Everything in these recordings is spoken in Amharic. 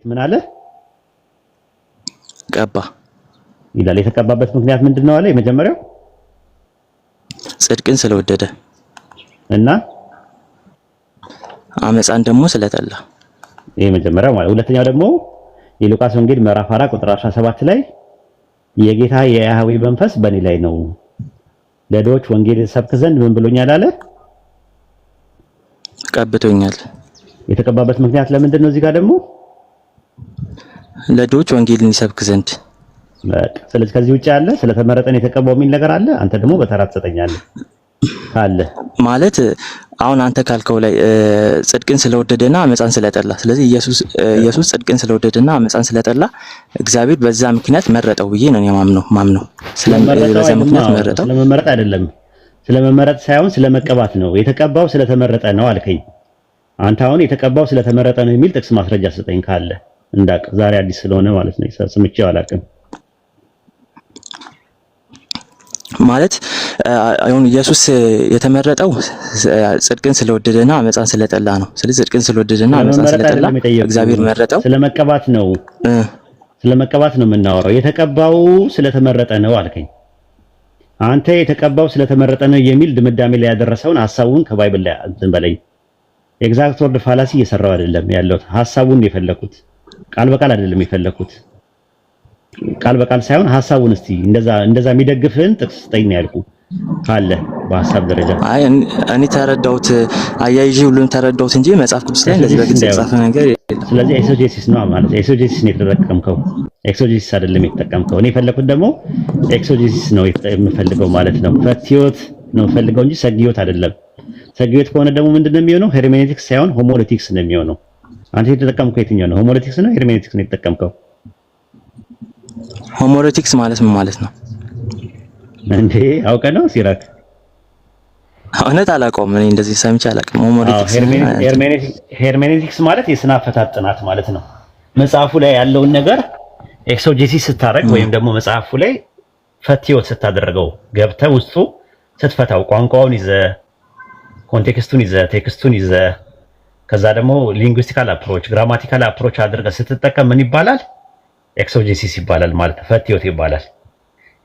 ምን አለ? ቀባ ይላል። የተቀባበት ምክንያት ምንድነው አለ? የመጀመሪያው ጽድቅን ስለወደደ እና አመፃን ደግሞ ስለጠላ። ይሄ መጀመሪያው ማለት። ሁለተኛው ደግሞ የሉቃስ ወንጌል ምዕራፍ 4 ቁጥር 17 ላይ የጌታ የያህዌ መንፈስ በእኔ ላይ ነው፣ ለድሆች ወንጌል ሰብክ ዘንድ ምን ብሎኛል አለ? ቀብቶኛል። የተቀባበት ምክንያት ለምንድን ነው? እዚህ ጋር ደግሞ ለድሆች ወንጌልን ይሰብክ ዘንድ። ስለዚህ ከዚህ ውጪ ያለ ስለተመረጠን የተቀባው የሚል ነገር አለ? አንተ ደግሞ በተራ ትሰጠኛለህ ካለ ማለት አሁን አንተ ካልከው ላይ ጽድቅን ስለወደደና አመፃን ስለጠላ። ስለዚህ ኢየሱስ ጽድቅን ስለወደደና አመፃን ስለጠላ እግዚአብሔር በዛ ምክንያት መረጠው ብዬ ነው ማምነው። በዛ ምክንያት መረጠው። ስለመመረጥ አይደለም፣ ስለመመረጥ ሳይሆን ስለመቀባት ነው። የተቀባው ስለተመረጠ ነው አልከኝ። አንተ አሁን የተቀባው ስለተመረጠ ነው የሚል ጥቅስ ማስረጃ ስጠኝ ካለ እንዳቅ። ዛሬ አዲስ ስለሆነ ማለት ነው ስምቼው አላውቅም። ማለት አሁን ኢየሱስ የተመረጠው ጽድቅን ስለወደደና አመፃን ስለጠላ ነው። ስለዚህ ጽድቅን ስለወደደና አመፃን ስለጠላ እግዚአብሔር መረጠው። ስለመቀባት ነው የምናወራው። የተቀባው ስለተመረጠ ነው አልከኝ። አንተ የተቀባው ስለተመረጠ ነው የሚል ድምዳሜ ላይ ያደረሰውን ሐሳቡን ከባይብል ላይ እንትን በለኝ። ኤግዛክት ወርድ ፋላሲ እየሰራው አይደለም ያለው፣ ሐሳቡን የፈለኩት ቃል በቃል አይደለም የፈለኩት። ቃል በቃል ሳይሆን ሐሳቡን እስቲ እንደዛ የሚደግፍህን ጥቅስ ስጠኝ ያልኩ ካለ በሐሳብ ደረጃ። አይ እኔ ተረዳሁት፣ አያይዤ ሁሉን ተረዳሁት እንጂ መጽሐፍ ቅዱስ ላይ እንደዚህ በግልጽ የተጻፈ ነገር የለም። ስለዚህ ኤክሶጄሲስ ነው ማለት ኤክሶጄሲስ ነው የተጠቀምከው፣ ኤክሶጄሲስ አይደለም የተጠቀምከው። እኔ የፈለኩት ደግሞ ኤክሶጄሲስ ነው የምፈልገው ማለት ነው። ፈትዮት ነው የምፈልገው እንጂ ሰግዮት አይደለም። ሰግዮት ከሆነ ደግሞ ምንድነው የሚሆነው? ሄርሜኔቲክስ ሳይሆን ሆሞሌቲክስ ነው የሚሆነው። አንተ የተጠቀምከው የትኛው ነው? ሆሞሌቲክስ ነው ሄርሜኔቲክስ ነው የተጠቀምከው? ሆሞሌቲክስ ማለት ምን ማለት ነው እንዴ? አውቀህ ነው ሲራክ? እውነት አላውቀውም። እኔ እንደዚህ ሰምቼ አላውቅም። ሄርሜኔቲክስ ማለት የስነ አፈታት ጥናት ማለት ነው። መጽሐፉ ላይ ያለውን ነገር ኤክሶጄሲስ ስታደርግ ወይም ደግሞ መጽሐፉ ላይ ፈትዮት ስታደርገው ገብተህ ውስጡ ስትፈታው ቋንቋውን ይዘህ ኮንቴክስቱን ይዘህ ቴክስቱን ይዘህ ከዛ ደግሞ ሊንጉስቲካል አፕሮች ግራማቲካል አፕሮች አድርገህ ስትጠቀም ምን ይባላል? ኤክሶጄሲስ ይባላል ማለት ነው። ፈትዮት ይባላል።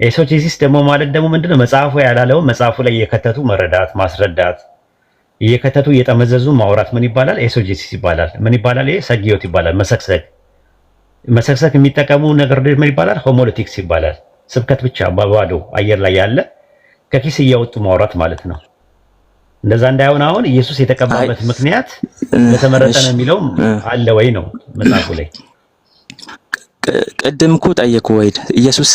ኤክሶጄሲስ ደግሞ ማለት ደግሞ ምንድነው? መጽሐፉ ያላለው መጽሐፉ ላይ እየከተቱ መረዳት፣ ማስረዳት፣ እየከተቱ እየጠመዘዙ ማውራት ምን ይባላል? ኤክሶጄሲስ ይባላል። ምን ይባላል? ይሄ ሰግዮት ይባላል። መሰክሰክ የሚጠቀሙ ነገር ምን ይባላል? ሆሞሌቲክስ ይባላል። ስብከት ብቻ ባዶ አየር ላይ ያለ ከኪስ እያወጡ ማውራት ማለት ነው። እንደዛ እንዳይሆን አሁን ኢየሱስ የተቀባበት ምክንያት ለተመረጠ ነው የሚለው አለ ወይ ነው መጽሐፉ ላይ? ቅድም እኮ ጠየቁ ወይ ኢየሱስ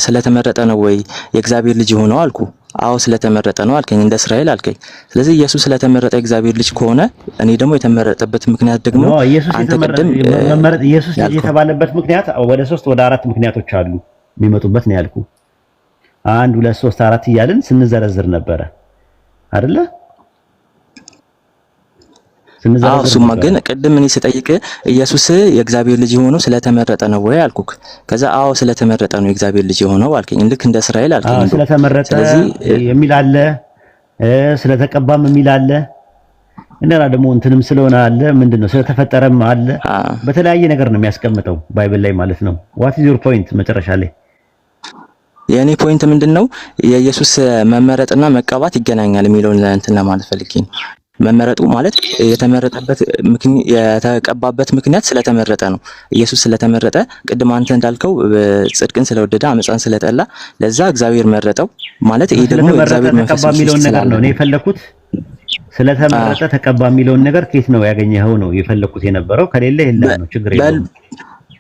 ስለተመረጠ ነው ወይ የእግዚአብሔር ልጅ የሆነው አልኩ። አዎ ስለተመረጠ ነው አልከኝ፣ እንደ እስራኤል አልከኝ። ስለዚህ ኢየሱስ ስለተመረጠ የእግዚአብሔር ልጅ ከሆነ እኔ ደግሞ የተመረጠበት ምክንያት ደግሞ አንተ ቅድም ኢየሱስ ልጅ የተባለበት ምክንያት ወደ 3 ወደ 4 ምክንያቶች አሉ የሚመጡበት ነው ያልኩ። 1 2 3 4 እያልን ስንዘረዝር ነበረ አይደለ? አዎ እሱማ ግን ቅድም እኔ ስጠይቅ ኢየሱስ የእግዚአብሔር ልጅ የሆነው ስለተመረጠ ነው ወይ አልኩክ። ከዛ አዎ ስለተመረጠ ነው የእግዚአብሔር ልጅ የሆነው አልከኝ። ልክ እንደ እስራኤል አልከኝ። ስለተመረጠ የሚል አለ፣ ስለተቀባም የሚል አለ፣ እንደና ደግሞ እንትንም ስለሆነ አለ። ምንድነው? ስለተፈጠረም አለ። በተለያየ ነገር ነው የሚያስቀምጠው ባይብል ላይ ማለት ነው። ዋት ኢዝ ዩር ፖይንት? መጨረሻ ላይ የኔ ፖይንት ምንድነው? የኢየሱስ መመረጥና መቀባት ይገናኛል የሚለውን እንትን ለማለት ፈልጌ ነው። መመረጡ ማለት የተመረጠበት የተቀባበት ምክንያት ስለተመረጠ ነው። ኢየሱስ ስለተመረጠ ቅድም አንተ እንዳልከው ጽድቅን ስለወደደ አመፃን ስለጠላ ለዛ እግዚአብሔር መረጠው ማለት ይሄ ደግሞ እግዚአብሔር መንፈስ የሚለውን ነገር ነው እኔ የፈለኩት። ስለተመረጠ ተቀባ የሚለውን ነገር ከየት ነው ያገኘኸው ነው የፈለኩት የነበረው። ከሌለ የለም ነው ችግር የለም።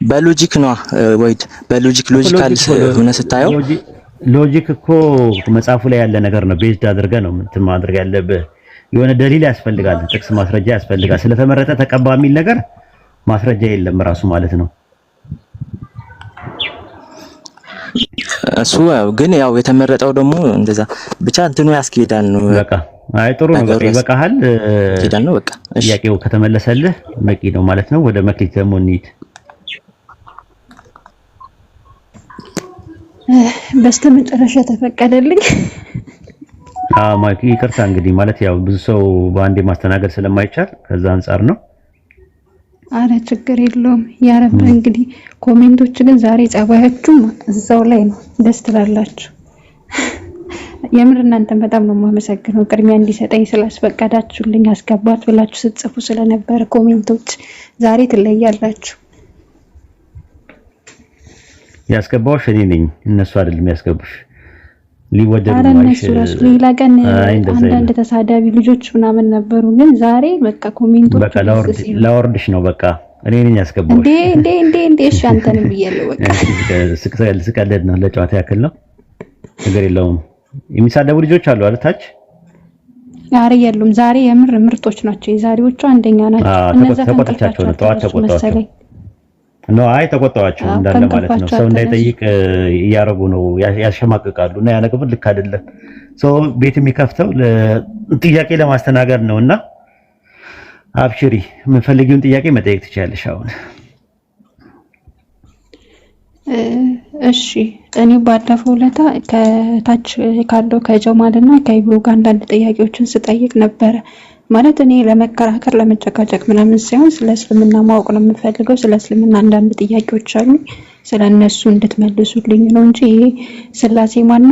በሎጂክ ነው ወይድ ሎጂካል ሆነ ስታየው ሎጂክ እኮ መጽሐፉ ላይ ያለ ነገር ነው። ቤዝድ አድርገህ ነው እንትን ማድረግ ያለብህ። የሆነ ደሊል ያስፈልጋል፣ ጥቅስ ማስረጃ ያስፈልጋል። ስለተመረጠ ተቀባ የሚል ነገር ማስረጃ የለም ራሱ ማለት ነው። እሱ ግን ያው የተመረጠው ደግሞ እንደዛ ብቻ እንትኑ ያስኬዳል ነው በቃ። አይ ጥሩ ነው፣ ይበቃሃል። ያስኬዳል ነው በቃ። ጥያቄው ከተመለሰልህ በቂ ነው ማለት ነው። ወደ መክሊት ደግሞ እንሂድ። በስተመጨረሻ ተፈቀደልኝ። ማይክ ይቅርታ እንግዲህ ማለት ያው ብዙ ሰው በአንዴ ማስተናገድ ስለማይቻል ከዛ አንፃር ነው። አረ ችግር የለውም ያረብ። እንግዲህ ኮሜንቶች ግን ዛሬ ጸባያችሁም እዛው ላይ ነው። ደስ ትላላችሁ። የምር እናንተን በጣም ነው የማመሰግነው። ቅድሚያ እንዲሰጠኝ ስላስፈቀዳችሁልኝ አስገባት ብላችሁ ስትጽፉ ስለነበረ ኮሜንቶች ዛሬ ትለያላችሁ። ያስገባውሽ እኔ ነኝ፣ እነሱ አይደለም ያስገቡሽ። ሊወደዱ ማይሽ ሌላ ቀን አንዳንድ ተሳዳቢ ልጆች ምናምን ነበሩ፣ ግን ዛሬ በቃ ኮሜንቶች በቃ ላወርድሽ ነው። በቃ እኔ ነኝ ያስገባውሽ። እንዴ እሺ አንተንም ብያለሁ። በቃ ስቀልድ ነው፣ ለጨዋታ ያክል ነው። ነገር የለውም። የሚሳደቡ ልጆች አሉ አለታች። ዛሬ የሉም። ዛሬ የምር ምርጦች ናቸው። የዛሬዎቹ አንደኛ ናቸው። እነዛ ተቆጥቻቸው ነው። ጠዋት ተቆጣቸው ነው። አይ ተቆጣዋቸው እንዳለ ማለት ነው። ሰው እንዳይጠይቅ እያረጉ ነው፣ ያሸማቅቃሉ። እና ያ ነገር ልክ አይደለም። ሰው ቤት የሚከፍተው ጥያቄ ለማስተናገድ ነውና አብሽሪ፣ የምፈልጊውን ጥያቄ መጠየቅ ትችያለሽ አሁን። እሺ እኔ ባለፈው ለታ ከታች ካለው ከጀማልና ከኢብሮ ጋር አንዳንድ ጥያቄዎችን ስጠይቅ ነበረ። ማለት እኔ ለመከራከር ለመጨቃጨቅ ምናምን ሳይሆን ስለ እስልምና ማወቅ ነው የምፈልገው። ስለ እስልምና አንዳንድ ጥያቄዎች አሉ፣ ስለ እነሱ እንድትመልሱልኝ ነው እንጂ ይሄ ስላሴ ማን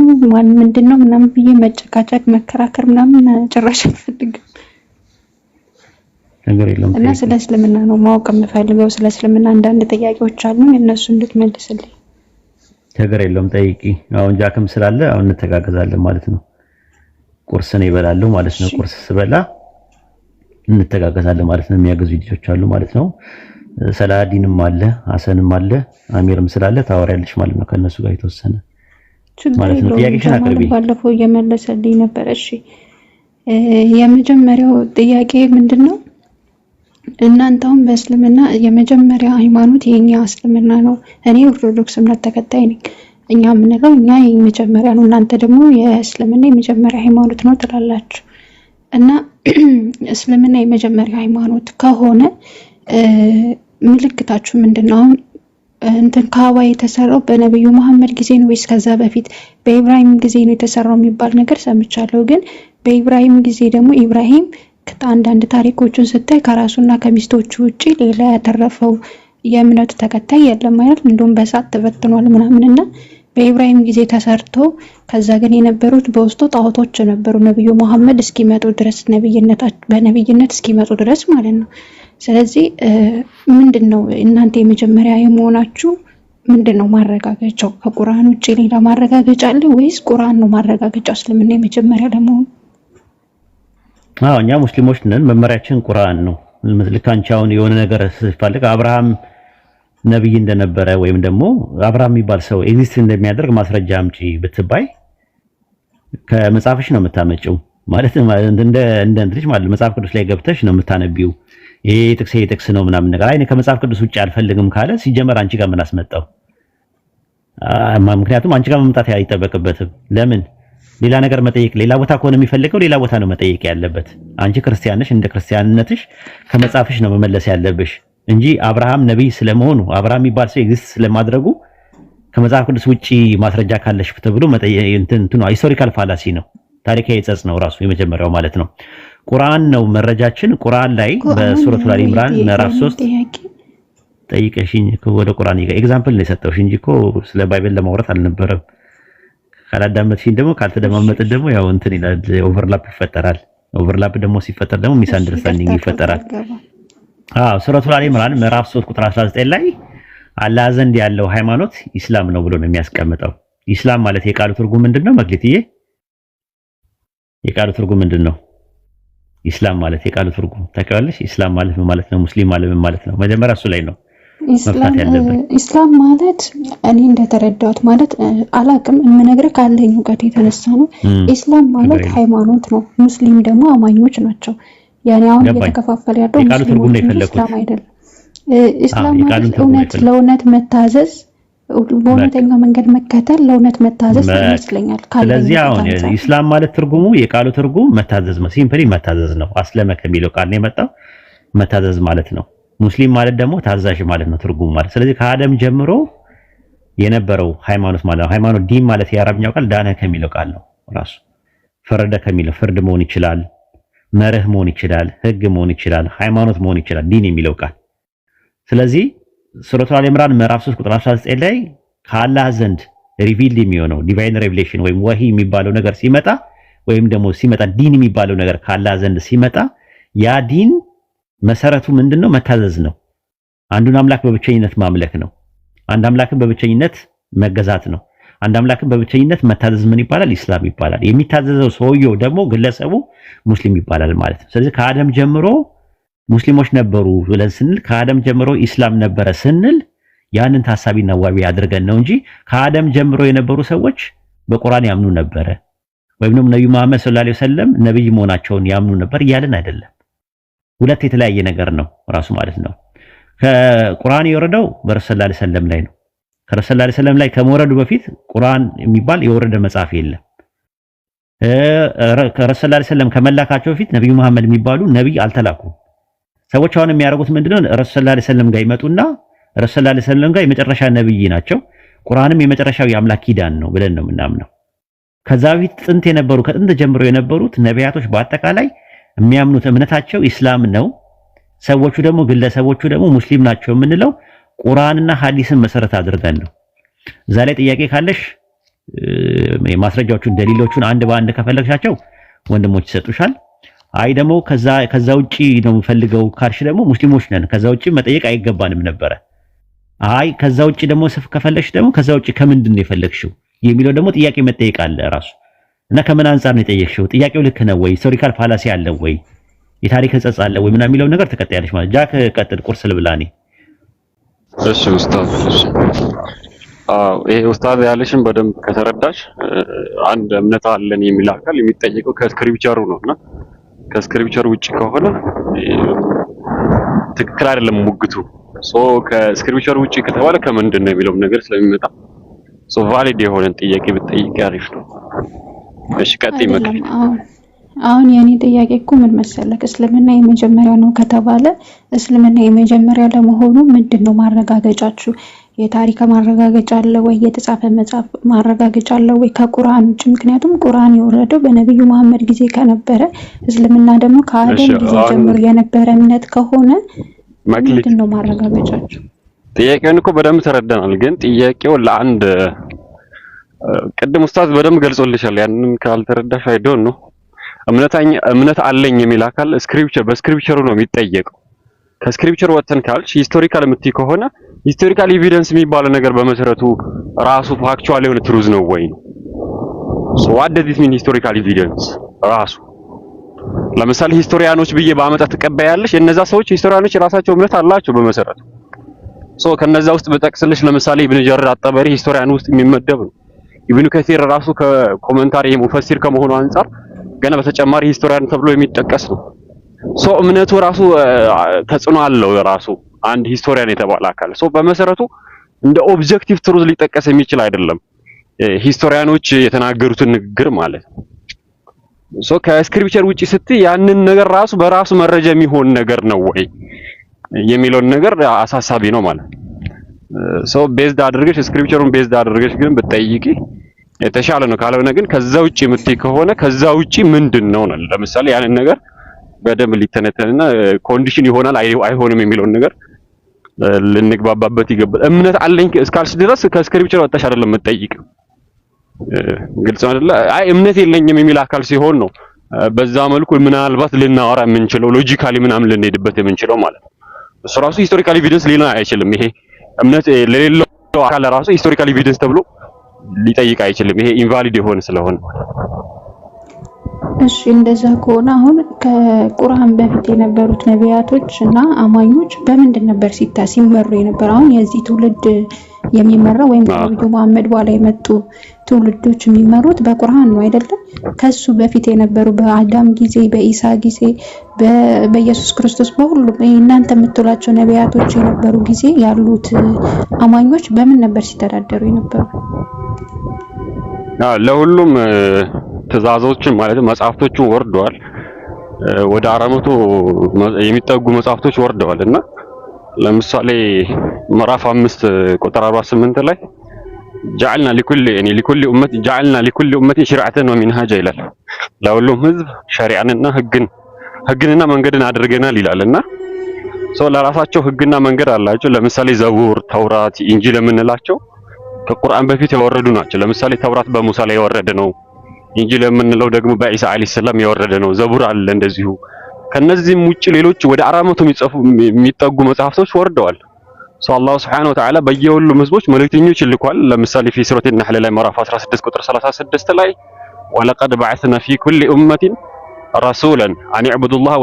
ምንድነው ምናምን ብዬ መጨቃጨቅ መከራከር ምናምን ጭራሽ አልፈልግም። ነገር የለም። እና ስለ እስልምና ነው ማወቅ የምፈልገው። ስለ እስልምና አንዳንድ ጥያቄዎች አሉ፣ እነሱ እንድትመልስልኝ። ነገር የለም፣ ጠይቂ። አሁን ጃክም ስላለ አሁን እንተጋገዛለን ማለት ነው። ቁርስ ነው ይበላሉ ማለት ነው። ቁርስ ስበላ እንተጋገዛለን ማለት ነው። የሚያገዙ ልጆች አሉ ማለት ነው። ሰላዲንም አለ፣ ሐሰንም አለ፣ አሚርም ስላለ ታወሪያለሽ ማለት ነው። ከነሱ ጋር የተወሰነ ማለት ነው። ጥያቄሽን አቅርቢ። ባለፈው እየመለሰልኝ ነበር። እሺ የመጀመሪያው ጥያቄ ምንድነው? እናንተ አሁን በእስልምና የመጀመሪያ ሃይማኖት የኛ እስልምና ነው። እኔ ኦርቶዶክስ እምነት ተከታይ ነኝ። እኛ የምንለው እኛ የመጀመሪያ ነው፣ እናንተ ደግሞ የእስልምና የመጀመሪያ ሃይማኖት ነው ትላላችሁ። እና እስልምና የመጀመሪያ ሃይማኖት ከሆነ ምልክታችሁ ምንድነው? አሁን እንትን ካባ የተሰራው በነብዩ መሐመድ ጊዜ ነው ወይስ ከዛ በፊት በኢብራሂም ጊዜ ነው የተሰራው የሚባል ነገር ሰምቻለሁ። ግን በኢብራሂም ጊዜ ደግሞ ኢብራሂም አንዳንድ ታሪኮችን ስታይ ከራሱና ከሚስቶቹ ውጪ ሌላ ያተረፈው የእምነቱ ተከታይ የለም አይደል? እንደውም በእሳት ተበትኗል ምናምንና በኢብራሂም ጊዜ ተሰርቶ ከዛ ግን የነበሩት በውስጡ ጣዖቶች ነበሩ ነብዩ መሐመድ እስኪመጡ ድረስ በነብይነት እስኪመጡ ድረስ ማለት ነው። ስለዚህ ምንድነው እናንተ የመጀመሪያ የመሆናችሁ ምንድነው ማረጋገጫው? ከቁርአን ውጪ ሌላ ማረጋገጫ አለ ወይስ ቁርአን ነው ማረጋገጫው እስልምና የመጀመሪያ ለመሆኑ? አዎ እኛ ሙስሊሞች ነን። መመሪያችን ቁርአን ነው። ልክ አንቺ አሁን የሆነ ነገር ስትፈልግ አብርሃም ነብይ እንደነበረ ወይም ደግሞ አብርሃም የሚባል ሰው ኤግዚስት እንደሚያደርግ ማስረጃ አምጪ ብትባይ ከመጽሐፍሽ ነው የምታመጪው ማለት እንደ ልጅ ማለት መጽሐፍ ቅዱስ ላይ ገብተሽ ነው የምታነቢው። ይሄ ጥቅስ ነው ምናምን ነገር አይ ከመጽሐፍ ቅዱስ ውጪ አልፈልግም ካለ ሲጀመር አንቺ ጋር ምን አስመጣው? ምክንያቱም አንቺ ጋር መምጣት አይጠበቅበትም። ለምን ሌላ ነገር መጠየቅ ሌላ ቦታ ከሆነ የሚፈልገው ሌላ ቦታ ነው መጠየቅ ያለበት። አንቺ ክርስቲያን ነሽ፣ እንደ ክርስቲያንነትሽ ከመጽሐፍሽ ነው መመለስ ያለብሽ እንጂ አብርሃም ነብይ ስለመሆኑ አብርሃም የሚባል ሰው ኤግዚስት ስለማድረጉ ከመጽሐፍ ቅዱስ ውጪ ማስረጃ ካለሽ ተብሎ መጠየቅ እንትን ሂስቶሪካል ፋላሲ ነው፣ ታሪካዊ ጸጽ ነው ራሱ የመጀመሪያው ማለት ነው። ቁርአን ነው መረጃችን። ቁርአን ላይ በሱረቱ አሊ ኢምራን ምዕራፍ 3 ጠይቀሽኝ ወደ ቁርአን ኤግዛምፕል ነው የሰጠሁሽ እንጂ እኮ ስለ ባይብል ለማውራት አልነበረም። ካላዳመጥሽኝ ደግሞ ካልተደማመጥን ደግሞ ያው እንትን ይላል፣ ኦቨርላፕ ይፈጠራል። ኦቨርላፕ ደግሞ ሲፈጠር ደግሞ ሚስ አንደርስታንዲንግ ይፈጠራል። ሱረቱ አሊ ኢምራን ምዕራፍ 3 ቁጥር 19 ላይ አላህ ዘንድ ያለው ሃይማኖት ኢስላም ነው ብሎ ነው የሚያስቀምጠው። ኢስላም ማለት የቃሉ ትርጉም ምንድነው? መግለጥዬ የቃሉ ትርጉም ምንድነው? ኢስላም ማለት የቃሉ ትርጉም ታውቂዋለሽ? ኢስላም ማለት ምን ማለት ነው? ሙስሊም ማለት ምን ማለት ነው? መጀመሪያ እሱ ላይ ነው መፍታት ያለብን። ኢስላም ማለት እኔ እንደተረዳሁት ማለት አላቅም የምነግርህ ካለኝ እውቀት የተነሳ ነው። ኢስላም ማለት ሃይማኖት ነው፣ ሙስሊም ደግሞ አማኞች ናቸው። ያኔ አሁን እየተከፋፈለ ያለው ሙስሊም ኢስላም አይደለም። ኢስላም ማለት እውነት ለእውነት መታዘዝ፣ በእውነተኛው መንገድ መከተል፣ ለእውነት መታዘዝ ይመስለኛል። ስለዚህ አሁን ኢስላም ማለት ትርጉሙ የቃሉ ትርጉም መታዘዝ ነው። ሲምፕሊ መታዘዝ ነው። አስለመ ከሚለው ቃል ነው የመጣው፣ መታዘዝ ማለት ነው። ሙስሊም ማለት ደግሞ ታዛዥ ማለት ነው ትርጉሙ ማለት። ስለዚህ ከአደም ጀምሮ የነበረው ሃይማኖት ማለት ነው። ሃይማኖት ዲን ማለት የአረብኛው ቃል ዳነ ከሚለው ቃል ነው ራሱ። ፈረደ ከሚለው ፍርድ መሆን ይችላል፣ መርህ መሆን ይችላል፣ ህግ መሆን ይችላል፣ ሃይማኖት መሆን ይችላል። ዲን የሚለው ቃል ስለዚህ ሱረቱል አሊ ኢምራን ምዕራፍ 3 ቁጥር 19 ላይ ከአላህ ዘንድ ሪቪልድ የሚሆነው ዲቫይን ሬቨሌሽን ወይም ወሂ የሚባለው ነገር ሲመጣ ወይም ደግሞ ሲመጣ ዲን የሚባለው ነገር ከአላህ ዘንድ ሲመጣ ያ ዲን መሰረቱ ምንድነው? መታዘዝ ነው። አንዱን አምላክ በብቸኝነት ማምለክ ነው። አንድ አምላክን በብቸኝነት መገዛት ነው። አንድ አምላክን በብቸኝነት መታዘዝ ምን ይባላል? ኢስላም ይባላል። የሚታዘዘው ሰውየው ደግሞ ግለሰቡ ሙስሊም ይባላል ማለት ነው። ስለዚህ ከአደም ጀምሮ ሙስሊሞች ነበሩ ብለን ስንል ከአደም ጀምሮ ኢስላም ነበረ ስንል ያንን ታሳቢና ዋቢ አድርገን ነው እንጂ ከአደም ጀምሮ የነበሩ ሰዎች በቁርአን ያምኑ ነበረ ወይም ደግሞ ነብዩ መሐመድ ሰለላሁ ዐለይሂ ወሰለም ነብይ መሆናቸውን ያምኑ ነበር እያልን አይደለም። ሁለት የተለያየ ነገር ነው ራሱ ማለት ነው። ከቁርአን የወረደው በረሱል ሰለላሁ ዐለይሂ ወሰለም ላይ ነው። ከረሱል ሰለላሁ ዐለይሂ ወሰለም ላይ ከመውረዱ በፊት ቁርአን የሚባል የወረደ መጽሐፍ የለም። ከረሱል ሰለላሁ ዐለይሂ ወሰለም ከመላካቸው በፊት ነብዩ መሐመድ የሚባሉ ነብይ አልተላኩም። ሰዎች አሁን የሚያደርጉት ምንድነው? ረሱል ሰለላሁ ዐለይሂ ወሰለም ጋር ይመጡና ረሱል ሰለላሁ ዐለይሂ ወሰለም ጋር የመጨረሻ ነብይ ናቸው፣ ቁርአንም የመጨረሻው የአምላክ ኪዳን ነው ብለን ነው የምናምነው። ከዛ በፊት ጥንት የነበሩ ከጥንት ጀምሮ የነበሩት ነቢያቶች በአጠቃላይ የሚያምኑት እምነታቸው ኢስላም ነው። ሰዎቹ ደግሞ ግለሰቦቹ ደግሞ ሙስሊም ናቸው የምንለው ቁርአንና ሐዲስን መሰረት አድርገን ነው። እዛ ላይ ጥያቄ ካለሽ ማስረጃዎቹን ደሊሎቹን አንድ በአንድ ከፈለግሻቸው ወንድሞች ይሰጡሻል። አይ ደግሞ ከዛ ውጪ ነው የምፈልገው ካልሽ ደግሞ ሙስሊሞች ነን ከዛ ውጪ መጠየቅ አይገባንም ነበረ። አይ ከዛ ውጪ ደግሞ ከፈለግሽ ደግሞ ከዛ ውጪ ከምንድን ነው የፈለግሽው የሚለው ደግሞ ጥያቄ መጠየቅ አለ ራሱ እና ከምን አንፃር ነው የጠየቅሽው? ጥያቄው ልክ ነው ወይ? ሂስቶሪካል ፋላሲ አለ ወይ? የታሪክ ህጸጽ አለ ወይ? ምናምን የሚለው ነገር ተቀጥያለሽ ማለት ጃክ ቀጥል። ቁርስ ልብላኔ። እሺ ኡስታዝ፣ እሺ ይሄ ኡስታዝ ያለሽን በደንብ ከተረዳሽ አንድ እምነት አለን የሚል አካል የሚጠየቀው ከስክሪፕቸሩ ነውና ከስክሪፕቸሩ ውጪ ከሆነ ትክክል አይደለም ሙግቱ። ከስክሪፕቸሩ ውጪ ከተባለ ከምንድን ነው የሚለው ነገር ስለሚመጣ ቫሊድ የሆነን ጥያቄ ብትጠይቂ አሪፍ ነው። እሺ ቀጥይ መክሪ። አሁን የኔ ጥያቄ እኮ ምን መሰለክ፣ እስልምና የመጀመሪያ ነው ከተባለ እስልምና የመጀመሪያ ለመሆኑ ምንድነው ማረጋገጫችሁ? የታሪክ ማረጋገጫ አለ ወይ? የተጻፈ መጽሐፍ ማረጋገጫ አለ ወይ ከቁርአን ውጭ? ምክንያቱም ቁርአን የወረደው በነብዩ መሐመድ ጊዜ ከነበረ እስልምና ደግሞ ከአደም ጊዜ ጀምሮ የነበረ እምነት ከሆነ ምንድነው ማረጋገጫችሁ? ጥያቄውን እኮ በደንብ ተረዳናል። ግን ጥያቄው ለአንድ ቅድም ኡስታዝ በደንብ ገልጾልሻል። ያንን ካልተረዳሽ አይ ዶንት ኖ እምነት አለኝ የሚል አካል በስክሪፕቸሩ ነው የሚጠየቀው። ከስክሪፕቸር ወጥተን ካልሽ ሂስቶሪካል የምትይ ከሆነ ሂስቶሪካል ኤቪደንስ የሚባለው ነገር በመሰረቱ ራሱ ፋክቹዋል የሆነ ትሩዝ ነው ወይ ነው? what does this mean ሂስቶሪካል ኤቪደንስ ራሱ? ለምሳሌ ሂስቶሪያኖች ብዬ ባመጣ ተቀበያለሽ? የነዛ ሰዎች ሂስቶሪያኖች የራሳቸው እምነት አላቸው በመሰረቱ። ከነዛ ውስጥ በጠቅስልሽ ለምሳሌ ኢብኑ ጀሪር አጠበሪ ሂስቶሪያን ውስጥ የሚመደብ ነው። ኢብኑ ከሲር ራሱ ከኮሜንታሪ ሙፈሲር ከመሆኑ አንፃር ገና በተጨማሪ ሂስቶሪያን ተብሎ የሚጠቀስ ነው። እምነቱ ራሱ ተጽዕኖ አለው ራሱ አንድ ሂስቶሪያን የተባለ አካል። በመሰረቱ እንደ ኦብጀክቲቭ ትሩዝ ሊጠቀስ የሚችል አይደለም ሂስቶሪያኖች የተናገሩትን ንግግር ማለት ነው። ከስክሪፕቸር ውጪ ስትይ ያንን ነገር ራሱ በራሱ መረጃ የሚሆን ነገር ነው ወይ የሚለውን ነገር አሳሳቢ ነው ማለት ነው። ቤዝድ አድርገሽ ስክሪፕቸሩን ቤዝድ አድርገሽ ግን ብትጠይቂ የተሻለ ነው። ካልሆነ ግን ከዛ ውጪ የምትይ ከሆነ ከዛ ውጪ ምንድነው ነው? ለምሳሌ ያንን ነገር በደንብ ሊተነተንና ኮንዲሽን ይሆናል አይሆንም የሚለውን ነገር ልንግባባበት ይገባል። እምነት አለኝ እስካልሽ ድረስ ከስክሪፕቸር ወጣሽ አይደለም የምትጠይቂው። ግልጽ አይደለ? አይ እምነት የለኝም የሚል አካል ሲሆን ነው በዛ መልኩ ምናልባት ልናወራ የምንችለው ሎጂካሊ ምናምን ልንሄድበት የምንችለው ማለት ነው። እሱ ራሱ ሂስቶሪካል ኤቪደንስ ሊሆን አይችልም። ይሄ እምነት ለሌለው አካል ራሱ ሂስቶሪካል ኤቪደንስ ተብሎ ሊጠይቅ አይችልም። ይሄ ኢንቫሊድ የሆነ ስለሆነ። እሺ እንደዛ ከሆነ አሁን ከቁርአን በፊት የነበሩት ነቢያቶች እና አማኞች በምንድን ነበር ሲመሩ የነበረ? አሁን የዚህ ትውልድ የሚመራው ወይም ነብዩ መሐመድ በኋላ የመጡ ትውልዶች የሚመሩት በቁርአን ነው አይደለም? ከሱ በፊት የነበሩ በአዳም ጊዜ፣ በኢሳ ጊዜ፣ በኢየሱስ ክርስቶስ በሁሉም እናንተ የምትሏቸው ነቢያቶች የነበሩ ጊዜ ያሉት አማኞች በምን ነበር ሲተዳደሩ የነበሩ? ለሁሉም ትእዛዞችን ማለት መጽሐፍቶቹን ወርደዋል። ወደ 400 የሚጠጉ መጽሐፍቶች ወርደዋል እና ለምሳሌ ምዕራፍ 5 ቁጥር 48 ላይ ጀዐልና ሊኩሊ ኡመቲ ሽርዐተን ወሚንሃጃ ይላል። ለሁሉም ህዝብ ሸሪዓንና ህግንና መንገድን አድርገናል ይላልና ለራሳቸው ህግና መንገድ አላቸው። ለምሳሌ ዘቡር፣ ተውራት፣ ኢንጂል የምንላቸው ከቁርአን በፊት የወረዱ ናቸው። ለምሳሌ ተውራት በሙሳ ላይ የወረደ ነው። ኢንጂል የምንለው ደግሞ በኢሳ አለይሂ ሰላም የወረደ ነው። ዘቡር አለ እንደዚሁ። ከነዚህም ውጪ ሌሎች ወደ 400 የሚጠጉ መጽሐፍቶች ወርደዋል። አላህ ሱብሓነሁ ወተዓላ በየሁሉም ህዝቦች መልእክተኞች ይልኳል። ለምሳሌ ፊ ሱረቱ ነህል ላይ ምዕራፍ 16 ቁጥር 36 ላይ ወለቀድ በዐስና ፊ ኩሊ ኡመቲን ረሱላን አን ይዕቡዱላህ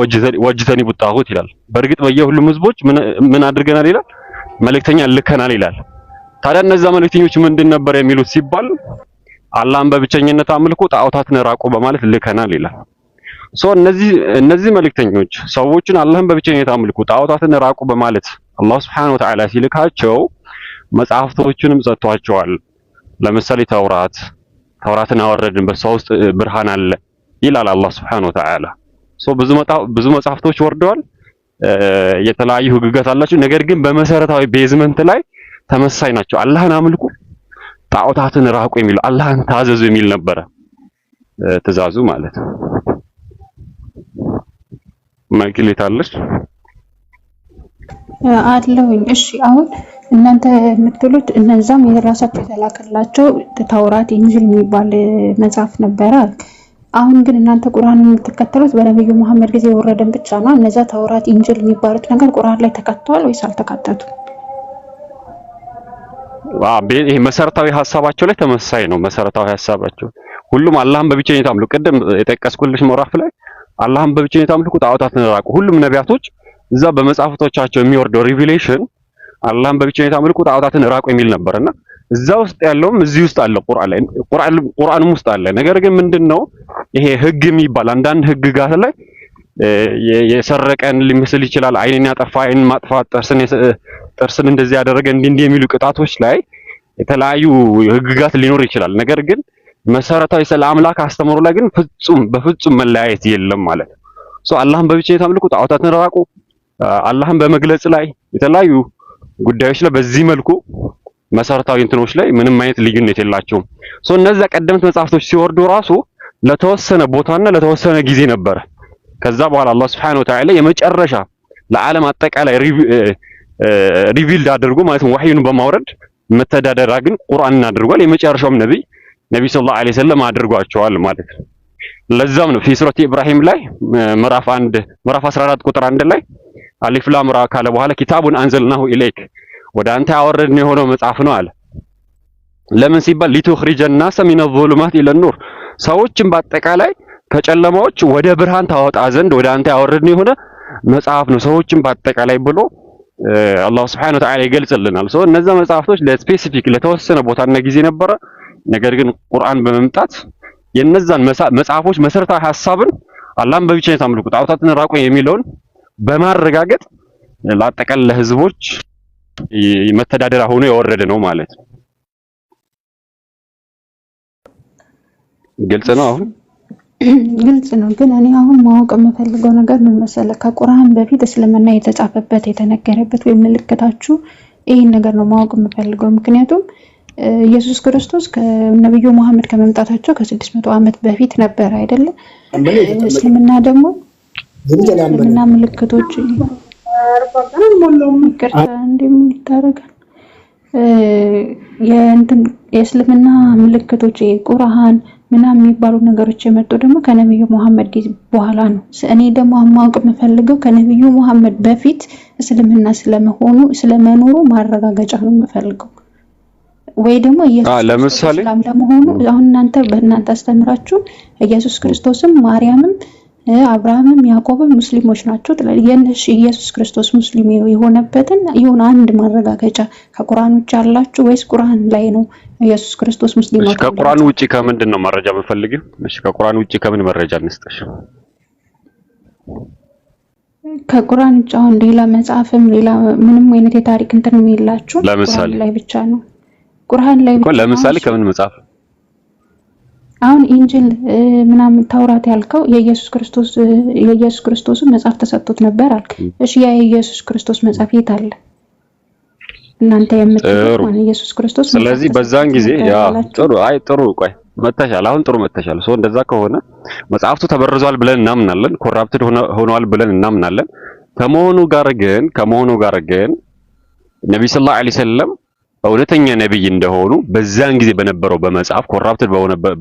ወጅተኒቡ ጣጉት ይላል። በእርግጥ በየሁሉም ህዝቦች ምን አድርገናል ይላል? መልእክተኛ ልከናል ይላል። ታዲያ እነዛ መልእክተኞች ምንድን ነበር የሚሉት ሲባል አላህን በብቸኝነት አምልኩ፣ ጣዖታትን ራቁ በማለት ልከናል ይላል። እነዚህ መልእክተኞች ሰዎችን አላህን በብቸኝነት አምልኩ፣ ጣዖታትን ራቁ በማለት አላህ ሱብሓነሁ ወተዓላ ሲልካቸው መጽሐፍቶቹንም ሰጥቷቸዋል። ለምሳሌ ተውራትን አወረድን፣ በሷ ውስጥ ብርሃን አለ ይላል አላህ ሱብሓነሁ ወተዓላ። ብዙ መጽሐፍቶች ወርደዋል። የተለያዩ ህግጋት አላቸው። ነገር ግን በመሰረታዊ ቤዝመንት ላይ ተመሳሳይ ናቸው። አላህን አምልኩ፣ ጣዖታትን ራቁ የሚል አላህን ታዘዙ የሚል ነበረ ትእዛዙ ማለት ነው። ማይክሌት አለሽ አለሁኝ። እሺ አሁን እናንተ የምትሉት እነዛም የራሳቸው የተላከላቸው ተውራት ኢንጂል የሚባል መጽሐፍ ነበረ። አሁን ግን እናንተ ቁርአንን የምትከተሉት በነብዩ መሐመድ ጊዜ የወረደን ብቻ ነው። እነዛ ተውራት ኢንጂል የሚባሉት ነገር ቁርአን ላይ ተካተዋል ወይስ አልተካተቱም? ይሄ መሰረታዊ ሐሳባቸው ላይ ተመሳሳይ ነው። መሰረታዊ ሐሳባቸው ሁሉም አላህን በብቸኝነት አምልኩ። ቅድም የጠቀስኩልሽ ምዕራፍ ላይ አላህን በብቸኝነት አምልኩ፣ ጣዖታትን ራቁ። ሁሉም ነቢያቶች እዛ በመጽሐፍቶቻቸው የሚወርደው ሪቪሌሽን አላህን በብቸኝነት አምልኩ፣ ጣዖታትን ራቁ የሚል ነበርና እዛ ውስጥ ያለውም እዚህ ውስጥ አለ፣ ቁርአንም ውስጥ አለ። ነገር ግን ምንድነው ይሄ ህግ የሚባል አንዳንድ ህግጋት ላይ የሰረቀን ሊመስል ይችላል። አይንን ያጠፋ አይንን ማጥፋት፣ ጥርስን እንደዚህ ያደረገ እንዲህ የሚሉ ቅጣቶች ላይ የተለያዩ ህግጋት ሊኖር ይችላል። ነገር ግን መሰረታዊ ስለ አምላክ አስተምሮ ላይ ግን በፍጹም መለያየት የለም ማለት ነው። አላህን በብቸኝነት አምልኩ፣ ጣዖታትን ራቁ፣ አላህን በመግለጽ ላይ የተለያዩ ጉዳዮች ላይ በዚህ መልኩ መሰረታዊ እንትኖች ላይ ምንም አይነት ልዩነት የላቸውም። እነዚያ ቀደምት መጽሐፍቶች ሲወርዱ ራሱ ለተወሰነ ቦታና ለተወሰነ ጊዜ ነበረ። ከዛ በኋላ አላህ Subhanahu Wa Ta'ala የመጨረሻ ለዓለም አጠቃላይ ሪቪልድ አድርጎ ማለት ነው ወህዩን በማውረድ መተዳደሪያ ግን ቁርአንን አድርጓል። የመጨረሻውም ነብይ ሰለላሁ ዐለይሂ ወሰለም አድርጓቸዋል ማለት ነው። ለዛም ነው ፊ ሱረቲ ኢብራሂም ላይ ምዕራፍ 14 ቁጥር 1 ላይ አሊፍ ላም ራ ካለ በኋላ ኪታቡን አንዘልናሁ ኢለይክ ወደ አንተ ያወረድነው የሆነው መጽሐፍ ነው አለ። ለምን ሲባል ሊቱኽሪጀ ናሰ ሚነ ዙሉማት ኢለ ኑር ሰዎችን በአጠቃላይ ከጨለማዎች ወደ ብርሃን ታወጣ ዘንድ ወደ አንተ ያወረድነው የሆነ መጽሐፍ ነው ሰዎችን በአጠቃላይ ብሎ አላህ Subhanahu Wa Ta'ala ይገልጽልናል። እነዛ መጽሐፍቶች ለስፔሲፊክ ለተወሰነ ቦታና ጊዜ ነበረ። ነገር ግን ቁርአን በመምጣት የነዛን መጽሐፎች መሰረታዊ ሐሳብን አላህን በብቸኝነት አምልኩ ጣዖታትን ራቁ የሚለውን በማረጋገጥ ለአጠቃላይ ለህዝቦች መተዳደሪያ ሆኖ የወረደ ነው ማለት ነው። ግልጽ ነው አሁን ግልጽ ነው። ግን እኔ አሁን ማወቅ የምፈልገው ነገር ምን መሰለህ፣ ከቁርአን በፊት እስልምና የተጻፈበት የተነገረበት ወይ ምልክታችሁ ይሄን ነገር ነው ማወቅ የምፈልገው። ምክንያቱም ኢየሱስ ክርስቶስ ከነብዩ መሐመድ ከመምጣታቸው ከ600 ዓመት በፊት ነበር አይደለ? እስልምና ደግሞ እስልምና ምልክቶች የእስልምና ምልክቶች ቁርአን ምናምን የሚባሉ ነገሮች የመጡ ደግሞ ከነብዩ መሐመድ ጊዜ በኋላ ነው። እኔ ደግሞ ማወቅ የምፈልገው ከነብዩ መሐመድ በፊት እስልምና ስለመኖሩ ማረጋገጫ ነው የምፈልገው። ወይ ደግሞ ኢየሱስ እስላም ለመሆኑ አሁን እናንተ በእናንተ አስተምራችሁ ኢየሱስ ክርስቶስም ማርያምም አብርሃምም ያዕቆብም ሙስሊሞች ናቸው ትላለህ። ኢየሱስ ክርስቶስ ሙስሊም የሆነበትን ይሁን አንድ ማረጋገጫ ከቁርአን ውጭ አላችሁ ወይስ ቁርአን ላይ ነው ኢየሱስ ክርስቶስ ሙስሊም ነው? ከቁርአን ውጭ ከምንድን ነው መረጃ የምፈልገው? እሺ ከቁርአን ውጭ ከምን መረጃ እንስጥሽ? ከቁርአን ውጭ አሁን ሌላ መጽሐፍም ሌላ ምንም አይነት የታሪክ እንትን የላችሁ? ለምሳሌ ላይ ብቻ ነው ቁርአን ላይ ብቻ። ለምሳሌ ከምን መጽሐፍ? አሁን ኢንጂል ምናምን ተውራት ያልከው የኢየሱስ ክርስቶስን መጽሐፍ ተሰጥቶት ነበር አልክ። እሺ ያ የኢየሱስ ክርስቶስ መጽሐፍ የት አለ? እናንተ የምትጠሩ ኢየሱስ ክርስቶስ። ስለዚህ በዛን ጊዜ ያ ጥሩ ቆይ መተሻል። አሁን ጥሩ መተሻል። እንደዛ ከሆነ መጽሐፍቱ ተበርዟል ብለን እናምናለን፣ ኮራፕትድ ሆኗል ብለን እናምናለን። ከመሆኑ ጋር ግን ነብዩ ሰለላሁ ዐለይሂ ወሰለም እውነተኛ ነብይ እንደሆኑ በዛን ጊዜ በነበረው በመጽሐፍ ኮራፕትድ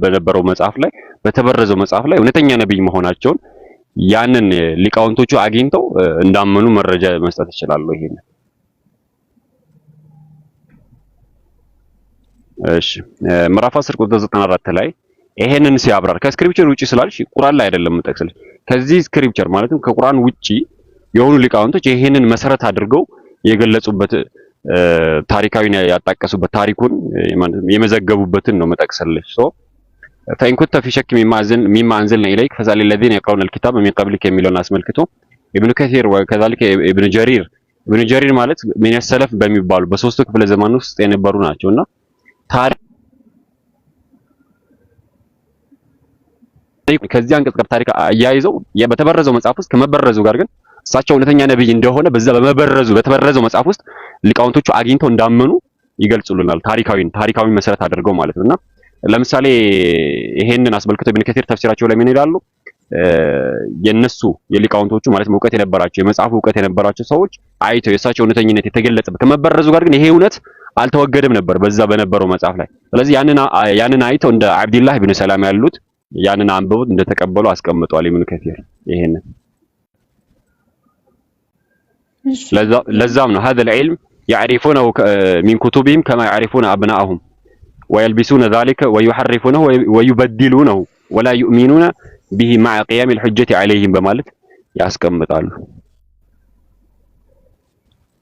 በነበረው መጽሐፍ ላይ በተበረዘው መጽሐፍ ላይ እውነተኛ ነብይ መሆናቸውን ያንን ሊቃውንቶቹ አግኝተው እንዳመኑ መረጃ መስጠት ይችላሉ። ይሄን እሺ ምዕራፍ 10 ቁጥር 94 ላይ ይሄንን ሲያብራር ከስክሪፕቸር ውጪ ስላልሽ ቁርአን ላይ አይደለም የምጠቅስልሽ ከዚህ ስክሪፕቸር ማለትም ከቁርአን ውጪ የሆኑ ሊቃውንቶች ይሄንን መሰረት አድርገው የገለጹበት ታሪካዊን ያጣቀሱበት ታሪኩን የመዘገቡበትን ነው መጠቅስልሽ ሶ فإن كنت في شك مما أنزلنا إليك فاسأل الذين يقرؤون الكتاب من قبلك የሚለውን አስመልክቶ ኢብኑ ከሲር وكذلك ኢብኑ ጀሪር ማለት ምን ያሰለፍ በሚባሉ በሶስቱ ክፍለ ዘመን ውስጥ የነበሩ ናቸውና ታሪክ ከዚህ አንቀጽ ጋር ታሪክ አያይዘው በተበረዘው መጽሐፍ ውስጥ ከመበረዙ ጋር ግን እሳቸው እውነተኛ ነብይ እንደሆነ በዛ በተበረዘው መጽሐፍ ውስጥ ሊቃውንቶቹ አግኝተው እንዳመኑ ይገልጹልናል። ታሪካዊ መሰረት አድርገው ማለት ነውና ለምሳሌ ይሄንን አስመልክቶ ኢብኑ ከሲር ተፍሲራቸው ላይ ምን ይላሉ? የነሱ የሊቃውንቶቹ ማለት እውቀት የነበራቸው የመጽሐፉ እውቀት የነበራቸው ሰዎች አይተው የእሳቸው እውነተኝነት የተገለጸበት ከመበረዙ ጋር ግን ይሄ እውነት አልተወገደም ነበር በዛ በነበረው መጽሐፍ ላይ። ስለዚህ ያንን አይተው እንደ አብዱላህ ኢብኑ ሰላም ያሉት ያንን አንብበው እንደተቀበሉ አስቀምጧል ኢብኑ ከሲር ይሄንን። ለዛም ነው هذا العلم يعرفونه من كتبهم كما يعرفون أبناءهم ويلبسون ذلك ويحرفونه ويبدلونه ولا يؤمنون به مع قيام الحجة عليهم በማለት ያስቀምጣሉ።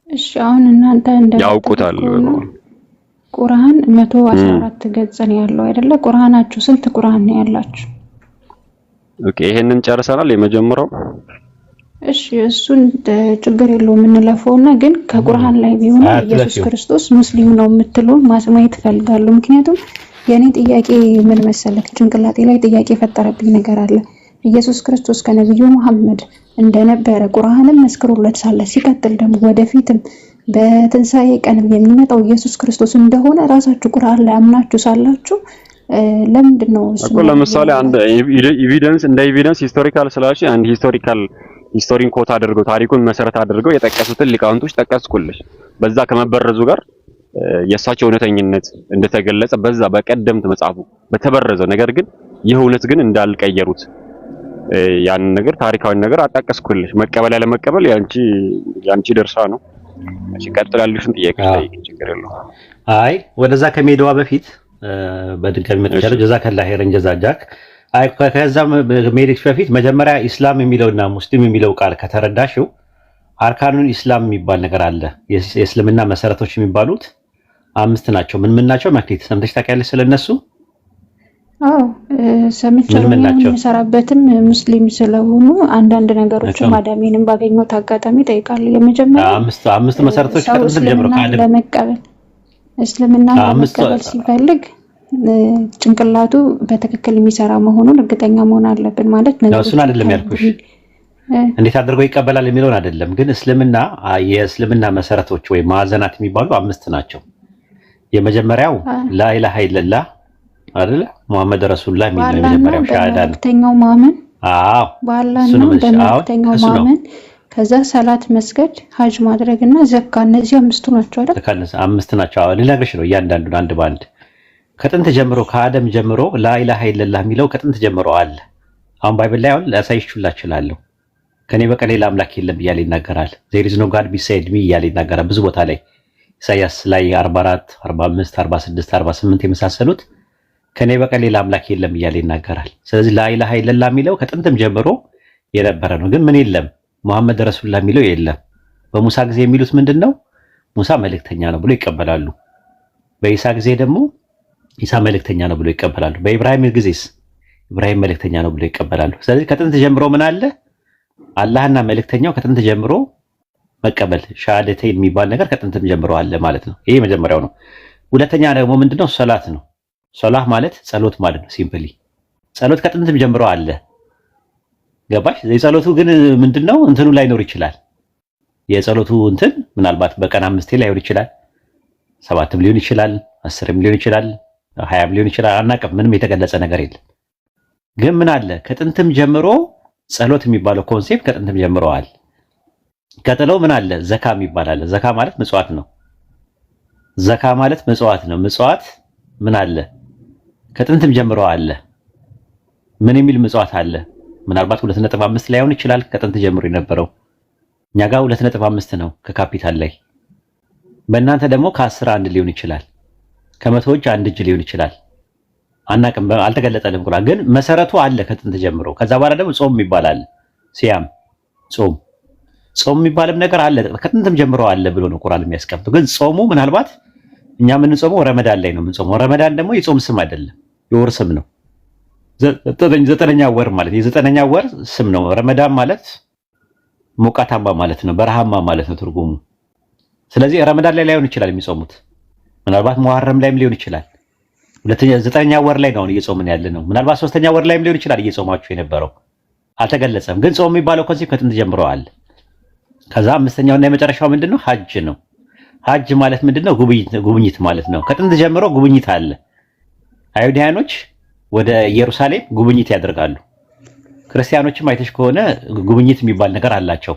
እሺ አሁን እናንተ ያውቁታል። ቁርአን 114 ገጽ ነው ያለው አይደለ? ቁርአናችሁ ስንት ቁርአን ነው ያላችሁ? ኦኬ ይሄንን ጨርሰናል የመጀመሪያው። እሺ እሱን ችግር የለውም እንለፈውና ግን ከቁርአን ላይ ቢሆን ኢየሱስ ክርስቶስ ሙስሊም ነው የምትሉ ማየት እፈልጋለሁ። ምክንያቱም የኔ ጥያቄ ምን መሰለክ ጭንቅላቴ ላይ ጥያቄ የፈጠረብኝ ነገር አለ። ኢየሱስ ክርስቶስ ከነብዩ መሐመድ እንደነበረ ቁርአንም መስክሮለት ሳለ ሲቀጥል ደግሞ ወደፊትም በትንሳኤ ቀን የሚመጣው ኢየሱስ ክርስቶስ እንደሆነ ራሳችሁ ቁርአን ላይ አምናችሁ ሳላችሁ ለምንድን ነው እሱ? ለምሳሌ አንድ ኤቪደንስ ሂስቶሪካል ስላልሽ አንድ ሂስቶሪን ኮት አድርገው ታሪኩን መሰረት አድርገው የጠቀሱትን ሊቃውንቶች ጠቀስኩልሽ። በዛ ከመበረዙ ጋር የእሳቸው እውነተኝነት እንደተገለጸ በዛ በቀደምት መጽሐፉ በተበረዘው ነገር ግን ይህ እውነት ግን እንዳልቀየሩት ያንን ነገር ታሪካዊ ነገር አጣቀስኩልሽ። መቀበል ያለ መቀበል ያንቺ ድርሻ ነው። እሺ ቀጥል ያልሽን ጥያቄ ጠይቂ፣ ችግር የለውም። አይ ወደዛ ከሜዳዋ በፊት በድጋሚ መጥቻለሁ። ጀዛከላህ ኸይረን ጀዛጃክ። አይ ከዛም ሜዲክስ በፊት መጀመሪያ ኢስላም የሚለውና ሙስሊም የሚለው ቃል ከተረዳሽው አርካኑን ኢስላም የሚባል ነገር አለ። የእስልምና መሰረቶች የሚባሉት 5 ናቸው። ምን ናቸው? መክሊት ሰምተሽ ታውቂያለሽ ስለነሱ? አዎ ሰምቻለሁ። የምሰራበትም ሙስሊም ስለሆኑ አንዳንድ ነገሮች ማዳሜንም ባገኘሁት አጋጣሚ ጠይቃለሁ። የመጀመሪያ አምስት መሰረቶች ከጥንት ጀምሮ ካለ ለመቀበል እስልምና ለመቀበል ሲፈልግ ጭንቅላቱ በትክክል የሚሰራ መሆኑን እርግጠኛ መሆን አለብን ማለት ነው። እሱን አይደለም ያልኩሽ፣ እንዴት አድርጎ ይቀበላል የሚለውን አይደለም። ግን እስልምና የእስልምና መሰረቶች ወይ ማዕዘናት የሚባሉ 5 ናቸው። የመጀመሪያው ላኢላሃ ኢለላህ አይደለ? ሙሐመድ ረሱሉላህ የሚለው የመጀመሪያው ሻሃዳ ነው። በተኛው ማመን በአላህና በመልእክተኛው ማመን፣ ከዛ ሰላት መስገድ፣ ሀጅ ማድረግና ዘካ፣ እነዚህ 5 ናቸው አይደል? 5 ናቸው። አዎ ልነግርሽ ነው እያንዳንዱን አንድ ባንድ። ከጥንት ጀምሮ ከአደም ጀምሮ ላኢላሃ ኢለላህ የሚለው ከጥንት ጀምሮ አለ። አሁን ባይብል ላይ አሁን ላሳይሽላ እችላለሁ። ከኔ በቀር ሌላ አምላክ የለም እያለ ይናገራል። there is no god beside me እያለ ይናገራል ብዙ ቦታ ላይ ኢሳይያስ ላይ 44፣ 45፣ 46፣ 48 የመሳሰሉት ከኔ በቀር ሌላ አምላክ የለም እያለ ይናገራል። ስለዚህ ላኢላሃ ኢለላህ የሚለው ከጥንትም ጀምሮ የነበረ ነው። ግን ምን የለም ሙሐመድ ረሱሉላህ የሚለው የለም። በሙሳ ጊዜ የሚሉት ምንድነው? ሙሳ መልእክተኛ ነው ብሎ ይቀበላሉ። በኢሳ ጊዜ ደግሞ ኢሳ መልእክተኛ ነው ብሎ ይቀበላሉ። በኢብራሂም ጊዜስ ኢብራሂም መልእክተኛ ነው ብሎ ይቀበላሉ። ስለዚህ ከጥንት ጀምሮ ምን አለ? አላህና መልእክተኛው ከጥንት ጀምሮ መቀበል ሻሃደተይን የሚባል ነገር ከጥንትም ጀምሮ አለ ማለት ነው። ይሄ መጀመሪያው ነው። ሁለተኛ ደግሞ ምንድነው? ሶላት ነው። ሶላህ ማለት ጸሎት ማለት ነው። ሲምፕሊ ጸሎት ከጥንትም ጀምሮ አለ። ገባሽ? የጸሎቱ ግን ምንድነው? እንትኑ ላይኖር ይችላል። የጸሎቱ እንትን ምናልባት በቀን 5 ላይሆን ይችላል፣ 7 ሊሆን ይችላል፣ 10 ሊሆን ይችላል፣ 20 ሊሆን ይችላል። አናውቅም። ምንም የተገለጸ ነገር የለም። ግን ምን አለ? ከጥንትም ጀምሮ ጸሎት የሚባለው ኮንሴፕት ከጥንትም ጀምሮ አለ። ቀጥሎ ምን አለ? ዘካ የሚባል አለ። ዘካ ማለት ምጽዋት ነው። ዘካ ማለት ምጽዋት ነው። ምጽዋት ምን አለ? ከጥንትም ጀምሮ አለ። ምን የሚል ምጽዋት አለ? ምናልባት 2.5 ላይሆን ይችላል ከጥንት ጀምሮ የነበረው። እኛ ጋር 2.5 ነው ከካፒታል ላይ። በእናንተ ደግሞ ከ10 አንድ ሊሆን ይችላል። ከመቶዎች አንድ እጅ ሊሆን ይችላል። አናቅም፣ አልተገለጠልም ቁርአን። ግን መሰረቱ አለ ከጥንት ጀምሮ። ከዛ በኋላ ደግሞ ጾም ይባላል። ሲያም ጾም የሚባልም ነገር አለ ከጥንትም ጀምሮ አለ ብሎ ነው ቁርአን የሚያስቀምጠው። ግን ጾሙ ምናልባት እኛ የምንጾመው ረመዳን ላይ ነው የምንጾመው። ረመዳን ደግሞ የጾም ስም አይደለም፣ የወር ስም ነው። ዘጠነኛ ወር ማለት የዘጠነኛ ወር ስም ነው። ረመዳን ማለት ሞቃታማ ማለት ነው፣ በረሃማ ማለት ነው ትርጉሙ። ስለዚህ ረመዳን ላይ ላይሆን ይችላል የሚጾሙት፣ ምናልባት ሙሐረም ላይም ሊሆን ይችላል። ዘጠነኛ ወር ላይ ነው እየጾምን ያለ ነው። ምናልባት ሶስተኛ ወር ላይም ሊሆን ይችላል እየጾማችሁ የነበረው፣ አልተገለጸም። ግን ጾም የሚባለው ኮንሴፕት ከጥንት ጀምሮ አለ። ከዛ አምስተኛውና የመጨረሻው ምንድነው? ሐጅ ነው። ሐጅ ማለት ምንድነው? ጉብኝት ማለት ነው። ከጥንት ጀምሮ ጉብኝት አለ። አይሁዳውያኖች ወደ ኢየሩሳሌም ጉብኝት ያደርጋሉ። ክርስቲያኖችም አይተሽ ከሆነ ጉብኝት የሚባል ነገር አላቸው።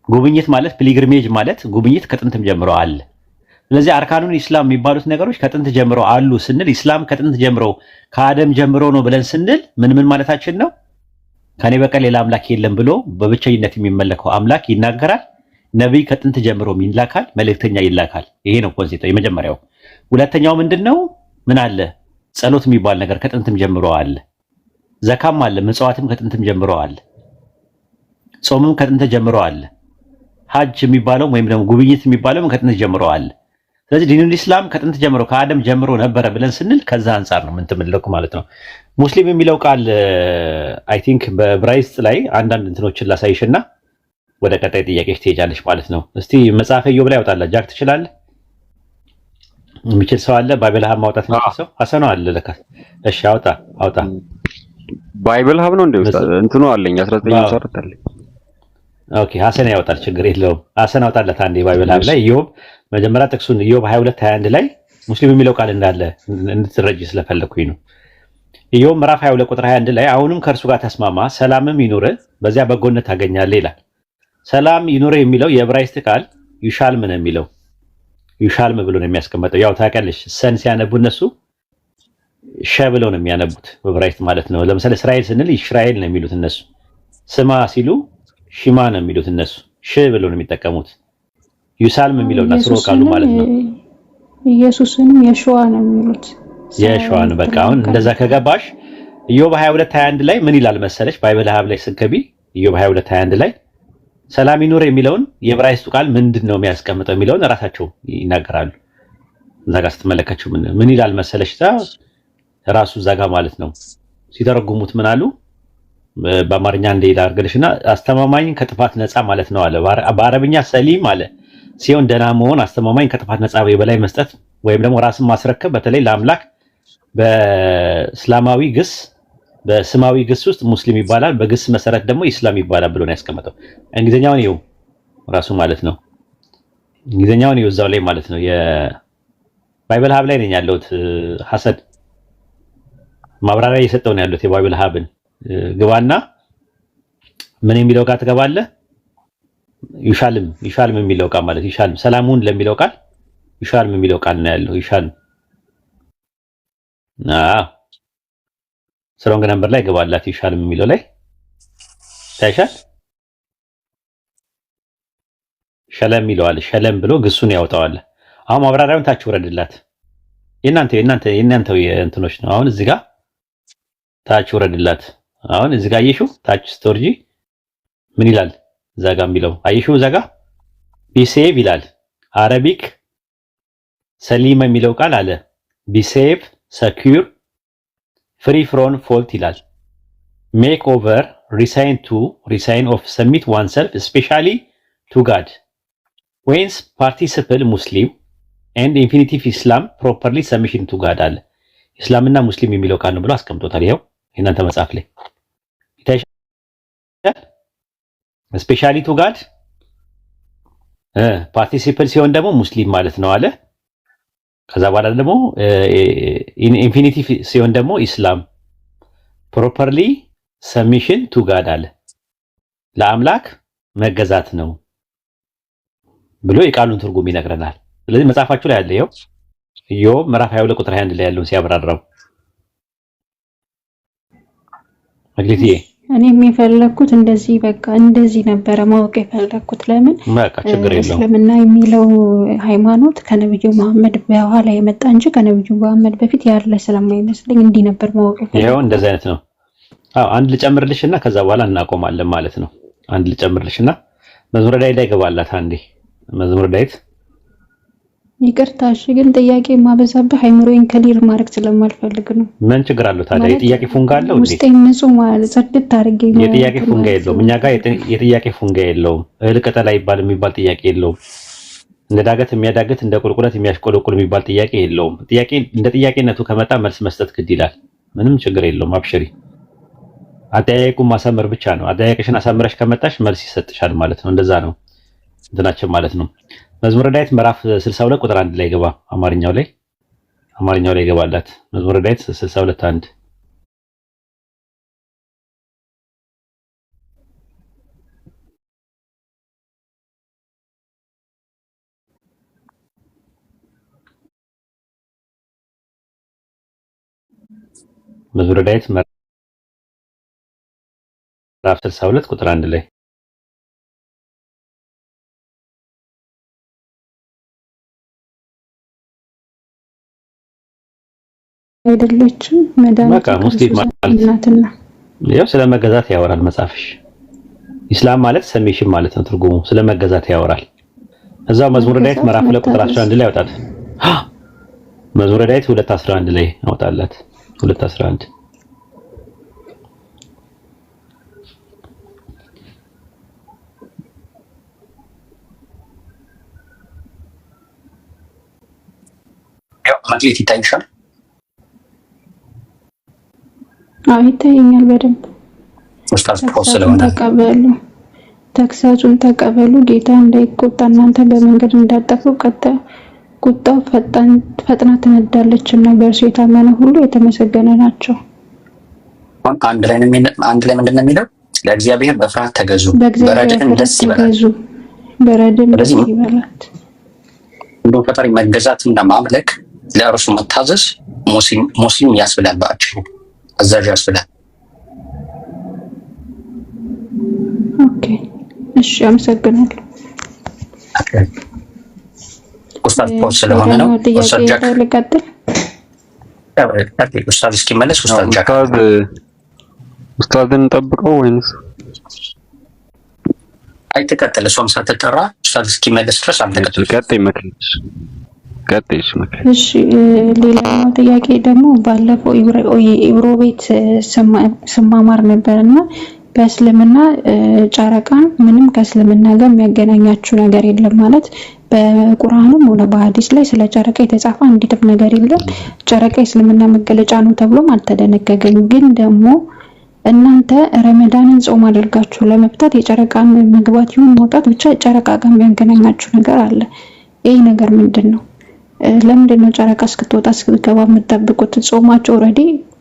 ጉብኝት ማለት ፒልግሪሜጅ ማለት ጉብኝት ከጥንትም ጀምሮ አለ። ስለዚህ አርካኑን ኢስላም የሚባሉት ነገሮች ከጥንት ጀምሮ አሉ ስንል ኢስላም ከጥንት ጀምሮ ከአደም ጀምሮ ነው ብለን ስንል ምን ማለታችን ነው? ከኔ በቀር ሌላ አምላክ የለም ብሎ በብቸኝነት የሚመለከው አምላክ ይናገራል። ነቢይ ከጥንት ጀምሮ ይላካል፣ መልእክተኛ ይላካል። ይሄ ነው ኮንሴፕቱ የመጀመሪያው። ሁለተኛው ምንድነው? ምን አለ? ጸሎት የሚባል ነገር ከጥንትም ጀምሮ አለ። ዘካም አለ፣ ምጽዋትም ከጥንትም ጀምሮ አለ። ጾምም ከጥንት ጀምሮ አለ። ሐጅ የሚባለው ወይም ደግሞ ጉብኝት የሚባለው ከጥንት ጀምሮ አለ። ስለዚህ ዲኑል ኢስላም ከጥንት ጀምሮ ከአደም ጀምሮ ነበረ ብለን ስንል ከዛ አንጻር ነው ምን ተመለኩ ማለት ነው። ሙስሊም የሚለው ቃል አይ ቲንክ በዕብራይስጥ ላይ አንዳንድ እንትኖችን ላሳይሽና ወደ ቀጣይ ጥያቄሽ ትሄጃለሽ ማለት ነው። እስቲ መጽሐፈ ኢዮብ ላይ አውጣላ። ጃክ ትችላለህ? የሚችል ሰው አለ? ባይብል ሀብ ማውጣት ነው ሰው ሐሰኑ አለ ለካ። እሺ አውጣ። ባይብል ሀብ ነው እንዴ? እንትኑ አለኝ 19 አለኝ። ኦኬ ሐሰን ያወጣል፣ ችግር የለውም። ሐሰን አውጣለት አንዴ ባይብል ሀብ ላይ ኢዮብ መጀመሪያ ጥቅሱን ኢዮብ 22:21 ላይ ሙስሊም የሚለው ቃል እንዳለ እንድትረጂ ስለፈለኩኝ ነው። ኢዮብ ምዕራፍ 22 ቁጥር 21 ላይ አሁንም ከእርሱ ጋር ተስማማ፣ ሰላምም ይኑር፣ በዚያ በጎነት ታገኛለህ ይላል። ሰላም ይኑር የሚለው የዕብራይስጥ ቃል ይሻልም ነው የሚለው። ይሻልም ብሎ ነው የሚያስቀምጠው። ያው ታውቂያለሽ ሰን ሲያነቡ እነሱ ሸ ብለው ነው የሚያነቡት በዕብራይስጥ ማለት ነው። ለምሳሌ እስራኤል ስንል እስራኤል ነው የሚሉት እነሱ። ስማ ሲሉ ሽማ ነው የሚሉት እነሱ። ሽ ብለው ነው የሚጠቀሙት። ይሳልም የሚለው እና ስሮ ቃሉ ማለት ነው። ኢየሱስንም የሸዋ ነው የሚሉት። የሸዋ ነው። በቃ አሁን እንደዛ ከገባሽ ኢዮብ 22:21 ላይ ምን ይላል መሰለሽ? ባይብል ሀብ ላይ ስትገቢ ኢዮብ 22:21 ላይ ሰላም ይኑር የሚለውን የዕብራይስጡ ቃል ምንድነው የሚያስቀምጠው የሚለውን ራሳቸው ይናገራሉ። እዛ ጋር ስትመለከችው ምን ይላል መሰለሽ? ራሱ እዛ ጋር ማለት ነው ሲተረጉሙት ምን አሉ? በአማርኛ እንደ ይላል አድርገልሽና አስተማማኝ ከጥፋት ነፃ ማለት ነው አለ። በአረብኛ ሰሊም አለ ሲሆን ደህና መሆን፣ አስተማማኝ ከጥፋት ነፃ የበላይ መስጠት ወይም ደግሞ ራስን ማስረከብ በተለይ ለአምላክ በእስላማዊ ግስ በስማዊ ግስ ውስጥ ሙስሊም ይባላል፣ በግስ መሰረት ደግሞ ኢስላም ይባላል ብሎ ነው ያስቀመጠው። እንግሊዘኛውን ይኸው ራሱ ማለት ነው። እንግሊዘኛውን ይኸው እዛው ላይ ማለት ነው። የባይብል ሀብ ላይ ነኝ ያለሁት። ሐሰድ ማብራሪያ እየሰጠው ነው ያለሁት የባይብል ሀብን። ግባና ምን የሚለው ጋር ትገባለህ? ይሻልም የሚለው ቃል ማለት ይሻልም ሰላሙን ለሚለው ቃል ይሻልም የሚለው ቃል ነው ያለው። ይሻልም ስትሮንግ ነምበር ላይ ገባላት። ይሻልም የሚለው ላይ ታይሻል። ሸለም ይለዋል። ሸለም ብሎ ግሱን ያወጣዋል። አሁን ማብራሪያውን ታች ወረድላት። የእናንተው የእንትኖች ነው። አሁን እዚህ ጋር ታች ወረድላት። አሁን እዚህ ጋር አየሽው? ታች ስቶርጂ ምን ይላል? እዛ ጋር የሚለው አየሽው? እዛ ጋር ቢሴቭ ይላል። አረቢክ ሰሊም የሚለው ቃል አለ ቢሴቭ ሰኪዩር ፍሪ ፍሮም ፎልት ይላል። ሜክ ኦቨር ሪሳይን ኦፍ ሰሚት ዋን ሰልፍ ስፔሻሊ ቱ ጋድ ዌንስ ፓርቲሲፕል ሙስሊም ኤንድ ኢንፊኒቲቭ ኢስላም ፕሮፐርሊ ሰሚሽን ቱ ጋድ አለ። ኢስላምና ሙስሊም የሚለው ቃል ነው ብሎ አስቀምጦታል። ይኸው የእናንተ መጽሐፍ ላይ ይታያል። ስፔሻሊ ቱ ጋድ ፓርቲሲፕል ሲሆን ደግሞ ሙስሊም ማለት ነው አለ። ከዛ በኋላ ደግሞ ኢንፊኒቲቭ ሲሆን ደግሞ ኢስላም ፕሮፐርሊ ሰሚሽን ቱ ጋድ አለ። ለአምላክ መገዛት ነው ብሎ የቃሉን ትርጉም ይነግረናል። ስለዚህ መጽሐፋችሁ ላይ አለ። ይኸው ኢዮብ ምዕራፍ 22 ቁጥር 21 ላይ ያለውን ሲያብራራው መግለጽዬ እኔም የፈለኩት እንደዚህ በቃ እንደዚህ ነበረ ማወቅ የፈለኩት። ለምን በቃ ችግር የለውም እስልምና የሚለው ሃይማኖት ከነብዩ መሐመድ በኋላ የመጣ እንጂ ከነብዩ መሐመድ በፊት ያለ ስለማይመስለኝ እንዲህ ነበር ማወቅ የፈለኩት። ይሄው እንደዚህ አይነት ነው። አዎ አንድ ልጨምርልሽና ከዛ በኋላ እናቆማለን ማለት ነው። አንድ ልጨምርልሽና መዝሙረ ዳዊት ላይ ገባላት አንዴ መዝሙረ ዳዊት ይቅርታሽ ግን ጥያቄ ማበዛብህ አይምሮዬን ክሊር ማድረግ ስለማልፈልግ ነው። ምን ችግር አለው ታዲያ? የጥያቄ ፉንጋ አለው እንዴ? ውስጤን ንጹህ ማለት ጽድት አድርጌ ነው። የጥያቄ ፉንጋ የለውም። እኛ ጋር የጥያቄ ፉንጋ የለውም። እህል ቅጠል አይባል የሚባል ጥያቄ የለውም። እንደ ዳገት የሚያዳግት እንደ ቁልቁለት የሚያሽቆለቁል የሚባል ጥያቄ የለውም። ጥያቄ እንደ ጥያቄነቱ ከመጣ መልስ መስጠት ግድ ይላል። ምንም ችግር የለውም። አብሽሪ። አጠያየቁን ማሳመር ብቻ ነው። አጠያየቅሽን አሳምረሽ ከመጣሽ መልስ ይሰጥሻል ማለት ነው። እንደዛ ነው እንትናችን ማለት ነው። መዝሙረ ዳዊት ምዕራፍ 62 ቁጥር 1 ላይ ገባ። አማርኛው ላይ ገባላት። መዝሙረ ዳዊት 62 1 መዝሙረ ዳዊት ምዕራፍ 62 ቁጥር 1 ላይ አይደለችም መዳን ሙስሊም ማለት ያው ስለ መገዛት ያወራል መጽሐፍሽ። ኢስላም ማለት ሰሚሽን ማለት ነው ትርጉሙ። ስለ መገዛት ያወራል። እዛው መዝሙረ ዳዊት ምዕራፍ 2 ቁጥር 11 ላይ ያወጣል። መዝሙረ ዳዊት 2:11 ላይ ያወጣላት 2:11 ያው መግለጽ ይታይሻል። አዎ ይታየኛል በደንብ። ኡስታዝ ፖስት ስለሆነ ተቀበሉ፣ ተክሳጹን ተቀበሉ። ጌታ እንዳይቆጣ እናንተ በመንገድ እንዳጠፉ ቁጣው ፈጥና ትነዳለችና በእርሱ የታመነ ሁሉ የተመሰገነ ናቸው። አንድ ላይ ምንድን ነው የሚለው? ለእግዚአብሔር በፍርሃት ተገዙ፣ በረድኤትም ደስ ይበላችሁ። በረድኤትም ደስ ይበላት። ሁሉም ፈጣሪ መገዛትና ማምለክ ለእርሱ መታዘዝ ሙስሊም ያስብላል። ባጭሩ አዛዥ ያስብላል። ኦኬ እሺ፣ አመሰግናለሁ። ኡስታዝ ፖስት ስለሆነ ነው። ኡስታዝ ጃክ ልቀጥል። ኡስታዝ እስኪመለስ ኡስታዝ ጃክ ኡስታዝን ጠብቀው ወይንስ አይተቀጥል? እሷም ሳትጠራ ኡስታዝ እስኪመለስ ድረስ አልተቀጥል። ቀጥይ መክሊት ቀጥይሽ መክሊት። እሺ ሌላኛው ጥያቄ ደግሞ ባለፈው ኢብሮ ቤት ስማማር ነበርና በእስልምና ጨረቃን ምንም ከእስልምና ጋር የሚያገናኛችሁ ነገር የለም ማለት በቁርአኑም ሆነ በሐዲስ ላይ ስለ ጨረቃ የተጻፈ አንዲትም ነገር የለም። ጨረቃ የእስልምና መገለጫ ነው ተብሎም አልተደነገገም። ግን ደግሞ እናንተ ረመዳንን ጾም አድርጋችሁ ለመፍታት የጨረቃን መግባት ይሁን መውጣት ብቻ ጨረቃ ጋር የሚያገናኛችሁ ነገር አለ። ይሄ ነገር ምንድነው? ለምንድን ነው ጨረቃ እስክትወጣ እስክትገባ የምትጠብቁት? ጾማችሁ ኦሬዲ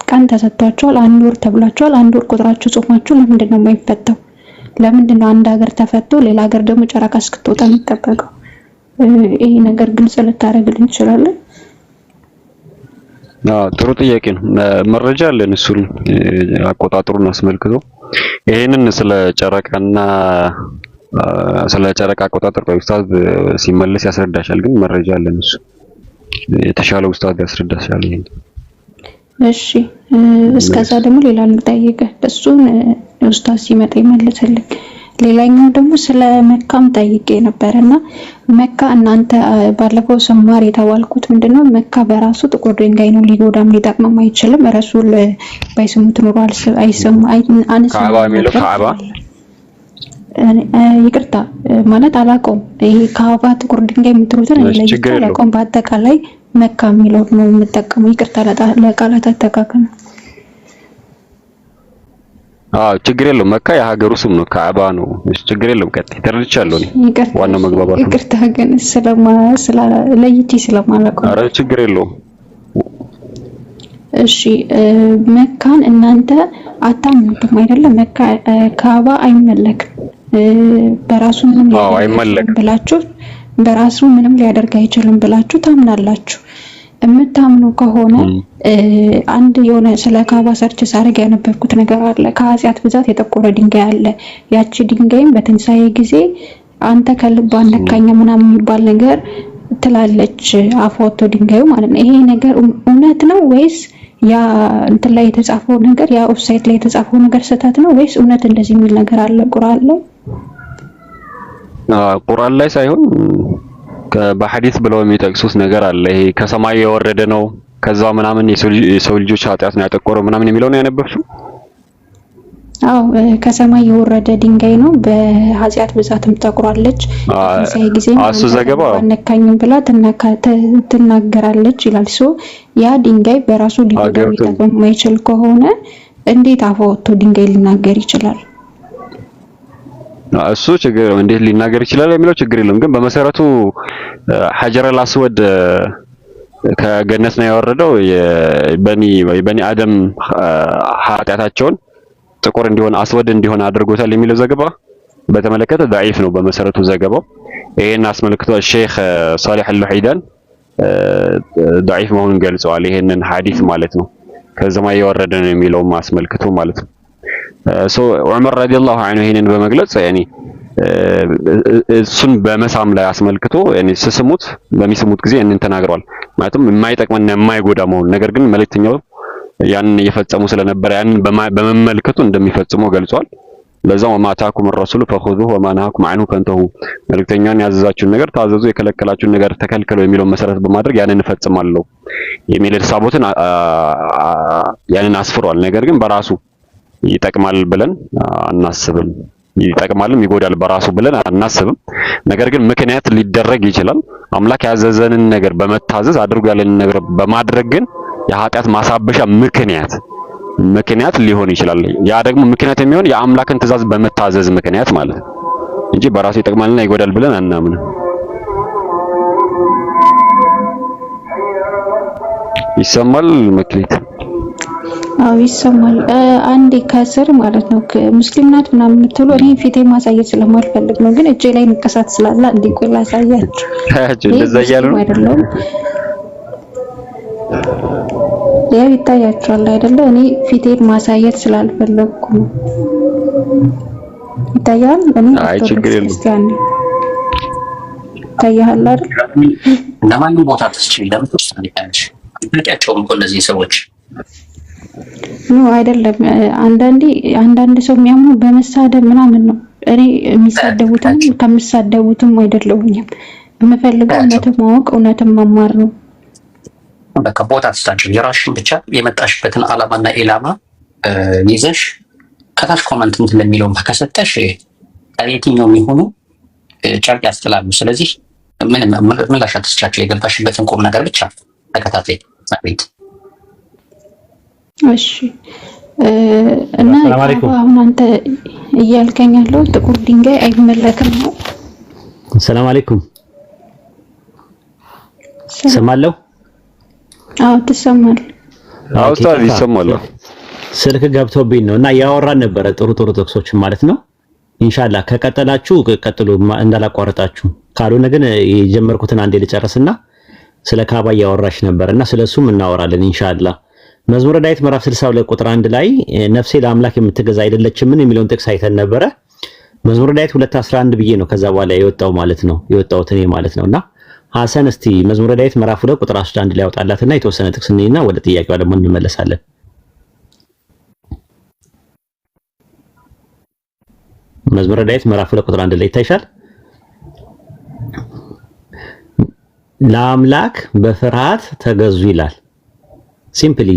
ቀን ተሰጥቷችኋል። 1 ወር ተብላችኋል። 1 ወር ቁጥራችሁ ጾማችሁ ለምንድን ነው የማይፈታው? ለምንድን ነው አንድ ሀገር ተፈቶ ሌላ ሀገር ደግሞ ጨረቃ እስክትወጣ የሚጠበቀው? ይሄ ነገር ግልጽ ልታደርግልኝ ትችላለህ? ጥሩ ጥያቄ ነው። መረጃ አለን እሱን አቆጣጥሩን አስመልክቶ ይሄንን ስለ ጨረቃና ስለ ጨረቃ አቆጣጠር ኡስታዝ ሲመለስ ያስረዳሻል። ግን መረጃ አለን እሱ የተሻለ ኡስታዝ ያስረዳሻል። ይሄን እሺ። እስከዛ ደግሞ ሌላ ልጠይቅህ፣ እሱን ኡስታዝ ሲመጣ ይመልስልኝ። ሌላኛው ደግሞ ስለ መካም ጠይቄ ነበርና መካ እናንተ ባለፈው ሰማር የተባልኩት ምንድነው? መካ በራሱ ጥቁር ድንጋይ ነው፣ ሊጎዳም ሊጠቅምም አይችልም። ረሱል ባይሰሙት ኑሮ አይሰሙ ካባ የሚለው ካባ ይቅርታ ማለት አላውቀውም። ይሄ ካባ ጥቁር ድንጋይ የምትሉትን ለይቶ አላውቀውም። በአጠቃላይ መካ የሚለው ነው የምጠቀመው። ይቅርታ ለቃላት አጠቃቀም። ችግር የለውም። መካ የሀገሩ ስም ነው፣ ካዕባ ነው። ችግር የለውም። ቀጥይ፣ ተረድቻለሁ። ዋናው መግባባት ነው። ይቅርታ ግን ለይቼ ስለማላውቀው። ኧረ ችግር የለውም። እሺ መካን እናንተ አታምኑትም አይደለም? መካ ካዕባ አይመለክም በራሱ ምንም አይመለክም ብላችሁ በራሱ ምንም ሊያደርግ አይችልም ብላችሁ ታምናላችሁ። የምታምኑ ከሆነ አንድ የሆነ ስለ ካባ ሰርች ሳደርግ ያነበብኩት ነገር አለ። ከኃጢአት ብዛት የጠቆረ ድንጋይ አለ። ያቺ ድንጋይም በትንሳኤ ጊዜ አንተ ከልብ አነካኝ ምናምን የሚባል ነገር ትላለች፣ አፍ ወጥቶ ድንጋዩ ማለት ነው። ይሄ ነገር እውነት ነው ወይስ ያ እንትን ላይ የተጻፈው ነገር ያ ኦፍሳይት ላይ የተጻፈው ነገር ስህተት ነው ወይስ እውነት እንደዚህ የሚል ነገር አለ ቁርአን ላይ? ቁርአን ላይ ሳይሆን በሐዲስ ብለው የሚጠቅሱት ነገር አለ። ይሄ ከሰማይ የወረደ ነው ከዛ ምናምን የሰው ልጆች ኃጢአት ነው ያጠቆረው ምናምን የሚለው ነው ያነበብሽው? አዎ ከሰማይ የወረደ ድንጋይ ነው በኃጢአት ብዛትም ጠቁራለች። በትንሣኤ ጊዜ እሱ ዘገባ አነካኝም ብላ ትናገራለች ይላል። ያ ድንጋይ በራሱ ሊጎዳው ሊጠቅም የማይችል ከሆነ እንዴት አፍ ወጥቶ ድንጋይ ሊናገር ይችላል? እሱ ችግር እንዴት ሊናገር ይችላል የሚለው ችግር የለም። ግን በመሰረቱ ሐጀረል አስወድ ከገነት ነው ያወረደው የበኒ አደም ኃጢአታቸውን ጥቁር እንዲሆን አስወድ እንዲሆን አድርጎታል የሚለው ዘገባ በተመለከተ ضعيف ነው በመሰረቱ ዘገባው። ይሄን አስመልክቶ ሼክ ሷሊህ አልሉሂዳን ضعيف መሆኑን ገልጸዋል። ይሄንን ሐዲስ ማለት ነው ከሰማይ የወረደ ነው የሚለው አስመልክቶ ማለት ነው። ዑመር ረዲየላሁ ዐንሁ ይሄንን በመግለጽ ያኒ እሱን በመሳም ላይ አስመልክቶ ያኒ በሚስሙት ጊዜ እንን ተናግረዋል። ማለትም የማይጠቅምና የማይጎዳ መሆኑን ነገር ግን መልእክተኛው ያንን እየፈጸሙ ስለነበረ ያንን በመመልከቱ እንደሚፈጽሙ ገልጿል። ለዛው ማታኩም الرسول فخذوه وما نهاكم عنه فانتهوا መልእክተኛውን ያዘዛችሁን ነገር ታዘዙ የከለከላችሁን ነገር ተከልከሉ የሚለውን መሰረት በማድረግ ያንን እንፈጽማለሁ የሚል ሐሳቦትን ያንን አስፍሯል። ነገር ግን በራሱ ይጠቅማል ብለን አናስብም። ይጠቅማልም ይጎዳል በራሱ ብለን አናስብም። ነገር ግን ምክንያት ሊደረግ ይችላል። አምላክ ያዘዘንን ነገር በመታዘዝ አድርጎ ያለንን ነገር በማድረግ ግን የኃጢአት ማሳበሻ ምክንያት ሊሆን ይችላል። ያ ደግሞ ምክንያት የሚሆን የአምላክን ትእዛዝ በመታዘዝ ምክንያት ማለት ነው እንጂ በራሱ ይጠቅማልና ይጎዳል ብለን አናምንም። ይሰማል መክሊት? አዎ ይሰማል። አንዴ ከስር ማለት ነው ሙስሊም ናት ምናምን የምትሉ እኔ ፊቴ ማሳየት ስለማልፈልግ ነው፣ ግን እጄ ላይ ንቅሳት ስላለ እንዴ ቆይ ላሳያችሁ። እንደዛ እያሉ ነው አይደለም? ያው ይታያችኋል አይደለ? እኔ ፊቴን ማሳየት ስላልፈለግኩ ነው። ይታያል? እኔ ክርስቲያን ነኝ። ይታያል አይደል? ለማንም ቦታ ተስችል ለምትወስድ ያለሽ ምክንያቱም እኮ እነዚህ ሰዎች ነው አይደለም። አንዳንድ ሰው የሚያምኑ በመሳደብ ምናምን ነው። እኔ የሚሳደቡትም ከሚሳደቡትም አይደለሁኝም። የምፈልገው እውነትን ማወቅ እውነትን መማር ነው። በቃ ቦታ ተስታችሁ የራስሽን ብቻ የመጣሽበትን ዓላማና ኢላማ ይዘሽ ከታች ኮመንት እንትን ለሚለው ከሰጠሽ የትኛው የሚሆኑ ጨርቅ ያስጥላሉ። ስለዚህ ምንም ምላሽ አትስጫቸው። የገባሽበትን ቁም ነገር ብቻ ተከታታይ ቤት እሺ። እና አሁን አንተ እያልከኝ ያለው ጥቁር ድንጋይ አይመለክም ነው? ሰላም አለይኩም። ሰማለሁ? አዎ ትሰማለህ? አዎ ኡስታዝ ይሰማል። ስልክ ገብቶብኝ ነው እና ያወራን ነበረ ጥሩ ጥቅሶችን ማለት ነው። ኢንሻአላህ ከቀጠላችሁ ቀጥሉ እንዳላቋረጣችሁ፣ ካልሆነ ግን የጀመርኩትን አንዴ ልጨርስና ስለ ካባ ያወራሽ ነበርና ስለሱም እናወራለን ኢንሻአላህ። መዝሙረ ዳዊት ምዕራፍ 62 ቁጥር 1 ላይ ነፍሴ ለአምላክ የምትገዛ አይደለችምን የሚለውን ጥቅስ አይተን ነበረ። መዝሙረ ዳዊት 2:11 ብዬ ነው ከዛ በኋላ የወጣሁት እኔ ማለት ነውና ሐሰን እስቲ መዝሙረ ዳዊት ምዕራፍ 2 ቁጥር 11 ላይ ያወጣላትና የተወሰነ ጥቅስ እንይና ወደ ጥያቄው ደግሞ እንመለሳለን። መዝሙረ ዳዊት ምዕራፍ 2 ቁጥር 1 ላይ ይታይሻል። ለአምላክ በፍርሃት ተገዙ ይላል። ሲምፕሊ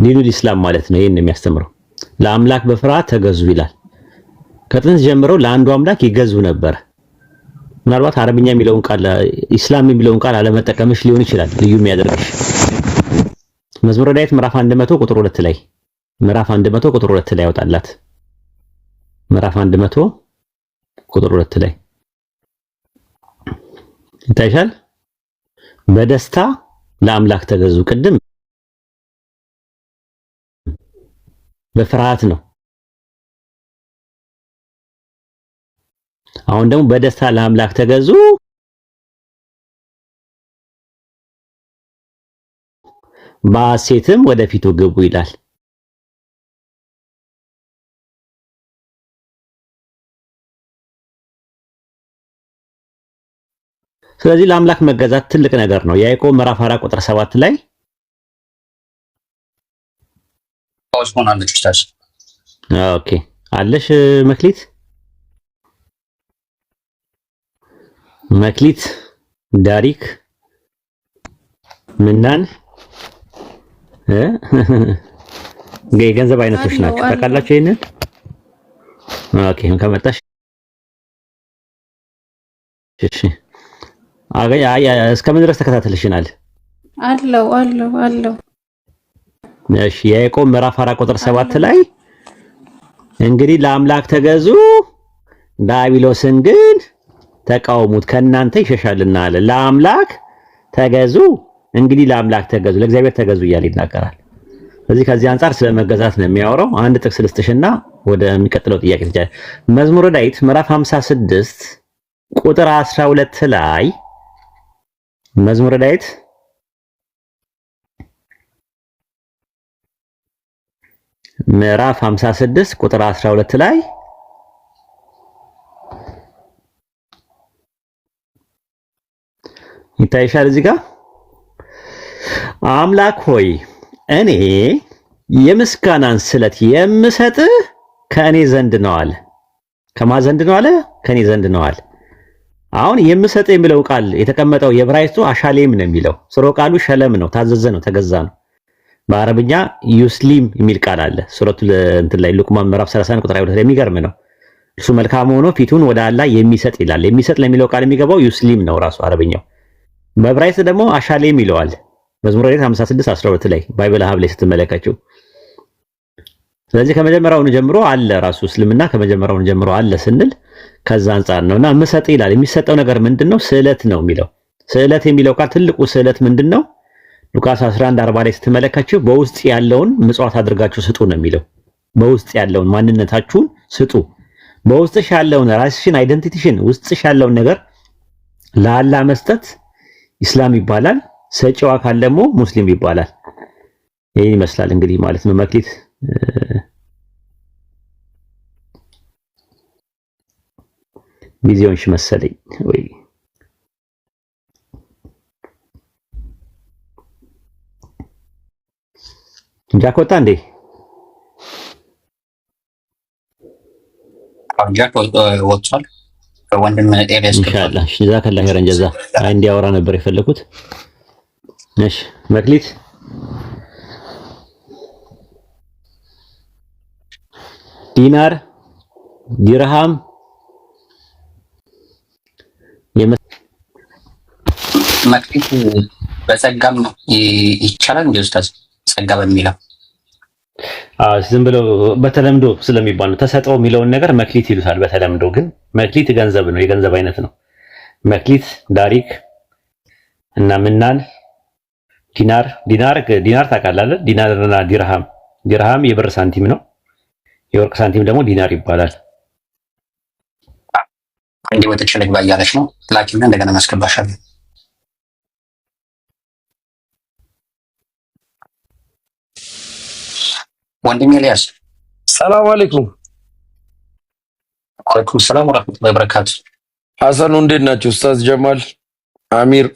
ዲኑል ኢስላም ማለት ነው ይሄን የሚያስተምረው። ለአምላክ በፍርሃት ተገዙ ይላል። ከጥንት ጀምሮ ለአንዱ አምላክ ይገዙ ነበር። ምናልባት አረብኛ የሚለውን ቃል ኢስላም የሚለውን ቃል አለመጠቀምሽ ሊሆን ይችላል ልዩ የሚያደርግሽ። መዝሙረ ዳዊት ምዕራፍ 100 ቁጥር 2 ላይ ምዕራፍ 100 ቁጥር 2 ላይ ያወጣላት። ምዕራፍ 100 ቁጥር 2 ላይ ይታይሻል። በደስታ ለአምላክ ተገዙ። ቅድም በፍርሃት ነው። አሁን ደግሞ በደስታ ለአምላክ ተገዙ በሐሴትም ወደፊቱ ግቡ ይላል። ስለዚህ ለአምላክ መገዛት ትልቅ ነገር ነው። ያዕቆብ ምዕራፍ 4 ቁጥር 7 ላይ ኦኬ አለሽ መክሊት ዳሪክ ምናን የገንዘብ አይነቶች ናቸው። ታውቃላችሁ ይሄንን? ኦኬ ከመጣሽ እሺ እስከምን ድረስ ተከታተልሽናል? አለው። እሺ ያዕቆብ ምዕራፍ 4 ቁጥር 7 ላይ እንግዲህ ለአምላክ ተገዙ፣ ዲያብሎስን ግን ተቃውሙት ከእናንተ ይሸሻልና አለ። ለአምላክ ተገዙ፣ እንግዲህ ለአምላክ ተገዙ፣ ለእግዚአብሔር ተገዙ እያለ ይናገራል። ስለዚህ ከዚህ አንጻር ስለ መገዛት ነው የሚያወራው። አንድ ጥቅስ ልስጥሽና ወደሚቀጥለው ጥያቄ ትጃለሽ። መዝሙረ ዳዊት ምዕራፍ 56 ቁጥር 12 ላይ መዝሙረ ዳዊት ምዕራፍ 56 ቁጥር 12 ላይ ይታይሻል። እዚህ ጋር አምላክ ሆይ እኔ የምስጋናን ስለት የምሰጥህ ከእኔ ዘንድ ነው አለ። ከማን ዘንድ ነው አለ? ከእኔ ዘንድ ነው አለ። አሁን የምሰጥ የሚለው ቃል የተቀመጠው የዕብራይስጡ አሻሌም ነው የሚለው። ስሮ ቃሉ ሸለም ነው፣ ታዘዘ ነው፣ ተገዛ ነው። በአረብኛ ዩስሊም የሚል ቃል አለ። ሱረቱ እንትን ላይ ሉቅማን ምዕራፍ 31 ቁጥር 22 የሚገርም ነው። እሱ መልካም ሆኖ ፊቱን ወደ አላህ የሚሰጥ ይላል። የሚሰጥ ለሚለው ቃል የሚገባው ዩስሊም ነው ራሱ አረብኛው። በዕብራይስጥ ደግሞ አሻሌም ይለዋል። መዝሙረ ዳዊት 56:12 ላይ ባይብል ሀብ ላይ ስትመለከቱ። ስለዚህ ከመጀመሪያውኑ ጀምሮ አለ ራሱ እስልምና ከመጀመሪያውኑ ጀምሮ አለ ስንል ከዛ አንጻር ነውና ምሰጥ ይላል። የሚሰጠው ነገር ምንድነው? ስዕለት ነው የሚለው። ስዕለት የሚለው ቃል ትልቁ ስዕለት ምንድነው? ሉቃስ 11:40 ላይ ስትመለከቱ በውስጥ ያለውን ምጽዋት አድርጋችሁ ስጡ ነው የሚለው። በውስጥ ያለውን ማንነታችሁን ስጡ። በውስጥሽ ያለውን ራስሽን አይደንቲቲሽን ውስጥሽ ያለውን ነገር ለአላህ መስጠት ኢስላም ይባላል። ሰጪው አካል ደግሞ ሙስሊም ይባላል። ይሄን ይመስላል እንግዲህ ማለት ነው። መክሊት ቪዲዮንሽ መሰለኝ ወይ ጃክ ወጣ እንዴ? ጃክ ወጥቷል። ወንድም ኤሪያስ ኢንሻአላህ ጀዛከላህ ኸይረን ጀዛ። እንዲያወራ ነበር የፈለኩት። እሺ መክሊት ዲናር ዲርሃም መክሊት በጸጋም ይቻላል እንዴ ኡስታዝ? ጸጋ በሚለው ዝም ብሎ በተለምዶ ስለሚባል ነው። ተሰጠው የሚለውን ነገር መክሊት ይሉታል በተለምዶ። ግን መክሊት ገንዘብ ነው፣ የገንዘብ አይነት ነው። መክሊት ዳሪክ እና ምናን ዲናር ታውቃለህ? ዲናርና ዲርሃም የብር ሳንቲም ነው። የወርቅ ሳንቲም ደግሞ ዲናር ይባላል። እንዴ ወጥቼ ልግባ እያለች ነው። ላኪና እንደገና ማስገባሻለሁ። ወንድም ኤልያስ ሰላም አለይኩም። ወአለይኩም ሰላም ወራህመቱላሂ ወበረካቱ። ሐሰኑ እንዴት ናቸው? ኡስታዝ ጀማል አሚር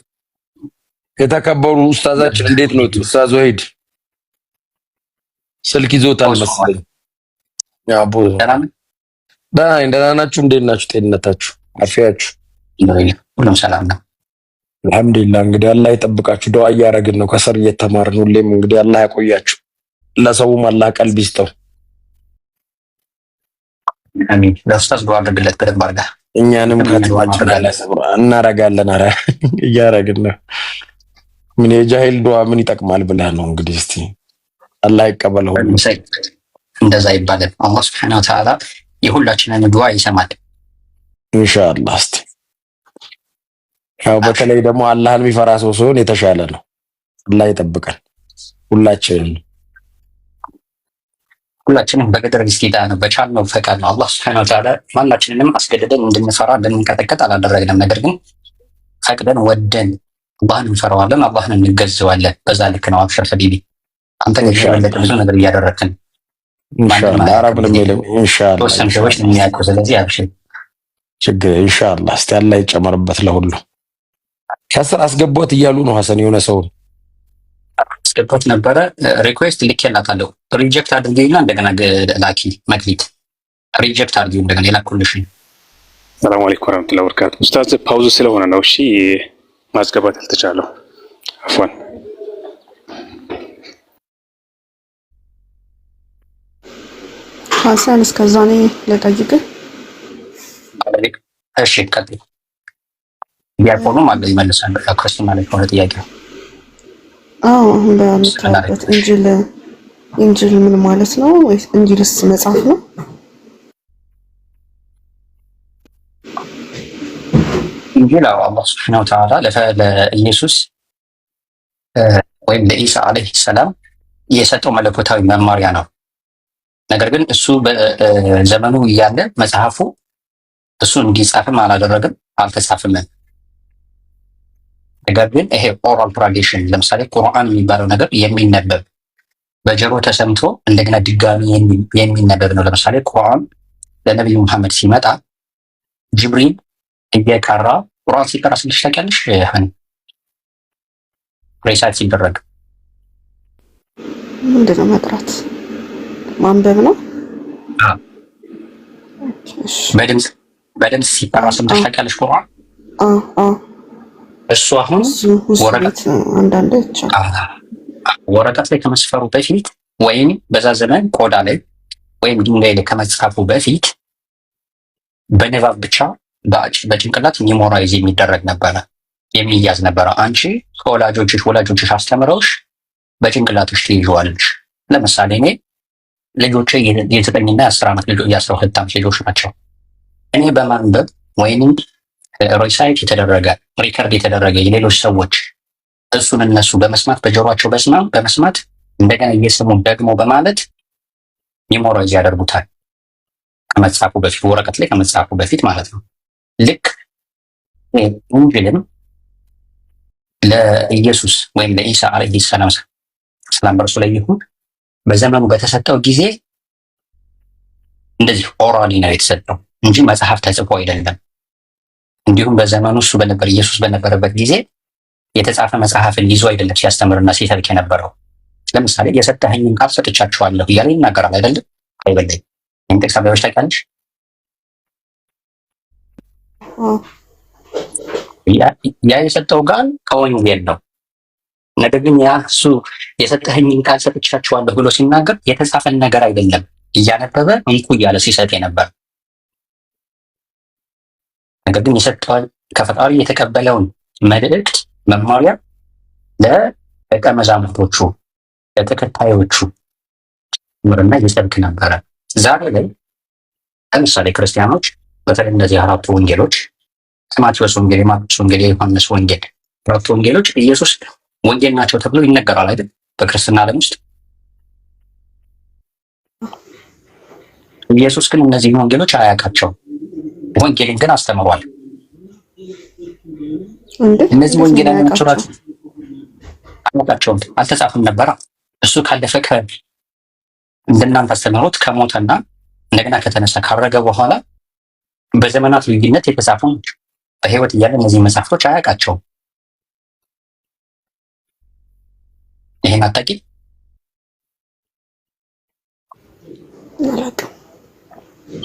የተከበሩ ኡስታዛችን እንዴት ነው? ኡስታዝ ወሂድ ስልክ ይዞታል መሰለኝ። ያቦ ደህና ናችሁ? እንዴት ናችሁ? ጤንነታችሁ አፊያችሁ? ሁሉም ሰላም ነው አልሐምዱሊላህ። እንግዲህ አላህ ይጠብቃችሁ። ዱዓ እያደረግን ነው ከስር እየተማርን ሁሌም። እንግዲህ አላህ ያቆያችሁ፣ ለሰውም አላህ ቀልብ ይስጠው። አሚን። ለኡስታዝ ዱዓ አድርግለት በደንብ አድርጋ። እኛንም ከዱዓችሁ ጋር እናረጋለን። አረ እያደረግን ነው። ምን የጃሂል ዱዓ ምን ይጠቅማል ብለህ ነው እንግዲህ። እስቲ አላህ ይቀበለው። እንደዛ ይባላል። አላህ Subhanahu Wa Ta'ala የሁላችንን ዱዓ ይሰማል ኢንሻአላህ። እስቲ ያው በተለይ ደግሞ አላህን የሚፈራ ሰው ሲሆን የተሻለ ነው። አላህ ይጠብቀን ሁላችንም በቅድር ኢስቲዳእ ነው፣ በቻልነው ፈቃድ ነው። አላህ Subhanahu Wa Ta'ala ማናችንንም አስገድደን እንድንፈራ እንድንቀጠቀጥ አላደረግንም። ነገር ግን ፈቅደን ወደን አላህን እንፈራዋለን፣ አላህን እንገዘዋለን። በዛ ልክ ነው። አብሽር ሐቢቢ አንተ የበለጠ ብዙ ነገር እያደረግን ኢንሻአላህ አረብንም የለም ኢንሻአላህ ተወሰን ሰዎች የሚያውቁ ስለዚህ አብሽር ችግር ኢንሻአላህ እስቲ አላህ ይጨመርበት ለሁሉ። ከስር አስገቦት እያሉ ነው ሐሰን የሆነ ሰው አስገቦት ነበረ። ሪኩዌስት ልኬላታለሁ። ሪጀክት አድርጌና እንደገና ላኪ መክሊት ሪጀክት አድርጌው እንደገና የላኩልሽ። ሰላም አለይኩም ወራህመቱላሂ ወበረካቱ። ኡስታዝ ፓውዝ ስለሆነ ነው እሺ ማስገባት ያልተቻለው። አፍዋን ሐሰን እስከዛ ነው ለጠይቅ። እሺ ቀጥል። ዲያቆኑ ማለት ይመልሳል። ክርስቲያን ማለት ነው ጥያቄው። በምታውቁት እንጅል ምን ማለት ነው? ወይስ እንጅልስ መጽሐፍ ነው? እንጅል አላህ ሱብሓነሁ ወተዓላ ለኢየሱስ ወይም ለኢሳ አለይሂ ሰላም የሰጠው መለኮታዊ መማሪያ ነው። ነገር ግን እሱ በዘመኑ እያለ መጽሐፉ እሱ እንዲጻፍም አላደረግም፣ አልተጻፍም። ነገር ግን ይሄ ኦራል ትራዲሽን ለምሳሌ ቁርአን የሚባለው ነገር የሚነበብ በጆሮ ተሰምቶ እንደገና ድጋሚ የሚነበብ ነው። ለምሳሌ ቁርአን ለነብዩ መሐመድ ሲመጣ ጅብሪል እየቀራ ቁርአን ሲቀራ ስልሽ ታውቂያለሽ? ሬሳት ሲደረግ ምንድነው መቅራት? ማንበብ ነው። በድምፅ ሲቀራ ስልሽ ታውቂያለሽ? ቁርአን እሱ አሁን ወረቀት ላይ ከመስፈሩ በፊት ወይም በዛ ዘመን ቆዳ ላይ ወይም ድንጋይ ላይ ከመጻፉ በፊት በንባብ ብቻ በጭንቅላት ሜሞራይዝ የሚደረግ ነበረ፣ የሚያዝ ነበረ። አንቺ ወላጆችሽ አስተምረውሽ በጭንቅላትሽ ትይዣዋለሽ። ለምሳሌ እኔ ልጆቼ የ9ና የ10 ዓመት ልጆች የ12 ዓመት ልጆች ናቸው። እኔ በማንበብ ወይንም ሪሳይት የተደረገ ሪከርድ የተደረገ የሌሎች ሰዎች እሱን እነሱ በመስማት በጆሮአቸው በመስማት እንደገና እየሰሙ ደግሞ በማለት ሜሞራይዝ ያደርጉታል። ከመጻፉ በፊት ወረቀት ላይ ከመጻፉ በፊት ማለት ነው። ልክ እንጅልም ለኢየሱስ ወይም ለኢሳ አለይሂ ሰላም በርሱ ላይ ይሁን በዘመኑ በተሰጠው ጊዜ እንደዚህ ኦራሊ ነው የተሰጠው እንጂ መጽሐፍ ተጽፎ አይደለም። እንዲሁም በዘመኑ እሱ ኢየሱስ በነበረበት ጊዜ የተጻፈ መጽሐፍን ይዞ አይደለም ሲያስተምርና ሲሰብክ የነበረው። ለምሳሌ የሰጠኸኝን ቃል ሰጥቻችኋለሁ እያለ ይናገራል አይደለም? አይበለኝ ይህን ጥቅስ አብረሽ ታውቂያለሽ? ያ የሰጠው ቃል ከወንጌል ነው። ነገር ግን ያ እሱ የሰጠኸኝን ቃል ሰጥቻችኋለሁ ብሎ ሲናገር የተጻፈን ነገር አይደለም እያነበበ እንኩ እያለ ሲሰጥ የነበር። ነገር ግን የሰጠው ከፈጣሪ የተቀበለውን መልእክት መማሪያ ለደቀ መዛሙርቶቹ ለተከታዮቹ ምርና ይሰብክ ነበረ። ዛሬ ላይ ለምሳሌ ክርስቲያኖች በተለይ እነዚህ አራቱ ወንጌሎች ማቴዎስ ወንጌል፣ የማርቆስ ወንጌል፣ የዮሐንስ ወንጌል አራቱ ወንጌሎች ኢየሱስ ወንጌል ናቸው ተብሎ ይነገራል አይደል? በክርስትና ዓለም ውስጥ ኢየሱስ ግን እነዚህን ወንጌሎች አያውቃቸውም። ወንጌልን ግን አስተምሯል። እነዚህ ወንጌል ናቸው አያውቃቸውም፣ አልተጻፈም ነበር። እሱ ካለፈ እንደናንተ አስተምሮት ከሞተና እንደገና ከተነሳ ካረገ በኋላ በዘመናት ልዩነት የተጻፉ በህይወት እያለ እነዚህ መጽሐፍቶች አያውቃቸውም። ይሄን አታውቂ?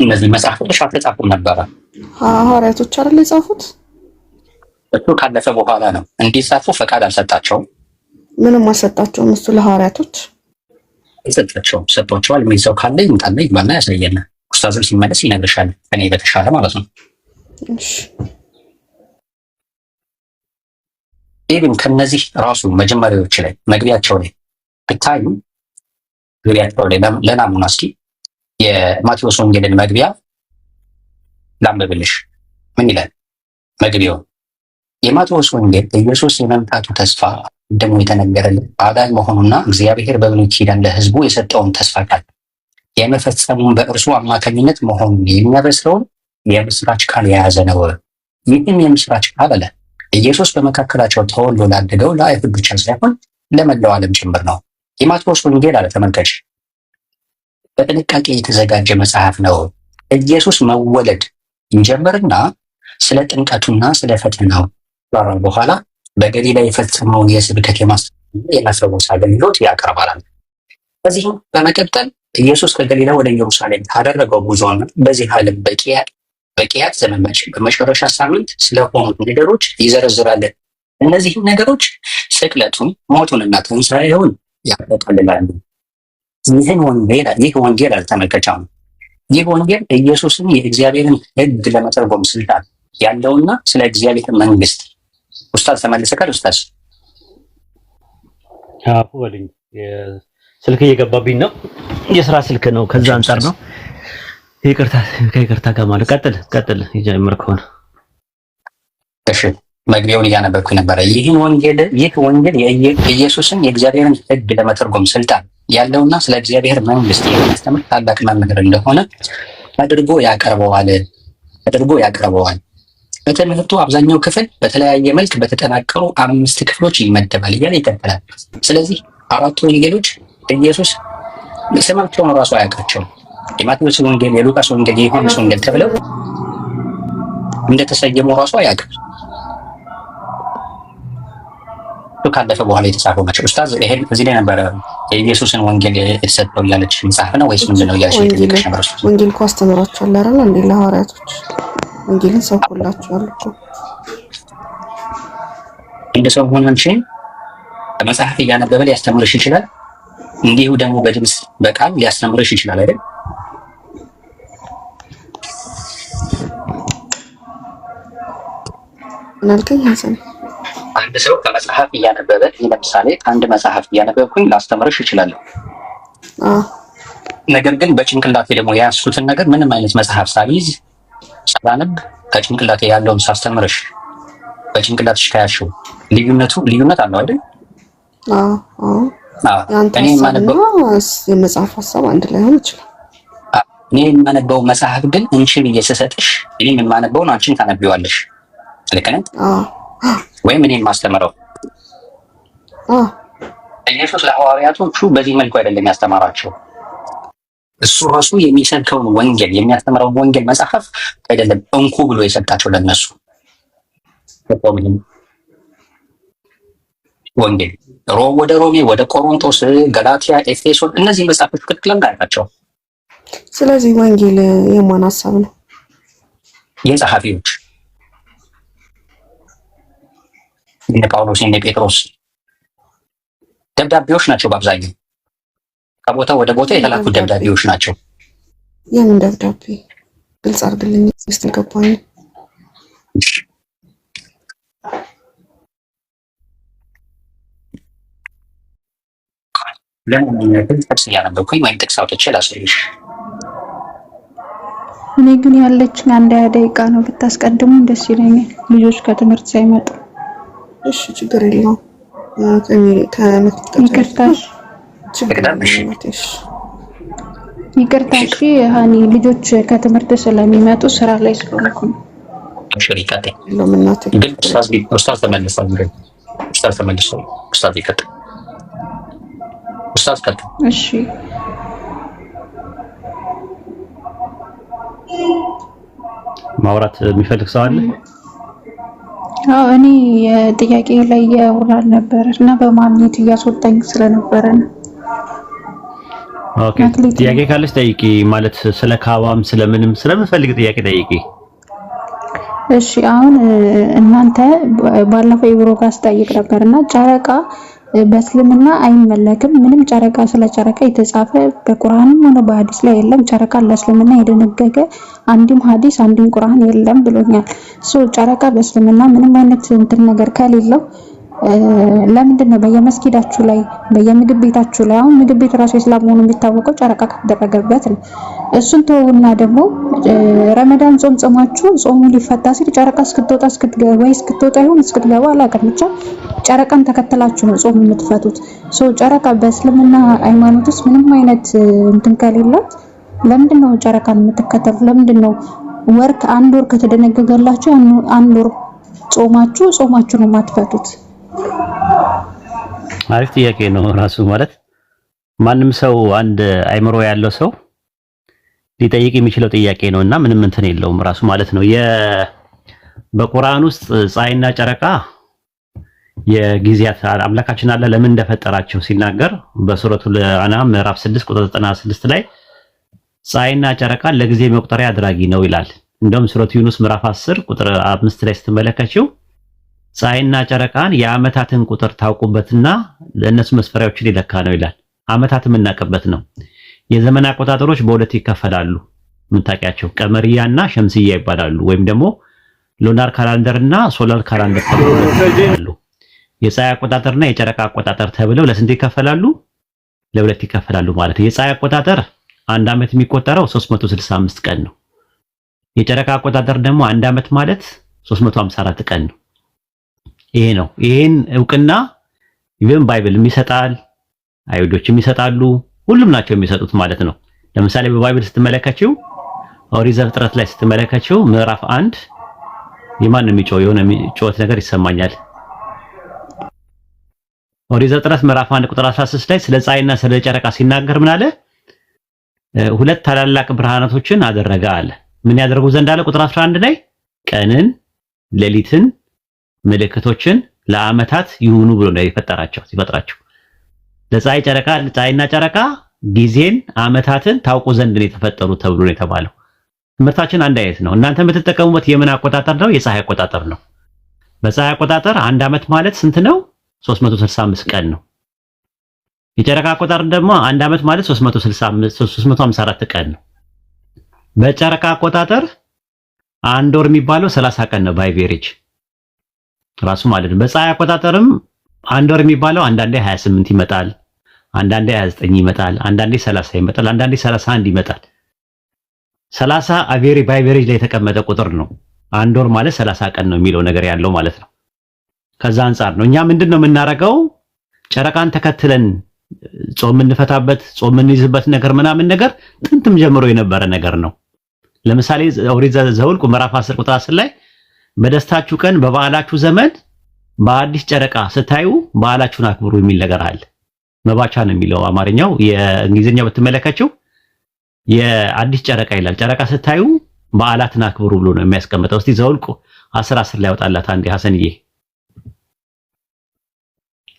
እነዚህ መጽሐፍቶች አልተጻፉም ነበረ። ሐዋርያቶች አይደል የጻፉት? እሱ ካለፈ በኋላ ነው እንዲጻፉ ፈቃድ አልሰጣቸውም። ምንም አልሰጣቸውም። እሱ ለሐዋርያቶች አልሰጣቸውም። ሰጥቷቸዋል። የሚል ሰው ካለ ይምጣና ይግባና ያሳየና ኡስታዝም ሲመለስ ይነግርሻል፣ ከኔ በተሻለ ማለት ነው። እሺ ኢብን ከነዚህ ራሱ መጀመሪያዎች ላይ መግቢያቸው ላይ ብታዩ መግቢያቸው ላይ ለናሙና እስኪ የማቴዎስ ወንጌልን መግቢያ ላንብብልሽ። ምን ይላል መግቢያው? የማቴዎስ ወንጌል ኢየሱስ የመምጣቱ ተስፋ ደግሞ የተነገረልን አዳኝ መሆኑና እግዚአብሔር በብሉይ ኪዳን ለሕዝቡ የሰጠውን ተስፋ ቃል የመፈጸሙን በእርሱ አማካኝነት መሆኑን የሚያበስረውን የምስራች ቃል የያዘ ነው። ይህም የምስራች ቃል አለ ኢየሱስ በመካከላቸው ተወልዶ ላደገው ለአይሁድ ብቻ ሳይሆን ለመላው ዓለም ጭምር ነው። የማቴዎስ ወንጌል አለ ተመልከች፣ በጥንቃቄ የተዘጋጀ መጽሐፍ ነው። ኢየሱስ መወለድ እንጀምርና ስለ ጥምቀቱና ስለ ፈተናው በኋላ በገሊላ የፈጸመውን የስብከት የማስፈወስ አገልግሎት ያቀርባል። ከዚህም በመቀጠል ኢየሱስ ከገሊላ ወደ ኢየሩሳሌም ካደረገው ጉዞና በዚህ ዓለም በቂያት ዘመን በመጨረሻ ሳምንት ስለሆኑት ነገሮች ይዘረዝራል። እነዚህም ነገሮች ስቅለቱን፣ ሞቱንና ትንሣኤውን ያጠቃልላሉ። ይህ ወንጌል አልተመልከቻም። ይህ ወንጌል ኢየሱስን የእግዚአብሔርን ሕግ ለመተርጎም ስልጣን ያለውና ስለ እግዚአብሔር መንግስት ኡስታዝ ተመልሰካል። ኡስታዝ ወልኝ ስልክ እየገባብኝ ነው። የስራ ስልክ ነው። ከዛ አንፃር ነው። ይቅርታ ጋር ማለት ቀጥል ይጀምር ከሆነ እሺ። መግቢያውን እያነበብኩ ነበረ። ይህ ወንጌል ኢየሱስን የእግዚአብሔርን ሕግ ለመተርጎም ስልጣን ያለውና ስለ እግዚአብሔር መንግስት የሚያስተምር ታላቅ መምህር እንደሆነ አድርጎ ያቀርበዋል። በትምህርቱ አብዛኛው ክፍል በተለያየ መልክ በተጠናቀሩ 5 ክፍሎች ይመደባል እያለ ይቀጥላል። ስለዚህ 4 ወንጌሎች ኢየሱስ ስማቸውን ራሱ አያውቃቸውም። የማቴዎስ ወንጌል፣ የሉቃስ ወንጌል፣ የዮሐንስ ወንጌል ተብለው እንደተሰየሙ ራሱ አያውቅም። ካለፈ በኋላ የተጻፈው ናቸው። ኡስታዝ ይሄን እዚህ ላይ ነበረ የኢየሱስን ወንጌል የተሰጠው እያለች መጽሐፍ ነው ወይስ ምንድን ነው እያለች እየጠየቀች ነበር። ወንጌል እኮ አስተምሯቸዋል አይደል እንዴ? ለሐዋርያቶች ወንጌልን ሰብኮላቸዋል እኮ። እንደ ሰው ሆኖ አንቺ በመጽሐፍ እያነበበ ሊያስተምርሽ ይችላል። እንዲሁ ደግሞ በድምፅ በቃል ሊያስተምርሽ ይችላል አይደል? ምናልከኝ ሐሰን አንድ ሰው ከመጽሐፍ እያነበበ ለምሳሌ አንድ መጽሐፍ እያነበብኩኝ ላስተምርሽ ይችላለሁ። ነገር ግን በጭንቅላቴ ደግሞ ያስኩትን ነገር ምንም አይነት መጽሐፍ ሳልይዝ ሳላነብ ከጭንቅላቴ ያለውን ሳስተምርሽ በጭንቅላትሽ ካያሽው ልዩነት አለው አይደል? እኔ የማነበው የመጽሐፍ ሀሳብ አንድ ላይ ሆኖ ይችላል። እኔ የማነበው መጽሐፍ ግን እንቺ ብዬ ስሰጥሽ እኔ የማነበውን አንቺን ታነቢዋለሽ። ልክ ነኝ? ወይም እኔ የማስተምረው ኢየሱስ ለሐዋርያቶቹ በዚህ መልኩ አይደለም ያስተማራቸው። እሱ ራሱ የሚሰብከውን ወንጌል የሚያስተምረውን ወንጌል መጽሐፍ አይደለም እንኩ ብሎ የሰጣቸው ለነሱ ወንጌል ወደ ሮሜ፣ ወደ ቆሮንቶስ፣ ገላትያ፣ ኤፌሶን እነዚህ መጽሐፎች ክትክለም ናቸው። ስለዚህ ወንጌል የማን ሀሳብ ነው? የጸሐፊዎች እነ ጳውሎስ እነ ጴጥሮስ ደብዳቤዎች ናቸው። በአብዛኛው ከቦታ ወደ ቦታ የተላኩ ደብዳቤዎች ናቸው። የምን ደብዳቤ? ግልጽ አድርግልኝ እስቲ ገባኝ። ለምን ጥቅስ እያነበብኩኝ ወይም ጥቅስ አውጥቼ ላሳይሽ። እኔ ግን ያለችኝ አንድ ደቂቃ ነው፣ ብታስቀድሙ ደስ ይለኛል ልጆች ከትምህርት ሳይመጡ። እሺ ችግር የለውም። ይቅርታ እሺ ሃኒ፣ ልጆች ከትምህርት ስለሚመጡ ስራ ላይ ስለሆንኩ ነው። እሺ ሪካቴ ግን ኡስታዝ ተመልሷል። ኡስታዝ ይቀጥል። ኡስታዝ ቀጥል። እሺ ማውራት የሚፈልግ ሰው አለ? አዎ እኔ የጥያቄ ላይ ያወራል ነበር እና በማግኘት እያስወጣኝ ስለነበረ ነው። ኦኬ ጥያቄ ካለሽ ጠይቂ። ማለት ስለ ካባም ስለምንም ስለምፈልግ ጥያቄ ጠይቂ። እሺ አሁን እናንተ ባለፈው የብሮድካስት ጠይቅ ነበርና ጨረቃ በእስልምና አይመለክም። ምንም ጨረቃ ስለ ጨረቃ የተጻፈ በቁርአንም ሆነ በሐዲስ ላይ የለም። ጨረቃ ለእስልምና የደነገገ አንድም ሐዲስ አንድም ቁርአን የለም ብሎኛል። ጨረቃ በእስልምና ምንም አይነት እንትን ነገር ከሌለው ለምንድን ነው በየመስጊዳችሁ ላይ በየምግብ ቤታችሁ ላይ አሁን ምግብ ቤት ራሱ እስላም ሆኖ የሚታወቀው ጨረቃ ከተደረገበት ነው። እሱን ተውና ደግሞ ረመዳን ጾም ጾማችሁ ጾሙ ሊፈታ ሲል ጨረቃ እስክትወጣ እስክትገባ ወይ እስክትወጣ ይሁን እስክትገባ አላውቅም፣ ብቻ ጨረቃን ተከትላችሁ ነው ጾም የምትፈቱት። ጨረቃ በእስልምና ሃይማኖት ውስጥ ምንም አይነት እንትን ከሌላት ለምንድን ነው ጨረቃን የምትከተሉት? ለምንድን ነው አንድ ወር ከተደነገገላችሁ አንድ ወር ጾማችሁ ነው የማትፈቱት? አሪፍ ጥያቄ ነው ራሱ። ማለት ማንም ሰው አንድ አይምሮ ያለው ሰው ሊጠይቅ የሚችለው ጥያቄ ነውና ምንም እንትን የለውም ራሱ ማለት ነው። በቁርአን ውስጥ ፀሐይና ጨረቃ የጊዜያት አምላካችን አለ ለምን እንደፈጠራቸው ሲናገር በሱረቱል አንዓም ምዕራፍ 6 ቁጥር 96 ላይ ፀሐይና ጨረቃ ለጊዜ መቁጠሪያ አድራጊ ነው ይላል። እንደውም ሱረቱ ዩኑስ ምዕራፍ 10 ቁጥር 5 ላይ ስትመለከቱ ፀሐይና ጨረቃን የዓመታትን ቁጥር ታውቁበትና ለእነሱ መስፈሪያዎችን ይለካ ነው ይላል። ዓመታት የምናውቅበት ነው። የዘመን አቆጣጠሮች በሁለት ይከፈላሉ። የምታውቂያቸው ቀመርያና ሸምስያ ይባላሉ። ወይም ደግሞ ሉናር ካላንደር እና ሶላር ካላንደር ተብለው የፀሐይ አቆጣጠርና የጨረቃ አቆጣጠር ተብለው ለስንት ይከፈላሉ? ለሁለት ይከፈላሉ ማለት ነው። የፀሐይ አቆጣጠር አንድ ዓመት የሚቆጠረው 365 ቀን ነው። የጨረቃ አቆጣጠር ደግሞ አንድ ዓመት ማለት 354 ቀን ነው። ይሄ ነው። ይሄን እውቅና ኢቭን ባይብልም ይሰጣል፣ አይሁዶችም ይሰጣሉ፣ ሁሉም ናቸው የሚሰጡት ማለት ነው። ለምሳሌ በባይብል ስትመለከቺው ኦሪት ዘፍጥረት ላይ ስትመለከቺው ምዕራፍ 1 የማን ነው የሚጮህ? የሆነ ጩኸት ነገር ይሰማኛል። ኦሪት ዘፍጥረት ምዕራፍ 1 ቁጥር 16 ላይ ስለ ፀሐይና ስለ ጨረቃ ሲናገር ምን አለ? ሁለት ታላላቅ ብርሃናቶችን አደረገ አለ። ምን ያደርጉ ዘንድ አለ? ቁጥር 11 ላይ ቀንን ሌሊትን ምልክቶችን ለዓመታት ይሁኑ ብሎ ነው ሲፈጥራቸው። ፀሐይና ጨረቃ ጊዜን ዓመታትን ታውቁ ዘንድ ነው የተፈጠሩ ተብሎ ነው የተባለው። ትምህርታችን አንድ አይነት ነው። እናንተ የምትጠቀሙበት የምን አቆጣጠር ነው? የፀሐይ አቆጣጠር ነው። በፀሐይ አቆጣጠር አንድ ዓመት ማለት ስንት ነው? 365 ቀን ነው። የጨረቃ አቆጣጠር ደግሞ አንድ ዓመት ማለት 354 ቀን ነው። በጨረቃ አቆጣጠር አንድ ወር የሚባለው 30 ቀን ነው በአቬሬጅ ራሱ ማለት ነው። በፀሐይ አቆጣጠርም አንድ ወር የሚባለው አንዳንዴ 28 ይመጣል፣ አንዳንዴ 29 ይመጣል፣ አንዳንዴ 30 ይመጣል፣ አንዳንዴ 31 ይመጣል። 30 በአቬሬጅ ላይ የተቀመጠ ቁጥር ነው። አንድ ወር ማለት 30 ቀን ነው የሚለው ነገር ያለው ማለት ነው። ከዛ አንፃር ነው እኛ ምንድነው የምናረገው? ጨረቃን ተከትለን ጾም የምንፈታበት ጾም የምንይዝበት ነገር ምናምን ነገር ጥንትም ጀምሮ የነበረ ነገር ነው። ለምሳሌ ኦሪት ዘኍልቍ ምዕራፍ 10 ቁጥር 10 ላይ በደስታችሁ ቀን በበዓላችሁ ዘመን በአዲስ ጨረቃ ስታዩ በዓላችሁን አክብሩ የሚል ነገር አለ። መባቻ ነው የሚለው አማርኛው። የእንግሊዝኛው ብትመለከቱ የአዲስ ጨረቃ ይላል። ጨረቃ ስታዩ በዓላትን አክብሩ ብሎ ነው የሚያስቀምጠው። እስቲ ዘኍልቍ 10:10 ላይ ያወጣላት አንዴ ሐሰንዬ።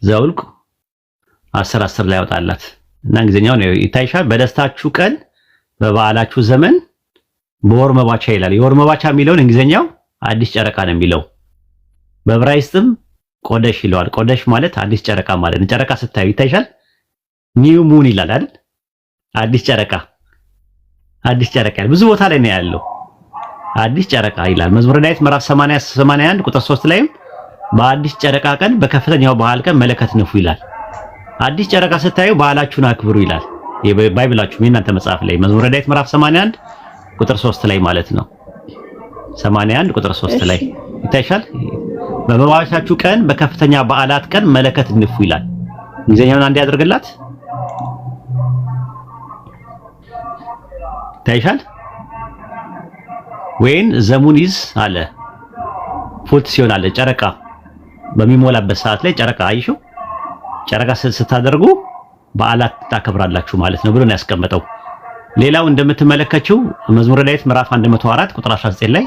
ዘኍልቍ 10:10 ላይ ያወጣላት እና እንግሊዝኛው ነው ይታይሻል። በደስታችሁ ቀን በበዓላችሁ ዘመን በወር መባቻ ይላል። የወር መባቻ የሚለውን እንግሊዝኛው አዲስ ጨረቃ ነው የሚለው። በዕብራይስጥም ቆደሽ ይለዋል። ቆደሽ ማለት አዲስ ጨረቃ ማለት ነው። ጨረቃ ስታዩ ይታይሻል። ኒው ሙን ይላል አይደል? አዲስ ጨረቃ ይላል። ብዙ ቦታ ላይ ነው ያለው። አዲስ ጨረቃ ይላል። መዝሙረ ዳዊት ምዕራፍ 81 ቁጥር 3 ላይም በአዲስ ጨረቃ ቀን በከፍተኛው በዓል ቀን መለከት ንፉ ይላል። አዲስ ጨረቃ ስታዩ በዓላችሁን አክብሩ ይላል። ባይብላችሁ የእናንተ መጽሐፍ ላይ መዝሙረ ዳዊት ምዕራፍ 81 ቁጥር 3 ላይ ማለት ነው። 81 ቁጥር 3 ላይ ይታይሻል። በመባቻችሁ ቀን በከፍተኛ በዓላት ቀን መለከት ንፉ ይላል። እንግሊዝኛውን አንድ ያደርግላት ይታይሻል። ወይን ዘሙኒዝ አለ ፉልት ሲሆን አለ ጨረቃ በሚሞላበት ሰዓት ላይ ጨረቃ አይሹ ጨረቃ ስታደርጉ በዓላት ታከብራላችሁ ማለት ነው ብሎ ነው ያስቀመጠው። ሌላው እንደምትመለከቱው መዝሙረ ዳዊት ምዕራፍ 104 ቁጥር 19 ላይ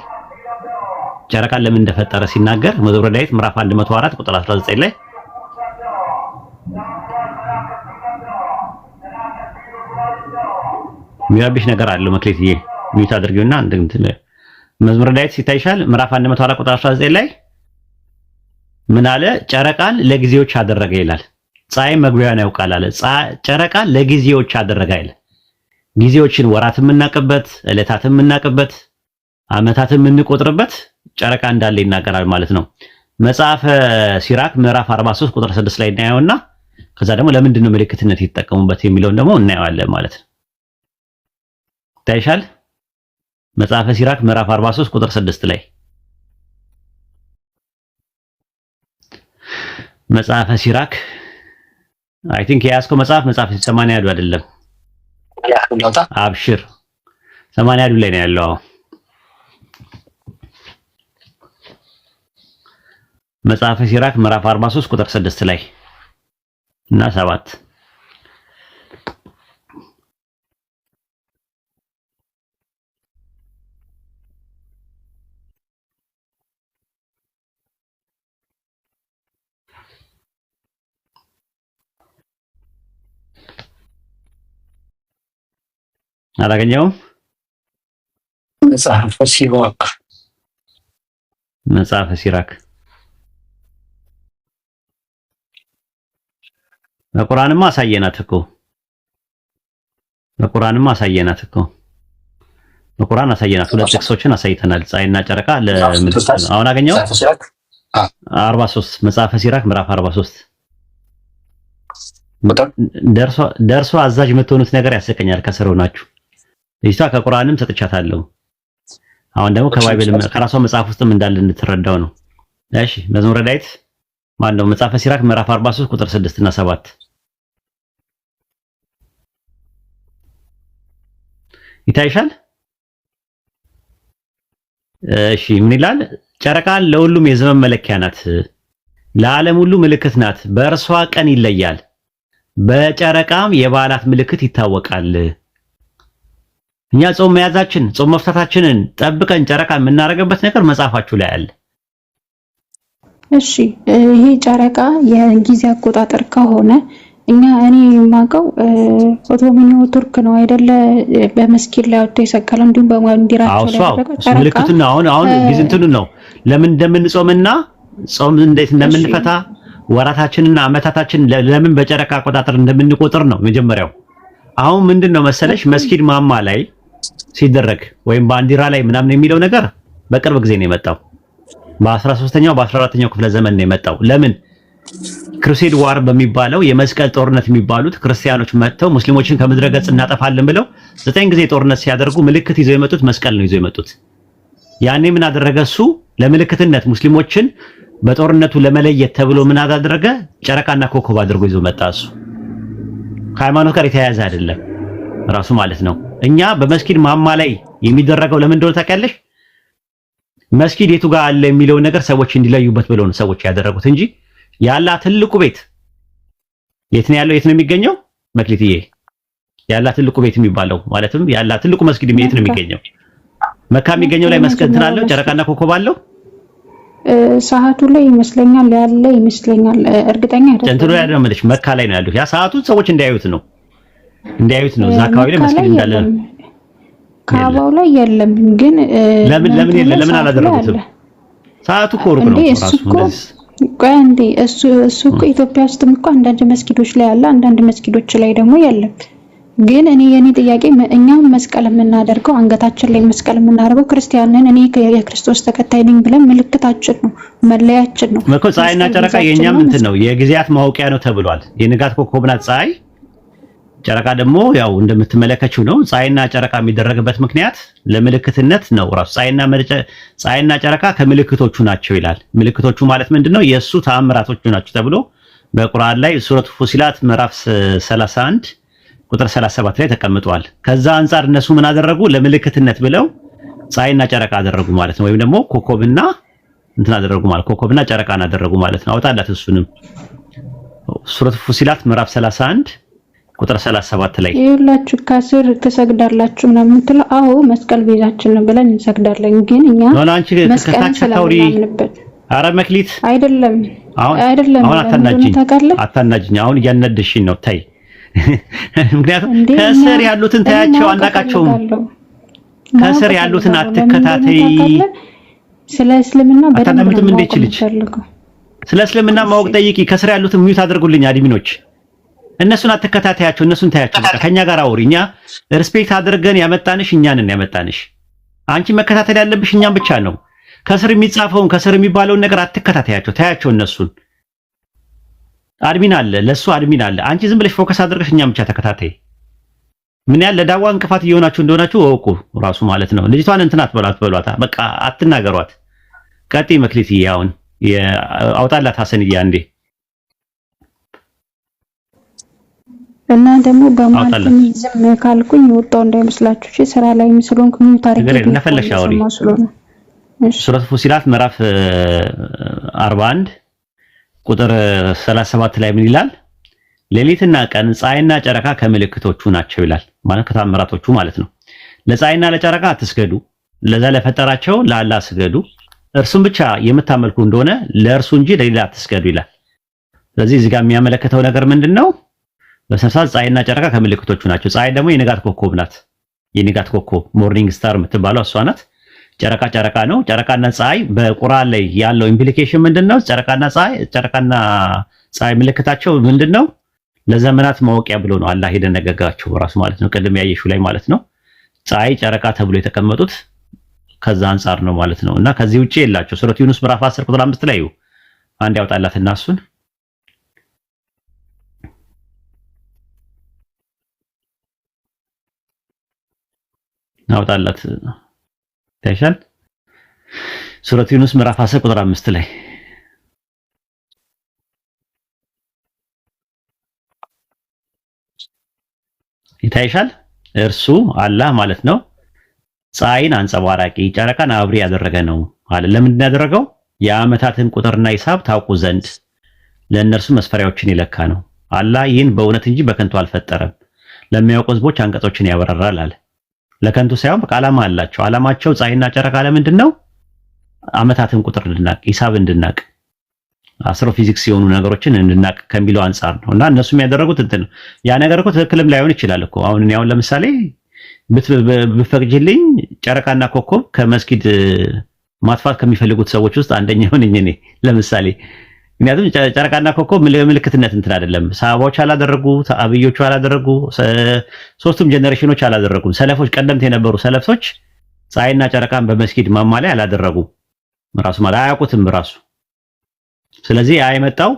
ጨረቃን ለምን እንደፈጠረ ሲናገር መዝሙረ ዳዊት ምዕራፍ 104 ቁጥር 19 ላይ ሚያብሽ ነገር አለው። መክሌትዬ ሚዩት አድርጊውና እንትን መዝሙረ ዳዊት ሲታይሻል ምዕራፍ 104 ቁጥር 19 ላይ ምን አለ? ጨረቃን ለጊዜዎች አደረገ ይላል። ፀሐይ መግቢያውን ያውቃል አለ። ጨረቃን ለጊዜዎች አደረገ ይላል። ጊዜዎችን ወራት የምናውቅበት፣ ዕለታት የምናውቅበት፣ ዓመታት የምንቆጥርበት ጨረቃ እንዳለ ይናገራል ማለት ነው። መጽሐፈ ሲራክ ምዕራፍ 43 ቁጥር 6 ላይ እናየውና ከዛ ደግሞ ለምንድን ነው ምልክትነት የተጠቀሙበት የሚለውን ደግሞ እናየዋለን ማለት ነው። ታይሻል መጽሐፈ ሲራክ ምዕራፍ 43 ቁጥር 6 ላይ መጽሐፈ ሲራክ አይ ቲንክ የያዝከው መጽሐፍ 80 አይደለም። አብሽር 80 ላይ ነው ያለው። መጽሐፈ ሲራክ ምዕራፍ 43 ቁጥር 6 ላይ እና 7 አላገኘውም። መጽሐፈ ሲራክ በቁርአንማ አሳየናት እኮ በቁርአን ሁለት ጥቅሶችን አሳይተናል። ፀሐይና ጨረቃ አሁን አገኘው 43 መጽሐፈ ሲራክ ምዕራፍ 43 ደርሶ አዛዥ የምትሆኑት ነገር ያስቀኛል። ከስር ሆናችሁ ልጅቷ ከቁርአንም ሰጥቻታለሁ። አሁን ደግሞ ከባይብል ከራሷ መጽሐፍ ውስጥም እንዳለ እንድትረዳው ነው። እሺ መዝሙረ ዳዊት ማነው? መጽሐፈ ሲራክ ምዕራፍ 43 ቁጥር 6 እና 7 ይታይሻል? እሺ ምን ይላል? ጨረቃ ለሁሉም የዘመን መለኪያ ናት፣ ለዓለም ሁሉ ምልክት ናት። በእርሷ ቀን ይለያል፣ በጨረቃም የበዓላት ምልክት ይታወቃል። እኛ ጾም መያዛችን ጾም መፍታታችንን ጠብቀን ጨረቃ የምናደርግበት ነገር መጽሐፋችሁ ላይ አለ። እሺ ይሄ ጨረቃ የጊዜ አቆጣጠር ከሆነ እኔ የማውቀው ኦቶማኒው ቱርክ ነው አይደለ? በመስጊድ ላይ አውጥቶ የሰቀለው እንዲሁም በባንዲራቸው ላይ ጨረቃ ምልክቱን አሁን ጊዜ እንትኑን ነው ለምን እንደምንጾምና ጾም እንዴት እንደምንፈታ ወራታችንና አመታታችን ለምን በጨረቃ አቆጣጠር እንደምንቆጥር ነው መጀመሪያው። አሁን ምንድነው መሰለሽ መስጊድ ማማ ላይ ሲደረግ ወይም ባንዲራ ላይ ምናምን የሚለው ነገር በቅርብ ጊዜ ነው የመጣው። በ13ኛው በ14ኛው ክፍለ ዘመን ነው የመጣው። ለምን ክሩሴድ ዋር በሚባለው የመስቀል ጦርነት የሚባሉት ክርስቲያኖች መጥተው ሙስሊሞችን ከምድረ ገጽ እናጠፋለን ብለው 9 ጊዜ ጦርነት ሲያደርጉ ምልክት ይዘው የመጡት መስቀል ነው ይዘው የመጡት። ያኔ ምን አደረገ እሱ ለምልክትነት ሙስሊሞችን በጦርነቱ ለመለየት ተብሎ ምን አደረገ? ጨረቃና ኮከብ አድርጎ ይዞ መጣ። እሱ ከሃይማኖት ጋር የተያያዘ አይደለም ራሱ ማለት ነው። እኛ በመስጊድ ማማ ላይ የሚደረገው ለምን እንደሆነ ታውቂያለሽ? መስጊድ የቱ ጋር አለ የሚለው ነገር ሰዎች እንዲለዩበት ብለው ነው ሰዎች ያደረጉት እንጂ ያላ ትልቁ ቤት የት ነው ያለው? የት ነው የሚገኘው? መክሊትዬ ያላ ትልቁ ቤት የሚባለው ማለትም ያላ ትልቁ መስጊድ የት ነው የሚገኘው? መካ የሚገኘው ላይ መስቀል እንትን አለው ጨረቃና ኮከብ አለው። ሰዓቱ ላይ ይመስለኛል ያለ ይመስለኛል፣ እርግጠኛ አይደለም። እንትኑ ላይ ነው ማለት መካ ላይ ነው ያለው። ያ ሰዓቱ ሰዎች እንዲያዩት ነው እዛ አካባቢ ላይ መስጊድ እንዳለ ነው። ካባው ላይ የለም ግን ለምን የለም? ለምን አላደረጉትም? ሰዓቱ እኮ ሩቅ ነው ራሱ እንደዚህ ቋንዴ እሱ እኮ ኢትዮጵያ ውስጥም እኮ አንዳንድ መስጊዶች ላይ አለ፣ አንዳንድ መስጊዶች ላይ ደግሞ የለም። ግን የኔ ጥያቄ እኛም መስቀል የምናደርገው አንገታችን ላይ መስቀል የምናደርገው ክርስቲያንን እኔ የክርስቶስ ተከታይ ነኝ ብለን ምልክታችን ነው፣ መለያችን ነው። መኮ ፀሐይና ጨረቃ የኛም እንትን ነው የጊዜያት ማወቂያ ነው ተብሏል። የንጋት ኮከብ ናት ፀሐይ። ጨረቃ ደግሞ ያው እንደምትመለከችው ነው። ፀሐይና ጨረቃ የሚደረግበት ምክንያት ለምልክትነት ነው ራሱ። ፀሐይና ጨረቃ ከምልክቶቹ ናቸው ይላል። ምልክቶቹ ማለት ምንድነው? የሱ ተአምራቶቹ ናቸው ተብሎ በቁርአን ላይ ሱረቱ ፉሲላት ምዕራፍ 31 ቁጥር 37 ላይ ተቀምጧል። ከዛ አንፃር እነሱ ምን አደረጉ? ለምልክትነት ብለው ፀሐይና ጨረቃ አደረጉ ማለት ነው። ወይም ደግሞ ኮከብና እንትን አደረጉ ማለት ኮከብና ጨረቃን አደረጉ ማለት ነው። አውጣላት እሱንም ሱረቱ ፉሲላት ምዕራፍ 31 ቁጥር 37 ላይ ይኸውላችሁ ከስር ትሰግዳላችሁ ምናምን የምትለው አዎ መስቀል ቤዛችን ነው ብለን እንሰግዳለን። ግን እኛ መስቀል ስለምናምንበት ኧረ መክሊት አይደለም አሁን አታናጅኝ። አሁን እያነደሽኝ ነው። ታይ ምክንያቱም ከስር ያሉትን ታያቸው አናቃቸውም። ከስር ያሉትን አትከታተይ። ስለ እስልምና በደንብ ነው ስለ እስልምና ማወቅ ጠይቂ። ከስር ያሉትን ሚዩት አድርጉልኝ አድሚኖች። እነሱን አትከታተያቸው፣ እነሱን ታያቸው። በቃ ከኛ ጋር አውሪ። እኛ ሪስፔክት አድርገን ያመጣንሽ እኛንን ያመጣንሽ። አንቺ መከታተል ያለብሽ እኛን ብቻ ነው። ከስር የሚጻፈውን ከስር የሚባለውን ነገር አትከታተያቸው፣ ታያቸው እነሱን። አድሚን አለ፣ ለሱ አድሚን አለ። አንቺ ዝም ብለሽ ፎከስ አድርገሽ እኛን ብቻ ተከታተይ። ምን ያለ ዳዋ እንቅፋት እየሆናችሁ እንደሆናችሁ ወቁ ራሱ ማለት ነው። ልጅቷን እንትን አትበሏት፣ በቃ አትናገሯት። ቀጥይ መክሊትዬ። አሁን አውጣላት ሐሰንዬ አንዴ እና ደግሞ በማለትም ዝም ካልኩኝ ወጣው እንዳይመስላችሁ። እሺ ስራ ላይ ስለሆንኩ ምን ታሪክ እንደፈለሽ አውሪ። ሱረቱ ፉሲላት ምዕራፍ 41 ቁጥር 37 ላይ ምን ይላል? ሌሊትና ቀን ፀሐይና ጨረቃ ከምልክቶቹ ናቸው ይላል። ማለት ከታምራቶቹ ማለት ነው። ለፀሐይና ለጨረቃ አትስገዱ፣ ለዛ ለፈጠራቸው ለአላህ ስገዱ። እርሱን ብቻ የምታመልኩ እንደሆነ ለእርሱ እንጂ ለሌላ አትስገዱ ይላል። ስለዚህ እዚህ ጋር የሚያመለክተው ነገር ምንድነው? በሰንሳት ፀሐይና ጨረቃ ከምልክቶቹ ናቸው። ፀሐይ ደግሞ የንጋት ኮከብ ናት። የንጋት ኮከብ ሞርኒንግ ስታር የምትባለው እሷ ናት። ጨረቃ ነው። ጨረቃና ፀሐይ በቁርአን ላይ ያለው ኢምፕሊኬሽን ምንድነው? ጨረቃና ፀሐይ ምልክታቸው ምንድነው? ለዘመናት ማወቂያ ብሎ ነው አላህ የደነገጋቸው ራሱ ማለት ነው። ቅድም ያየሽው ላይ ማለት ነው። ፀሐይ ጨረቃ ተብሎ የተቀመጡት ከዛ አንፃር ነው ማለት ነው። እና ከዚህ ውጪ የላቸው። ሱረቱ ዩኑስ ምዕራፍ 10 ቁጥር 5 ላይ አንድ ያውጣላትና እሱን አውጣላት ታይሻል። ሱረቱ ዩኑስ ምዕራፍ 10 ቁጥር 5 ላይ ይታይሻል። እርሱ አላህ ማለት ነው ፀሐይን አንጸባራቂ ጨረቃን አብሪ ያደረገ ነው አለ። ለምንድን ያደረገው? የዓመታትን ቁጥርና ሂሳብ ታውቁ ዘንድ ለእነርሱ መስፈሪያዎችን ይለካ ነው። አላህ ይህን በእውነት እንጂ በከንቱ አልፈጠረም። ለሚያውቁ ህዝቦች አንቀጾችን ያበራራል አለ። ለከንቱ ሳይሆን በቃ ዓላማ አላቸው። ዓላማቸው ፀሐይና ጨረቃ ለምንድን ነው? ዓመታትን ቁጥር እንድናቅ፣ ሂሳብ እንድናቅ፣ አስትሮፊዚክስ የሆኑ ነገሮችን እንድናቅ ከሚለው አንፃር ነው። እና እነሱም ያደረጉት እንትን ነው። ያ ነገር እኮ ትክክልም ላይሆን ይችላል እኮ። አሁን ለምሳሌ ብትፈቅጂልኝ ጨረቃና ኮከብ ከመስጊድ ማጥፋት ከሚፈልጉት ሰዎች ውስጥ አንደኛው ነኝ እኔ ለምሳሌ። ምክንያቱም ጨረቃና ኮከብ ምልክትነት እንትን አይደለም። ሰሃባዎች አላደረጉ፣ አብዮቹ አላደረጉ፣ ሶስቱም ጀነሬሽኖች አላደረጉም። ሰለፎች ቀደምት የነበሩ ሰለፎች ፀሐይና ጨረቃን በመስጊድ ማማ ላይ አላደረጉም። ራሱ ማለት አያውቁትም ራሱ። ስለዚህ ያ የመጣው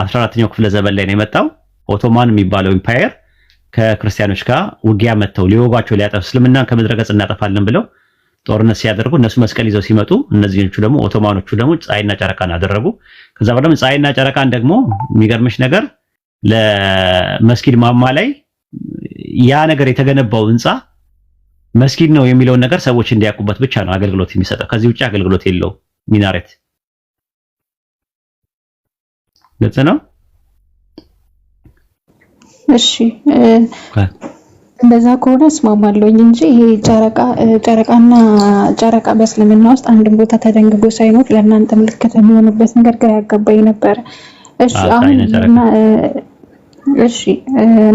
14ኛው ክፍለ ዘመን ላይ ነው የመጣው። ኦቶማን የሚባለው ኢምፓየር ከክርስቲያኖች ጋር ውጊያ መተው ሊወጓቸው ሊያጠፉ እስልምናን ከምድረ ገጽ እናጠፋለን ብለው ጦርነት ሲያደርጉ እነሱ መስቀል ይዘው ሲመጡ እነዚህኞቹ ደግሞ ኦቶማኖቹ ደግሞ ፀሐይና ጨረቃን አደረጉ። ከዛ በኋላ ፀሐይና ጨረቃን ደግሞ የሚገርምሽ ነገር ለመስጊድ ማማ ላይ ያ ነገር የተገነባው ህንፃ መስጊድ ነው የሚለውን ነገር ሰዎች እንዲያውቁበት ብቻ ነው አገልግሎት የሚሰጠው። ከዚህ ውጪ አገልግሎት የለውም። ሚናሬት ግልጽ ነው። እሺ እንደዛ ከሆነ እስማማለሁኝ እንጂ ይሄ ጨረቃ በእስልምና ውስጥ አንድም ቦታ ተደንግጎ ሳይኖር ለእናንተ ምልክት የሚሆንበት ነገር ግራ ያጋባኝ ነበረ። እሺ አሁን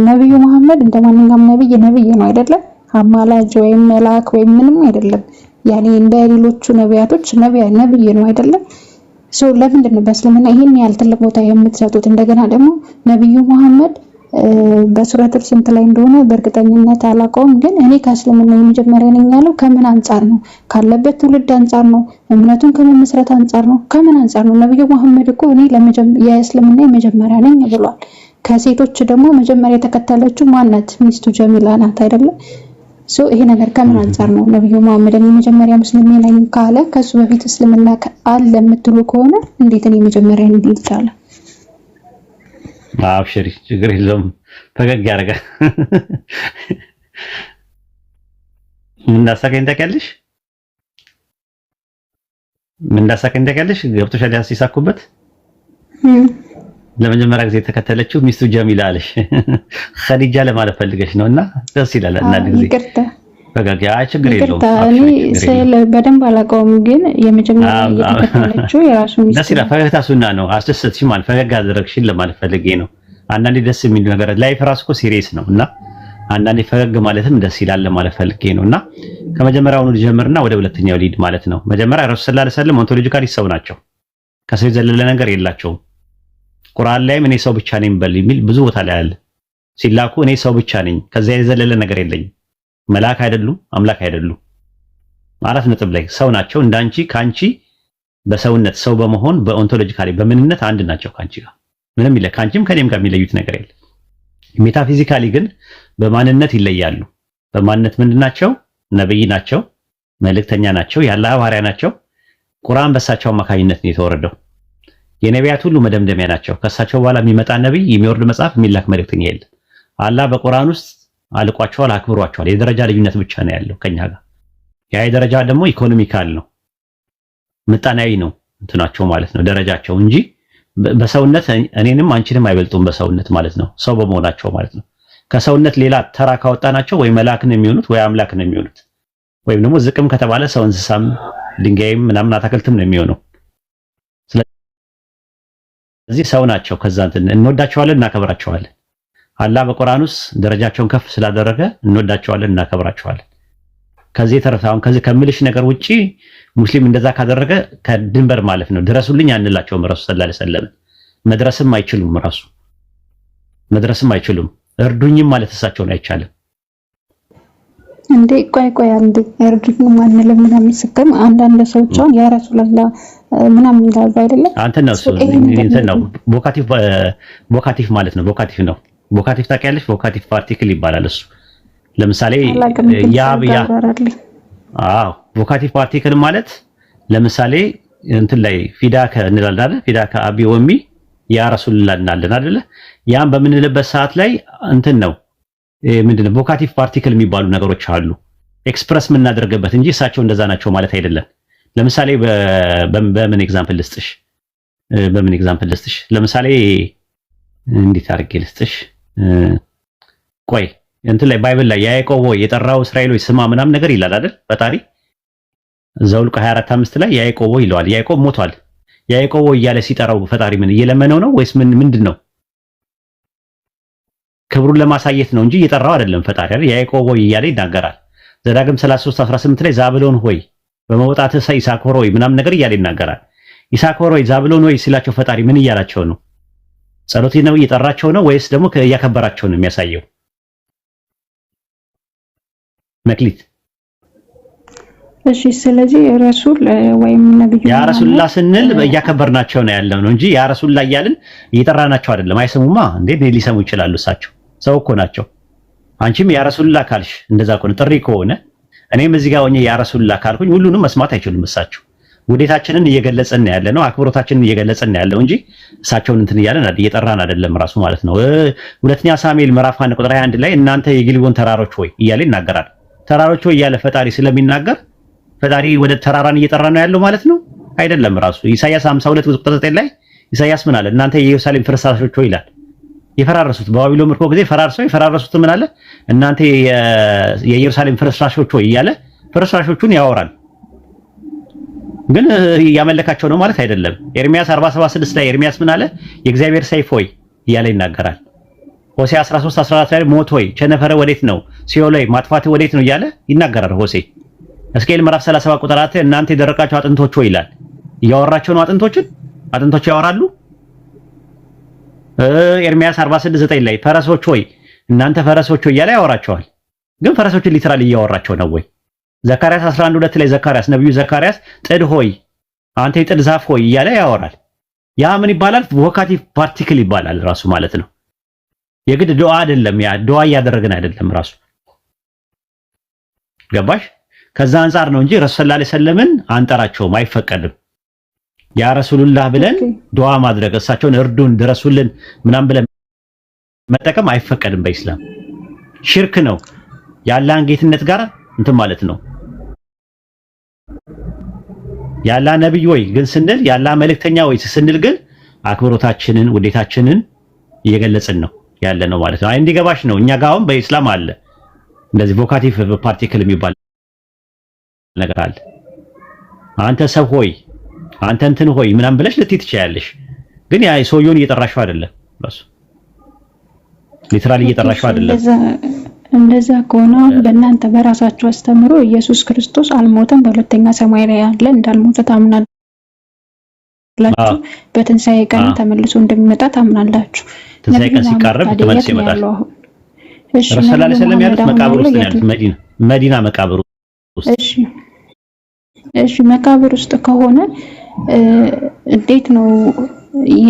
ነብዩ መሐመድ እንደማንኛውም ነብይ ነው አይደለም? አማላጅ ወይም መልአክ ወይም ምንም አይደለም። ያኔ እንደ ሌሎቹ ነቢያቶች ነብይ ነው አይደለም? ለምንድን ነው በእስልምና ይሄን ያህል ትልቅ ቦታ የምትሰጡት? እንደገና ደግሞ ነብዩ መሐመድ በሱረቱል ስንት ላይ እንደሆነ በእርግጠኝነት አላውቀውም፣ ግን እኔ ከእስልምና የመጀመሪያ ነኝ ያለው ከምን አንፃር ነው? ካለበት ትውልድ አንፃር ነው? እምነቱን ከመመስረት አንፃር ነው? ከምን አንፃር ነው? ነብዩ መሐመድ እኮ እኔ የእስልምና የመጀመሪያ ነኝ ብሏል። ከሴቶች ደግሞ መጀመሪያ የተከተለችው ማናት? ሚስቱ ጀሚላ ናት አይደለም? ይሄ ነገር ከምን አንፃር ነው? ነብዩ መሐመድ እኔ የመጀመሪያ ሙስሊም ነኝ ካለ ከሱ በፊት እስልምና አለ የምትሉ ከሆነ እንዴት እኔ የመጀመሪያ ነኝ ይቻላል? አብሽሪ ችግር የለውም። ፈገግ ያደርጋል። ምን እንዳሳቀኝ ታውቂያለሽ? ገብቶሻል? ሲሳኩበት ለመጀመሪያ ጊዜ የተከተለችው ሚስቱ ጀሚላ አለሽ። ኸዲጃ ለማለት ፈልገሽ ነውና ደስ ይላል። እና ጊዜ ፈገግ ችግር የለውም። እኔ ስለ በደንብ አላውቀውም፣ ግን የመጀመሪያ የተከተለችው የራሱ ሚስት ደስ ይላል። ፈገግታ ሱና ነው። አስደሰትሽ ማለት ፈገግ አደረግሽን ለማለት ፈልጌ ነው። አንዳንዴ ደስ የሚል ነገር ላይፍ ራሱ እኮ ሲሪየስ ነው እና አንዳንዴ ፈገግ ማለትም ደስ ይላል ለማለት ፈልጌ ነው። እና ከመጀመሪያውኑ ልጀምርና ወደ ሁለተኛው ሊድ ማለት ነው። መጀመሪያ ረሱል ሰለላሁ ዐለይሂ ወሰለም ኦንቶሎጂካሊ ሰው ናቸው። ከሰው የዘለለ ነገር የላቸውም። ቁርአን ላይም እኔ ሰው ብቻ ነኝ በል የሚል ብዙ ቦታ ላይ አለ። ሲላኩ እኔ ሰው ብቻ ነኝ፣ ከዚያ የዘለለ ነገር የለኝም። መልአክ አይደሉም፣ አምላክ አይደሉም። 4 ነጥብ ላይ ሰው ናቸው። እንዳንቺ ካንቺ በሰውነት ሰው በመሆን በኦንቶሎጂካሊ በምንነት አንድ ናቸው ካንቺ ጋር ምንም ይለ ካንቺም ከኔም ጋር የሚለዩት ነገር የለም። ሜታፊዚካሊ ግን በማንነት ይለያሉ። በማንነት ምንድናቸው? ነብይ ናቸው፣ መልእክተኛ ናቸው፣ የአላህ ባሪያ ናቸው። ቁርአን በእሳቸው አማካኝነት ነው የተወረደው። የነቢያት ሁሉ መደምደሚያ ናቸው። ከእሳቸው በኋላ የሚመጣ ነብይ፣ የሚወርድ መጽሐፍ፣ የሚላክ መልእክተኛ የለም። አላህ በቁርአን ውስጥ አልቋቸዋል፣ አክብሯቸዋል። የደረጃ ልዩነት ብቻ ነው ያለው ከኛ ጋር። ያ የደረጃ ደግሞ ኢኮኖሚካል ነው። ምጣኔያዊ ነው እንትናቸው ማለት ነው ደረጃቸው እንጂ በሰውነት እኔንም አንቺንም አይበልጡም በሰውነት ማለት ነው ሰው በመሆናቸው ማለት ነው። ከሰውነት ሌላ ተራ ካወጣናቸው ወይ መልአክ ነው የሚሆኑት ወይ አምላክ ነው የሚሆኑት ወይም ደግሞ ዝቅም ከተባለ ሰው እንስሳም ድንጋይም ምናምን አታክልትም ነው የሚሆነው። ስለዚህ ሰው ናቸው። ከዛ እንወዳቸዋለን እናከብራቸዋለን። አላህ በቁርአን ውስጥ ደረጃቸውን ከፍ ስላደረገ እንወዳቸዋለን እናከብራቸዋለን። ከዚህ ተረታውን ከዚህ ከምልሽ ነገር ውጪ ሙስሊም እንደዛ ካደረገ ከድንበር ማለት ነው ድረሱልኝ አንላቸውም። ረሱል ሰለላሁ ዐለይሂ ወሰለም መድረስም አይችሉም። ራሱ መድረስም አይችሉም። እርዱኝም ማለት እሳቸውን አይቻልም። እንዴ ቆይ አንዴ እርዱኝ ማንለም ምናምን ስከም አንዳንድ ሰዎች አሁን ያ ረሱላህ ምናምን ይላሉ አይደለም። አንተ ነው እንትን ነው ቮካቲቭ ማለት ነው። ቮካቲቭ ነው። ቮካቲቭ ታውቂያለሽ? ቮካቲቭ ፓርቲክል ይባላል እሱ። ለምሳሌ ቮካቲቭ ፓርቲክል ማለት ለምሳሌ እንትን ላይ ፊዳከ እንላለን አይደል? ፊዳከ አቢ ወሚ ያ ረሱላህ እንላለን አይደል? ያን በምንልበት ሰዓት ላይ እንትን ነው ምንድነው ቮካቲቭ ፓርቲክል የሚባሉ ነገሮች አሉ ኤክስፕረስ የምናደርግበት እንጂ እሳቸው እንደዛ ናቸው ማለት አይደለም። ለምሳሌ በምን ኤግዛምፕል ልስጥሽ? ለምሳሌ እንዴት አድርጌ ልስጥሽ? ቆይ እንትን ላይ ባይብል ላይ ያዕቆብ ሆይ የጠራው እስራኤሎች ስማ ምናምን ነገር ይላል አይደል? ፈጣሪ ዘኍልቍ 24:5 ላይ ያዕቆብ ሆይ ይለዋል። ያዕቆብ ሞቷል። ያዕቆብ ሆይ እያለ ሲጠራው ፈጣሪ ምን እየለመነው ነው ወይስ ምንድን ነው? ክብሩን ለማሳየት ነው እንጂ እየጠራው አይደለም ፈጣሪ አይደል? ያዕቆብ ሆይ እያለ ይናገራል። ዘዳግም 33:18 ላይ ዛብሎን ሆይ በመውጣትህ ይሳኮር ሆይ ምናምን ነገር እያለ ይናገራል። ይሳኮር ሆይ ዛብሎን ሆይ ሲላቸው ፈጣሪ ምን እያላቸው ነው? ጸሎት ነው እየጠራቸው ነው ወይስ ደግሞ እያከበራቸው ነው የሚያሳየው? መክሊት እሺ። ስለዚህ ረሱል ወይም ነብዩ ያ ረሱላህ ስንል እያከበርናቸው ነው ያለው ነው እንጂ ያ ረሱላህ እያልን እየጠራናቸው አይደለም። አይሰሙማ እንዴ? ሊሰሙ ይችላሉ። እሳቸው ሰው እኮ ናቸው። አንቺም ያ ረሱላህ ካልሽ እንደዛ ከሆነ ጥሪ ከሆነ እኔም እዚህ ጋር ሆኜ ያ ረሱላህ ካልኩኝ ሁሉንም መስማት አይችሉም። እሳቸው ውዴታችንን እየገለጸን ያለ ነው፣ አክብሮታችንን እየገለጸን ያለው እንጂ እሳቸውን እንትን እያለን እየጠራን አይደለም ራሱ ማለት ነው። ሁለተኛ ሳሙኤል ምዕራፍ 1 ቁጥር 21 ላይ እናንተ የጊልቦን ተራሮች ሆይ እያለ ይናገራል። ተራሮች ሆይ እያለ ፈጣሪ ስለሚናገር ፈጣሪ ወደ ተራራን እየጠራ ነው ያለው ማለት ነው አይደለም። ራሱ ኢሳይያስ 52 ቁጥር 9 ላይ ኢሳይያስ ምን አለ? እናንተ የኢየሩሳሌም ፍርስራሾች ሆይ ይላል። የፈራረሱት በባቢሎን ምርኮ ጊዜ ፈራርሰው የፈራረሱት ምን አለ? እናንተ የኢየሩሳሌም ፍርስራሾች ሆይ እያለ ፍርስራሾቹን ያወራል። ግን ያመለካቸው ነው ማለት አይደለም። ኤርሚያስ 47:6 ላይ ኤርሚያስ ምን አለ? የእግዚአብሔር ሰይፍ ሆይ እያለ ይናገራል። ሆሴዕ 13:14 ላይ ሞት ሆይ ቸነፈረ ወዴት ነው? ሲኦል ላይ ማጥፋት ወዴት ነው እያለ ይናገራል ሆሴዕ። ሕዝቅኤል ምዕራፍ 37 ቁጥር 4 እናንተ የደረቃችሁ አጥንቶች ሆይ ይላል። እያወራቸው ነው አጥንቶች ያወራሉ። ኤርሚያስ 46:9 ላይ ፈረሶች ሆይ እናንተ ፈረሶች ሆይ እያለ ያወራቸዋል። ግን ፈረሶችን ሊትራሊ እያወራቸው ነው ወይ? ዘካርያስ 11:2 ላይ ነብዩ ዘካርያስ ጥድ ሆይ አንተ የጥድ ዛፍ ሆይ እያለ ያወራል። ያ ምን ይባላል? ቮካቲቭ ፓርቲክል ይባላል ራሱ ማለት ነው። የግድ ዱዓ አይደለም። ያ ዱዓ እያደረግን አይደለም ራሱ ገባሽ? ከዛ አንፃር ነው እንጂ ረሱል ሰለላሁ ዐለይሂ ወሰለምን አንጠራቸውም፣ አይፈቀድም። ያ ረሱሉላህ ብለን ዱዓ ማድረግ እሳቸውን እርዱን ድረሱልን ምናምን ብለን መጠቀም አይፈቀድም በኢስላም። ሽርክ ነው። የአላህን ጌትነት ጋር እንትን ማለት ነው። የአላህ ነብይ ወይ ግን ስንል የአላህ መልእክተኛ ወይ ስንል ግን አክብሮታችንን ውዴታችንን እየገለጽን ነው ያለ ነው ማለት ነው። አይ እንዲገባሽ ነው። እኛ ጋር አሁን በኢስላም አለ እንደዚህ ቮካቲቭ ፓርቲክል የሚባል ነገር አለ። አንተ ሰው ሆይ አንተ እንትን ሆይ ምናምን ብለሽ ልትይ ትችያለሽ። ግን ያ ሰውየውን እየጠራሽው አይደለም። በሱ ሊትራሊ እየጠራሽው አይደለም። እንደዛ ከሆነ በእናንተ በራሳችሁ አስተምሮ ኢየሱስ ክርስቶስ አልሞተም፣ በሁለተኛ ሰማይ ላይ ያለ እንዳልሞተ ታምናላችሁ። በትንሣኤ ቀን ተመልሶ እንደሚመጣ ታምናላችሁ። ትንሣኤ ቀን ሲቃረብ ተመልሶ ይመጣል። ረሱል ሰለላሁ ዐለይሂ ወሰለም ያሉት መቃብር ውስጥ ነው ያሉት፣ መዲና መቃብር ውስጥ። እሺ መቃብር ውስጥ ከሆነ እንዴት ነው ይሄ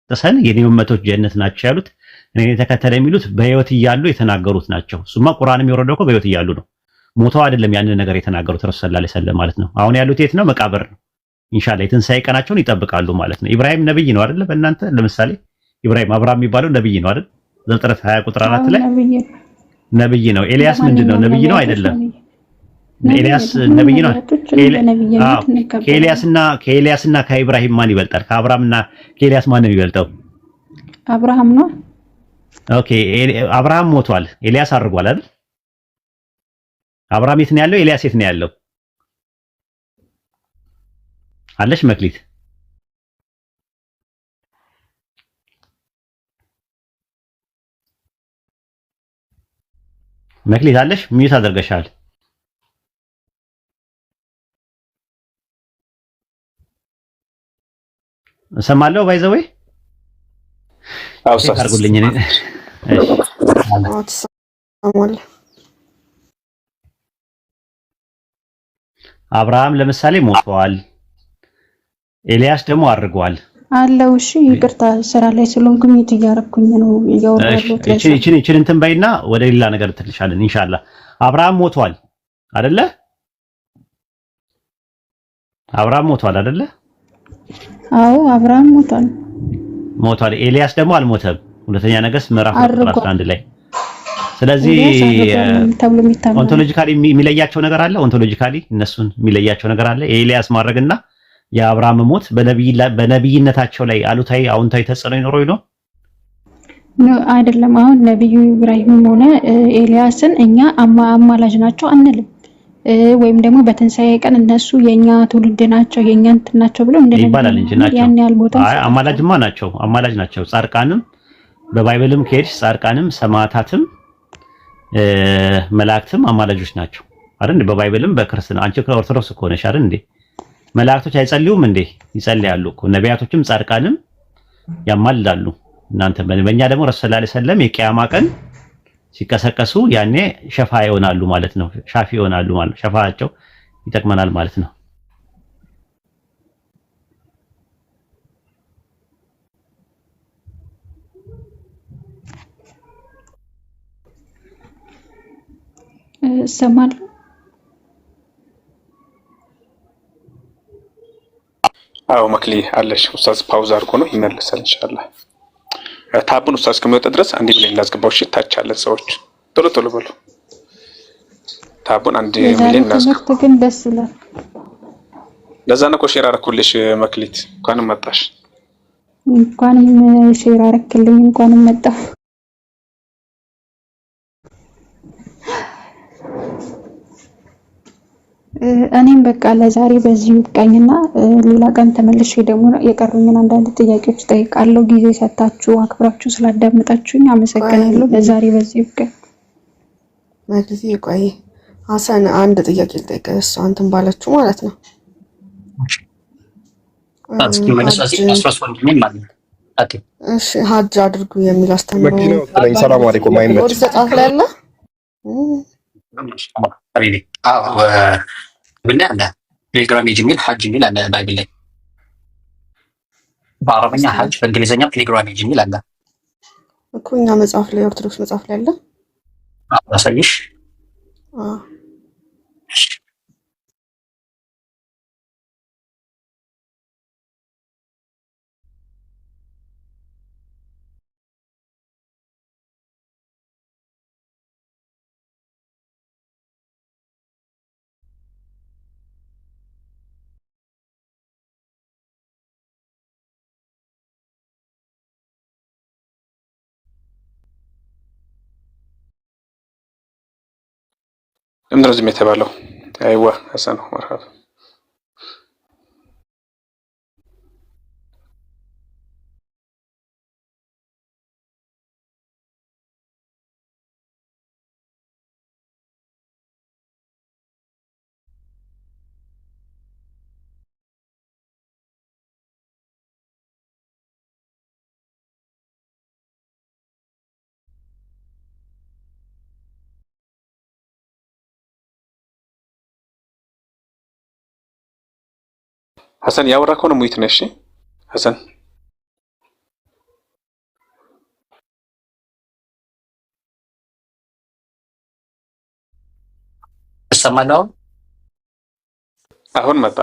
ተሰን የኔ ኡመቶች ጀነት ናቸው ያሉት እኔ ተከተለ የሚሉት በህይወት እያሉ የተናገሩት ናቸው። እሱማ ቁርአንም የወረደው እኮ በህይወት እያሉ ነው። ሞተው አይደለም ያንን ነገር የተናገሩት ረሱል ሰለላሁ ዐለይሂ ወሰለም ማለት ነው። አሁን ያሉት የት ነው? መቃብር ነው። ኢንሻአላህ የትንሣኤ ቀናቸውን ይጠብቃሉ ማለት ነው። ኢብራሂም ነብይ ነው አይደለ? በእናንተ ለምሳሌ ኢብራሂም አብርሃም የሚባለው ነብይ ነው አይደል? ዘፍጥረት 20 ቁጥር 4 ላይ ነብይ ነው። ኤልያስ ምንድነው? ነብይ ነው አይደለም? ኤልያስ ነብይ ነው። ከኤልያስና ከኢብራሂም ማን ይበልጣል? ከአብርሃምና ከኤልያስ ማን ነው የሚበልጠው? አብርሃም ነው። ኦኬ አብርሃም ሞቷል፣ ኤልያስ አድርጓል አይደል? አብርሃም የት ነው ያለው? ኤልያስ የት ነው ያለው? አለሽ መክሊት? መክሊት አለሽ? ሚዩት አድርገሻል። እሰማለሁ ባይዘዌ አርጉልኝ እኔ አብርሃም ለምሳሌ ሞቷል፣ ኤልያስ ደግሞ አድርጓል አለው። እሺ ይቅርታ ስራ ላይ ስለሆንኩኝ እያረኩኝ ነው ያወራሁት። እቺን እንትን በይና ወደ ሌላ ነገር ትልሻለን ኢንሻአላህ። አብርሃም ሞቷል አይደለ? አብርሃም ሞቷል አይደለ? አዎ አብርሃም ሞቷል። ኤልያስ ደግሞ አልሞተም። ሁለተኛ ነገሥት ምዕራፍ 11 ላይ። ስለዚህ ኦንቶሎጂካሊ የሚለያቸው ነገር አለ። ኦንቶሎጂካሊ እነሱን የሚለያቸው ነገር አለ። የኤልያስ ማድረግና የአብርሃም ሞት በነብይነታቸው ላይ አሉታዊ አዎንታዊ ተጽዕኖ ይኖረው ነው አይደለም? አሁን ነብዩ ኢብራሂምም ሆነ ኤልያስን እኛ አማላጅ ናቸው አንልም። ወይም ደግሞ በትንሳኤ ቀን እነሱ የኛ ትውልድ ናቸው የኛ እንትን ናቸው ብለው ይባላል እንጂ ናቸው። አይ አማላጅ ናቸው። ጻድቃንም በባይብልም ከሄድሽ ጻድቃንም ሰማዕታትም መላእክትም አማላጆች ናቸው አይደል? በባይብልም በክርስትና አንቺ ከኦርቶዶክስ እኮ ነሽ አይደል እንዴ? መላእክቶች አይጸልዩም እንዴ? ይጸልያሉ እኮ። ነቢያቶችም ጻድቃንም ያማልዳሉ። እናንተ በእኛ ደግሞ ረሱል ሰለላሁ ዐለይሂ ወሰለም የቂያማ ቀን ሲቀሰቀሱ ያኔ ሸፋ ይሆናሉ ማለት ነው። ሻፊ ይሆናሉ ማለት ነው። ሸፋቸው ይጠቅመናል ማለት ነው። ሰማል አዎ መክሊ አለሽ። ኡስታዝ ፓውዝ አድርጎ ነው ይመለሳል ኢንሻአላህ። ታቡን ኡስታዝ እስከሚወጣ ድረስ አንዴ ብለን ላስገባው። እሺ ታች ያለን ሰዎች ቶሎ ቶሎ በሉ። ታቡን አንዴ ብለን ላስገባው ግን ደስ ይላል። ለዛ ነው እኮ ሼር አደረኩልሽ መክሊት። እንኳንም መጣሽ። እንኳንም ሼር አደረክልኝ። እንኳንም መጣሁ። እኔም በቃ ለዛሬ በዚህ ይብቃኝና ሌላ ቀን ተመልሼ ደግሞ የቀሩኝን አንዳንድ ጥያቄዎች ጠይቃለሁ። ጊዜ ሰጣችሁ አክብራችሁ ስላዳመጣችሁኝ አመሰግናለሁ። ለዛሬ በዚህ ይብቃኝ። ማለት ቆይ ሀሰን አንድ ጥያቄ ልጠይቅህ። እሷ እንትን ባለችው ማለት ነው እሺ ሀጅ አድርጉ የሚል አስተምሮ ሰላም አለይኩም አይመች ዘጣፍ ላይ አለ ብላ አለ ፒልግራሜጅ የሚል ሐጅ የሚል አለ ባይብል ላይ። በአረበኛ ሐጅ በእንግሊዝኛ ፒልግራሜጅ የሚል አለ እኮ እኛ መጽሐፍ ላይ ኦርቶዶክስ መጽሐፍ ላይ አለ። አሳይሽ እንደዚህ የተባለው አይዋ ሐሰን መርሐባ ሐሰን ያወራ ከሆነ ሙይት ነሽ ሐሰን ተሰማለው አሁን መጣ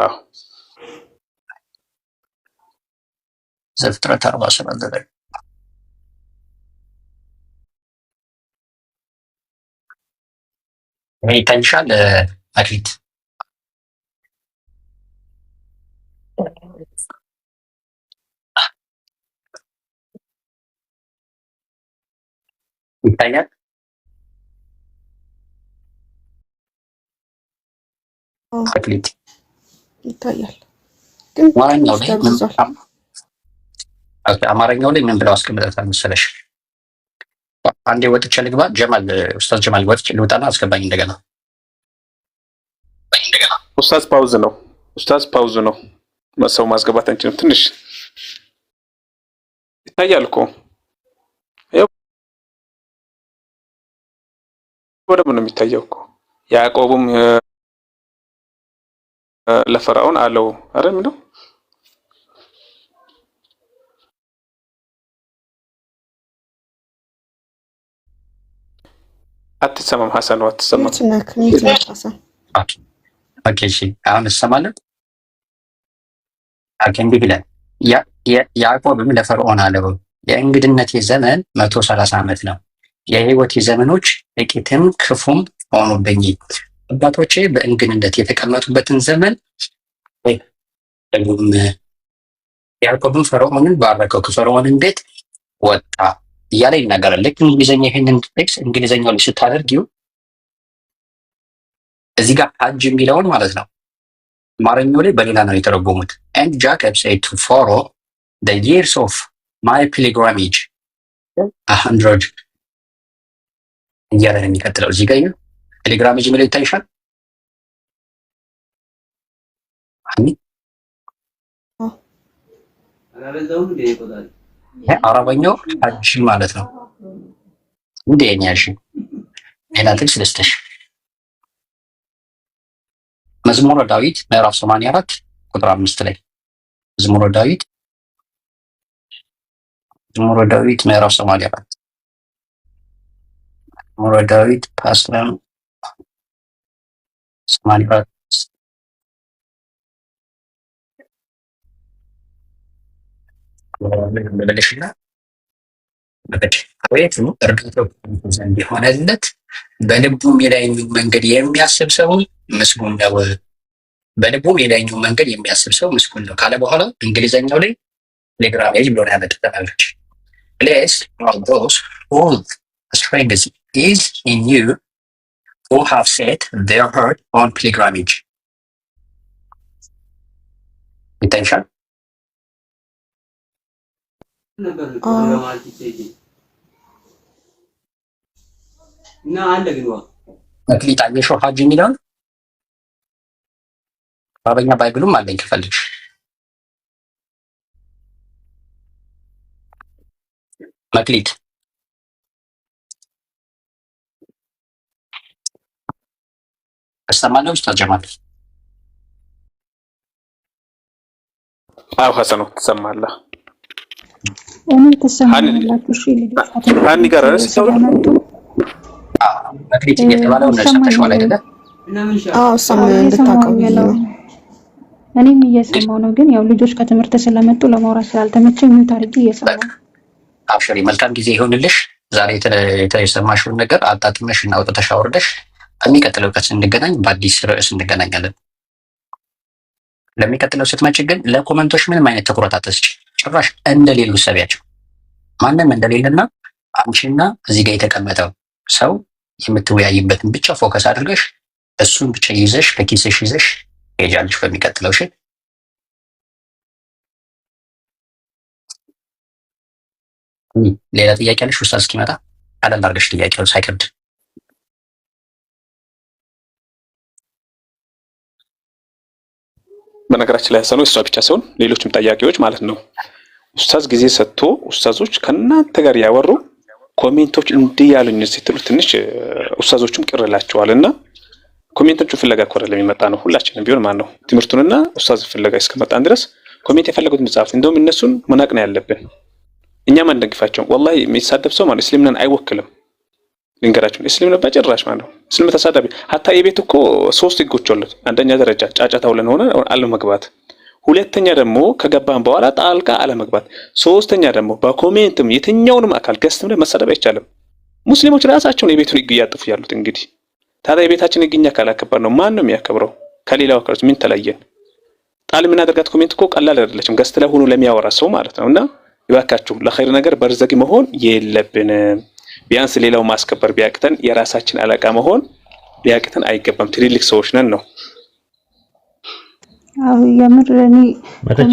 ዘፍጥረት 47 ላይ ይታይሻል መክሊት? ይታያል? መክሊት ይታያል ግን አማርኛው ላይ ደብዝዟል። አማርኛው ላይ ምን ብለው አስቀምጠታል መሰለሽ? አንዴ ወጥቼ ልግባ። ጀማል ኡስታዝ ጀማል ወጥቼ ልውጣና አስገባኝ እንደገና። ኡስታዝ ፓውዝ ነው። ኡስታዝ ፓውዝ ነው። ሰው ማስገባት አንችልም። ትንሽ ይታያል እኮ ወደም ነው የሚታየው እኮ ያዕቆብም ለፈርዖን አለው አረ ምንድነው አትሰማም? ሐሰን ነው አትሰማም? ሚት ነክ ሐሰን። ኦኬ እሺ፣ አሁን እሰማለሁ። እንዲህ ይላል ያዕቆብም ለፈርዖን አለው የእንግድነቴ ዘመን 130 ዓመት ነው። የህይወቴ ዘመኖች ጥቂትም ክፉም ሆኑብኝ። አባቶቼ በእንግድነት የተቀመጡበትን ዘመን ያዕቆብም ፈርዖንን ባረከው፣ ከፈርዖንን ቤት ወጣ እያለ ይናገራል። ልክ እንግሊዝኛ ይሄንን ቴክስት እንግሊዝኛው ላይ ስታደርጊው እዚህ ጋር ሀጅ የሚለውን ማለት ነው አማርኛው ላይ በሌላ ነው የተረጎሙት። and Jacob said to Pharaoh the years of my pilgrimage 100 እያለ ነው የሚቀጥለው። እዚህ ጋር ፒልግራሜጅ የሚለው ይታይሻል? አረበኛው ሀጅ ማለት ነው። እንዴ ያኛሽ ሌላ ጥቅስ ልስጥሽ። መዝሙረ ዳዊት ምዕራፍ 84 ቁጥር 5 ላይ መዝሙረ ዳዊት ምዕራፍ 84 መዝሙረ ዳዊት ፓስተር 84 በለሽና በቤት ነው እርዳታው ዘንድ የሆነለት በልቡም የላይኛው መንገድ የሚያስብ ሰው ምስጉን ነው። በልቡም የላይኛው መንገድ የሚያስብ ሰው ምስጉን ነው ካለ በኋላ እንግሊዘኛው ላይ ሌግራሜጅ ብሎ ያመጣታለች። Blessed are those whose strength is in you, who have set their heart on pilgrimage. Intention? መክሊት አየሽው ሀጅ የሚለውን አረበኛ ባይብሉም አለኝ ከፈልግሽ። መክሊት እሰማለሁ። ኡስታዝ ጀማል አዎ ሐሰን ነው ትሰማለህ? እኔ ተሰማላችሁ። እሺ ልጅ አንድ ጋር ስለመጡ መክሊት እየተባለው እንደሰማሽው አይደለ? አዎ ሰማ እንድታውቀው ነው። እኔም እየሰማው ነው፣ ግን ያው ልጆች ከትምህርት ስለመጡ ለማውራት ስላልተመቸኝ ሚውት አድርጌ እየሰማው። አብሽሪ፣ መልካም ጊዜ ይሁንልሽ። ዛሬ የተሰማሽውን ነገር አጣጥመሽ እና አውጥተሽ አውርደሽ የሚቀጥለው ቀን ስንገናኝ በአዲስ ርዕስ እንገናኛለን። ለሚቀጥለው ስትመጪ ግን ለኮመንቶች ምንም አይነት ትኩረት አትስጪ። ጭራሽ እንደሌሉ ሰቢያቸው ማንም እንደሌለና አንቺና እዚህ ጋር የተቀመጠው ሰው የምትወያይበትን ብቻ ፎከስ አድርገሽ እሱን ብቻ ይዘሽ በኪስሽ ይዘሽ ሄጃለሽ በሚቀጥለው። እሺ ሌላ ጥያቄ አለሽ? ኡስታዝ እስኪመጣ ቀለል አድርገሽ ጥያቄውን ሳይከብድ። በነገራችን ላይ ሐሰኑ እሷ ብቻ ሳይሆን ሌሎችም ጠያቂዎች ማለት ነው ኡስታዝ ጊዜ ሰጥቶ ኡስታዞች ከእናንተ ጋር ያወሩ ኮሜንቶች እንዲህ ያሉኝ ስትሉ ትንሽ ኡስታዞቹም ቅር ይላቸዋልና ኮሜንቶቹ ፍለጋ እኮ አይደለም የሚመጣ ነው። ሁላችንም ቢሆን ማን ነው ትምህርቱንና ኡስታዝ ፍለጋ እስከመጣን ድረስ ኮሜንት የፈለጉት መጽሐፍ እንደውም እነሱን መናቅ ነው ያለብን። እኛም አንደግፋቸውም። ወላሂ የሚሳደብ ሰው ማለት እስልምናን አይወክልም። ልንገራችሁ፣ እስልምና በጭራሽ ማለት ነው እስልምና ተሳዳቢ ሀታ የቤት እኮ 3 ህጎች አሉት። አንደኛ ደረጃ ጫጫታ ውለን ሆነ አለመግባት፣ ሁለተኛ ደግሞ ከገባን በኋላ ጣልቃ አለመግባት፣ ሶስተኛ ደግሞ በኮሜንትም የትኛውንም አካል ገስትም ላይ መሳደብ አይቻልም። ሙስሊሞች ራሳቸውን የቤቱን ህግ እያጥፉ ያሉት እንግዲህ ታዲያ የቤታችን ህግኛ ካላከበር ነው ማን ነው የሚያከብረው? ከሌላው አካሎች ምን ተለየን? ጣል የምናደርጋት ኮሜንት እኮ ቀላል አይደለችም። ገስት ላይ ሆኖ ለሚያወራ ሰው ማለት ነውና ይባካችሁ ለኸይር ነገር በርዘጊ መሆን የለብንም። ቢያንስ ሌላው ማስከበር ቢያቅተን የራሳችን አለቃ መሆን ቢያቅተን አይገባም። ትልልቅ ሰዎች ነን ነው። አው የምር እኔ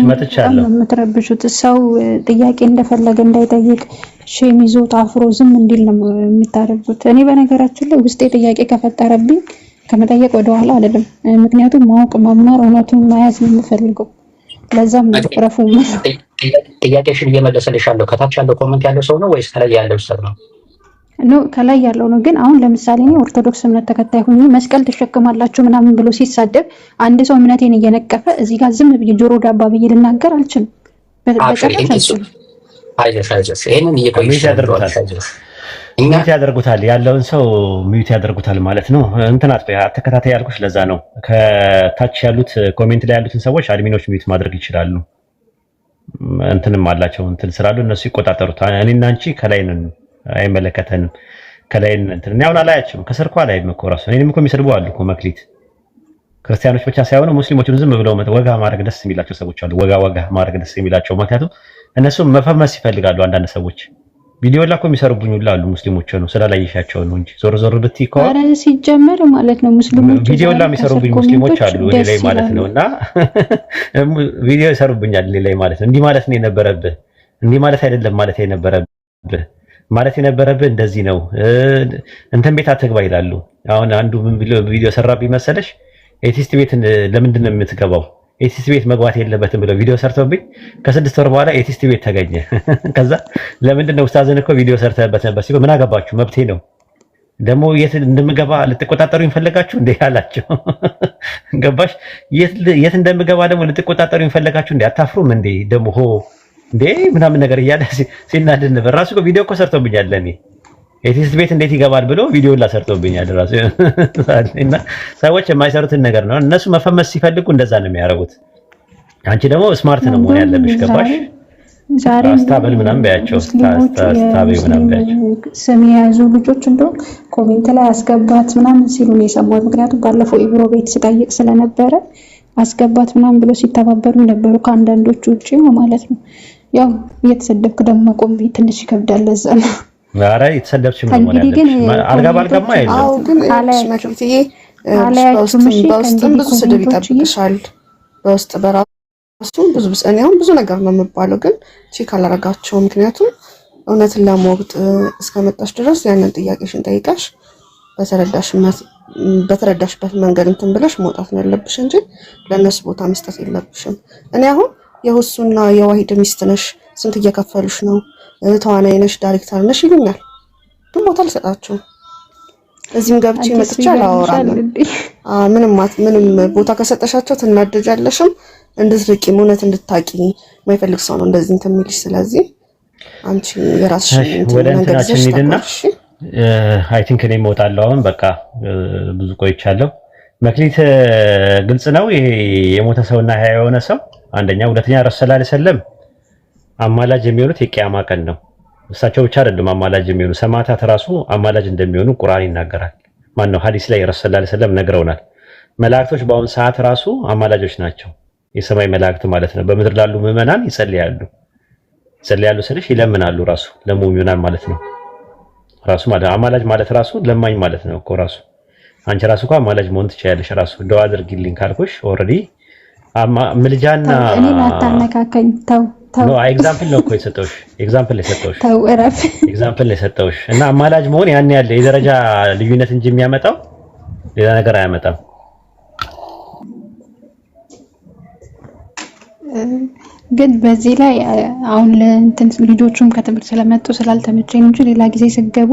መጥቻለሁ። የምትረብሹት ሰው ጥያቄ እንደፈለገ እንዳይጠይቅ ሼም ይዞት አፍሮ ዝም እንዲል ነው የምታደርጉት። እኔ በነገራችን ላይ ውስጤ ጥያቄ ከፈጠረብኝ ከመጠየቅ ወደ ኋላ አይደለም። ምክንያቱም ማወቅ መማር እውነቱን መያዝ ነው የምፈልገው። ለዛም ነው ረፉ ጥያቄሽን እየመለሰልሻለሁ። ከታች ያለው ኮሜንት ያለው ሰው ነው ወይስ ከላይ ያለው ሰው ነው? ነው ከላይ ያለው ነው። ግን አሁን ለምሳሌ እኔ ኦርቶዶክስ እምነት ተከታይ ሆኜ መስቀል ተሸክማላችሁ ምናምን ብሎ ሲሳደብ አንድ ሰው እምነቴን እየነቀፈ እዚህ ጋር ዝም ብዬ ጆሮ ዳባ ብዬ ልናገር አልችልም። በጨረሻ አልችልም። አይዘሽ ይሄንን ሚውት ያደርጉታል ያለውን ሰው ሚውት ያደርጉታል ማለት ነው። እንትን አተከታታይ ያልኩሽ ለዛ ነው። ከታች ያሉት ኮሜንት ላይ ያሉትን ሰዎች አድሚኖች ሚውት ማድረግ ይችላሉ። እንትንም አላቸው እንትን ስላሉ እነሱ ይቆጣጠሩታል። እኔና አንቺ ከላይ ነን፣ አይመለከተንም። ከላይ እንትን እኔ አሁን አላያችሁም። ከስርኳ ላይ እኮ ራሱ እኔንም እኮ የሚሰድቡ አሉ እኮ መክሊት። ክርስቲያኖች ብቻ ሳይሆኑ ሙስሊሞችን ዝም ብለው ወጋ ማድረግ ደስ የሚላቸው ሰዎች አሉ። ወጋ ማድረግ ደስ የሚላቸው ምክንያቱም እነሱም መፈመስ ይፈልጋሉ። አንዳንድ ሰዎች ቪዲዮ ላይ እኮ የሚሰሩብኝ ሁሉ አሉ። ሙስሊሞች ነው ስላላየሻቸው ነው እንጂ ዞር ብትይ እኮ አረ ሲጀመር ማለት ነው ሙስሊሞች ቪዲዮ ላይ የሚሰሩብኝ ሙስሊሞች አሉ እኔ ላይ ማለት ነውና ቪዲዮ ይሰሩብኛል እኔ ላይ ማለት ነው። እንዲህ ማለት ነው የነበረብህ፣ እንዲህ ማለት አይደለም ማለት የነበረብህ እንደዚህ ነው። እንትን ቤት አትግባ ይላሉ። አሁን አንዱ ምን ቪዲዮ ሰራብኝ መሰለሽ? ኤቲስት ቤት ለምንድን ነው የምትገባው? ኤቲስት ቤት መግባት የለበትም ብለው ቪዲዮ ሰርተውብኝ ከ6 ወር በኋላ ኤቲስት ቤት ተገኘ። ከዛ ለምንድን ነው ኡስታዝን እኮ ቪዲዮ ሰርተህበት ነበር ሲሉ ምን አገባችሁ መብቴ ነው። ደግሞ የት እንደምገባ ልትቆጣጠሩኝ ፈለጋችሁ እንዴ አላቸው። ገባሽ? የት እንደምገባ ደግሞ ልትቆጣጠሩኝ ፈለጋችሁ እንዴ? አታፍሩም እንዴ? ደግሞ እንዴ ምናምን ነገር እያለ ሲናደድ ነበር። ራሱ እኮ ቪዲዮ እኮ ሰርተውብኛል ለኔ ኤቲስት ቤት እንዴት ይገባል ብሎ ቪዲዮ ላሰርተውብኛል ራሱ። እና ሰዎች የማይሰሩትን ነገር ነው እነሱ መፈመስ ሲፈልጉ እንደዛ ነው የሚያደርጉት። አንቺ ደግሞ ስማርት ነው መሆን ያለብሽ። ገባሽ? ዛሬ አስታበል ምናምን በያቸው አስታበል ምናምን በያቸው ስም የያዙ ልጆች እንደው ኮሜንት ላይ አስገባት ምናምን ሲሉ ነው የሰማሁት። ምክንያቱም ባለፈው ኢብሮ ቤት ስጠይቅ ስለነበረ አስገባት ምናምን ብሎ ሲተባበሩ ነበሩ ከአንዳንዶቹ ውጪ ማለት ነው። ያው እየተሰደብክ ደግሞ መቆም ትንሽ ይከብዳል። ለዛ ነው ኧረ የተሰደብሽ ምን ሆነ አልጋ ባልጋማ አይደለም። አዎ ግን ማክሊትዬ በውስጥም ብዙ ስድብ ይጠብቅሻል። በውስጥ በራሱ ብዙ እኔ አሁን ብዙ ነገር ነው የምባለው፣ ግን ቼክ አላረጋቸው። ምክንያቱም እውነትን ለማወቅ እስከመጣሽ ድረስ ያንን ጥያቄሽን ጠይቀሽ በተረዳሽበት መንገድ እንትን ብለሽ መውጣት ነው ያለብሽ እንጂ ለእነሱ ቦታ መስጠት የለብሽም። እኔ አሁን የሁሱና የዋሂድ ሚስት ነሽ፣ ስንት እየከፈሉሽ ነው፣ ተዋናይ ነሽ፣ ዳይሬክተር ነሽ ይሉኛል። ግን ቦታ አልሰጣቸውም። እዚህም ገብቼ መጥቻ አላወራም። ምንም ቦታ ከሰጠሻቸው ትናደጃለሽም፣ እንድትርቂም እውነት እንድታቂ የማይፈልግ ሰው ነው እንደዚህ እንትን የሚልሽ። ስለዚህ አንቺ የራስሽን ወደ እንትናችን ሄድና አይ ቲንክ እኔ እወጣለሁ አሁን በቃ ብዙ ቆይቻለሁ። መክሊት ግልጽ ነው ይሄ የሞተ ሰውና ሕያው የሆነ ሰው አንደኛ፣ ሁለተኛ ረሱል ሰለላሁ ዐለይሂ ወሰለም አማላጅ የሚሆኑት የቂያማ ቀን ነው። እሳቸው ብቻ አይደሉም አማላጅ የሚሆኑ ሰማዕታት ራሱ አማላጅ እንደሚሆኑ ቁርአን ይናገራል። ማነው ሐዲስ ላይ ረሱል ሰለላሁ ዐለይሂ ወሰለም ነግረውናል። መላእክቶች በአሁን ሰዓት ራሱ አማላጆች ናቸው። የሰማይ መላእክት ማለት ነው። በምድር ላሉ ምዕመናን ይጸልያሉ ስልሽ ይለምናሉ ራሱ ለሙእሚናን ማለት ነው። ራሱ ማለት አማላጅ ማለት ራሱ ለማኝ ማለት ነው እኮ ራሱ። አንቺ ራሱ እኮ አማላጅ መሆን ትችያለሽ። ራሱ ደዋ አድርጊልኝ ካልኩሽ ኦልሬዲ ምልጃና እኔ ላታነካከኝ ተው ነው ኤግዛምፕል ነው እኮ የሰጠሁሽ። ኤግዛምፕል ነው የሰጠሁሽ እና አማላጅ መሆን ያን ያለ የደረጃ ልዩነት እንጂ የሚያመጣው ሌላ ነገር አያመጣም። ግን በዚህ ላይ አሁን ለእንትን ልጆቹም ከትምህርት ስለመጡ ስላልተመቸኝ እንጂ ሌላ ጊዜ ስገቡ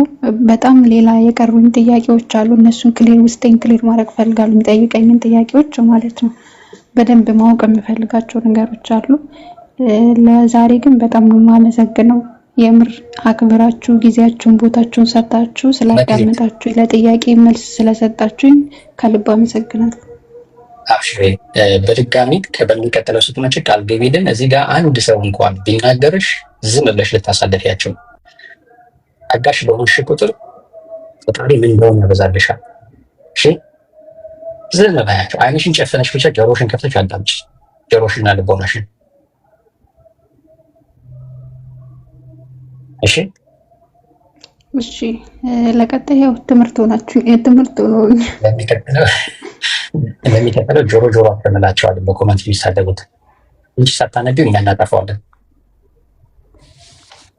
በጣም ሌላ የቀሩኝ ጥያቄዎች አሉ። እነሱን ውስጤን ክሊር ማድረግ ፈልጋለሁ። የሚጠይቀኝን ጥያቄዎች ማለት ነው። በደንብ ማወቅ የምፈልጋቸው ነገሮች አሉ። ለዛሬ ግን በጣም ነው የማመሰግነው። የምር አክብራችሁ ጊዜያችሁን ቦታችሁን ሰጣችሁ ስላዳመጣችሁ ለጥያቄ መልስ ስለሰጣችሁኝ ከልብ አመሰግናለሁ። አብሽሬ በድጋሚ በሚቀጥለው ስትመጪ ቃል ገቢልን። እዚህ ጋር አንድ ሰው እንኳን ቢናገርሽ ዝም ብለሽ ልታሳልፊያቸው። አጋሽ በሆንሽ ቁጥር ፈጣሪ ምን እንደሆነ ያበዛልሻል። እሺ ዝም በያቸው። አይንሽን ጨፍነሽ ብቻ ጆሮሽን ከፍተሽ አዳምጪ። ጆሮሽንና ልቦናሽን እሺ። እሺ ለቀጣይ ያው ትምህርት ነው። ለሚቀጥለው ጆሮ አትመላቸዋለን በኮመንት የሚሳደቡት እንጂ ሳታነቢው እኛ እናጠፋዋለን።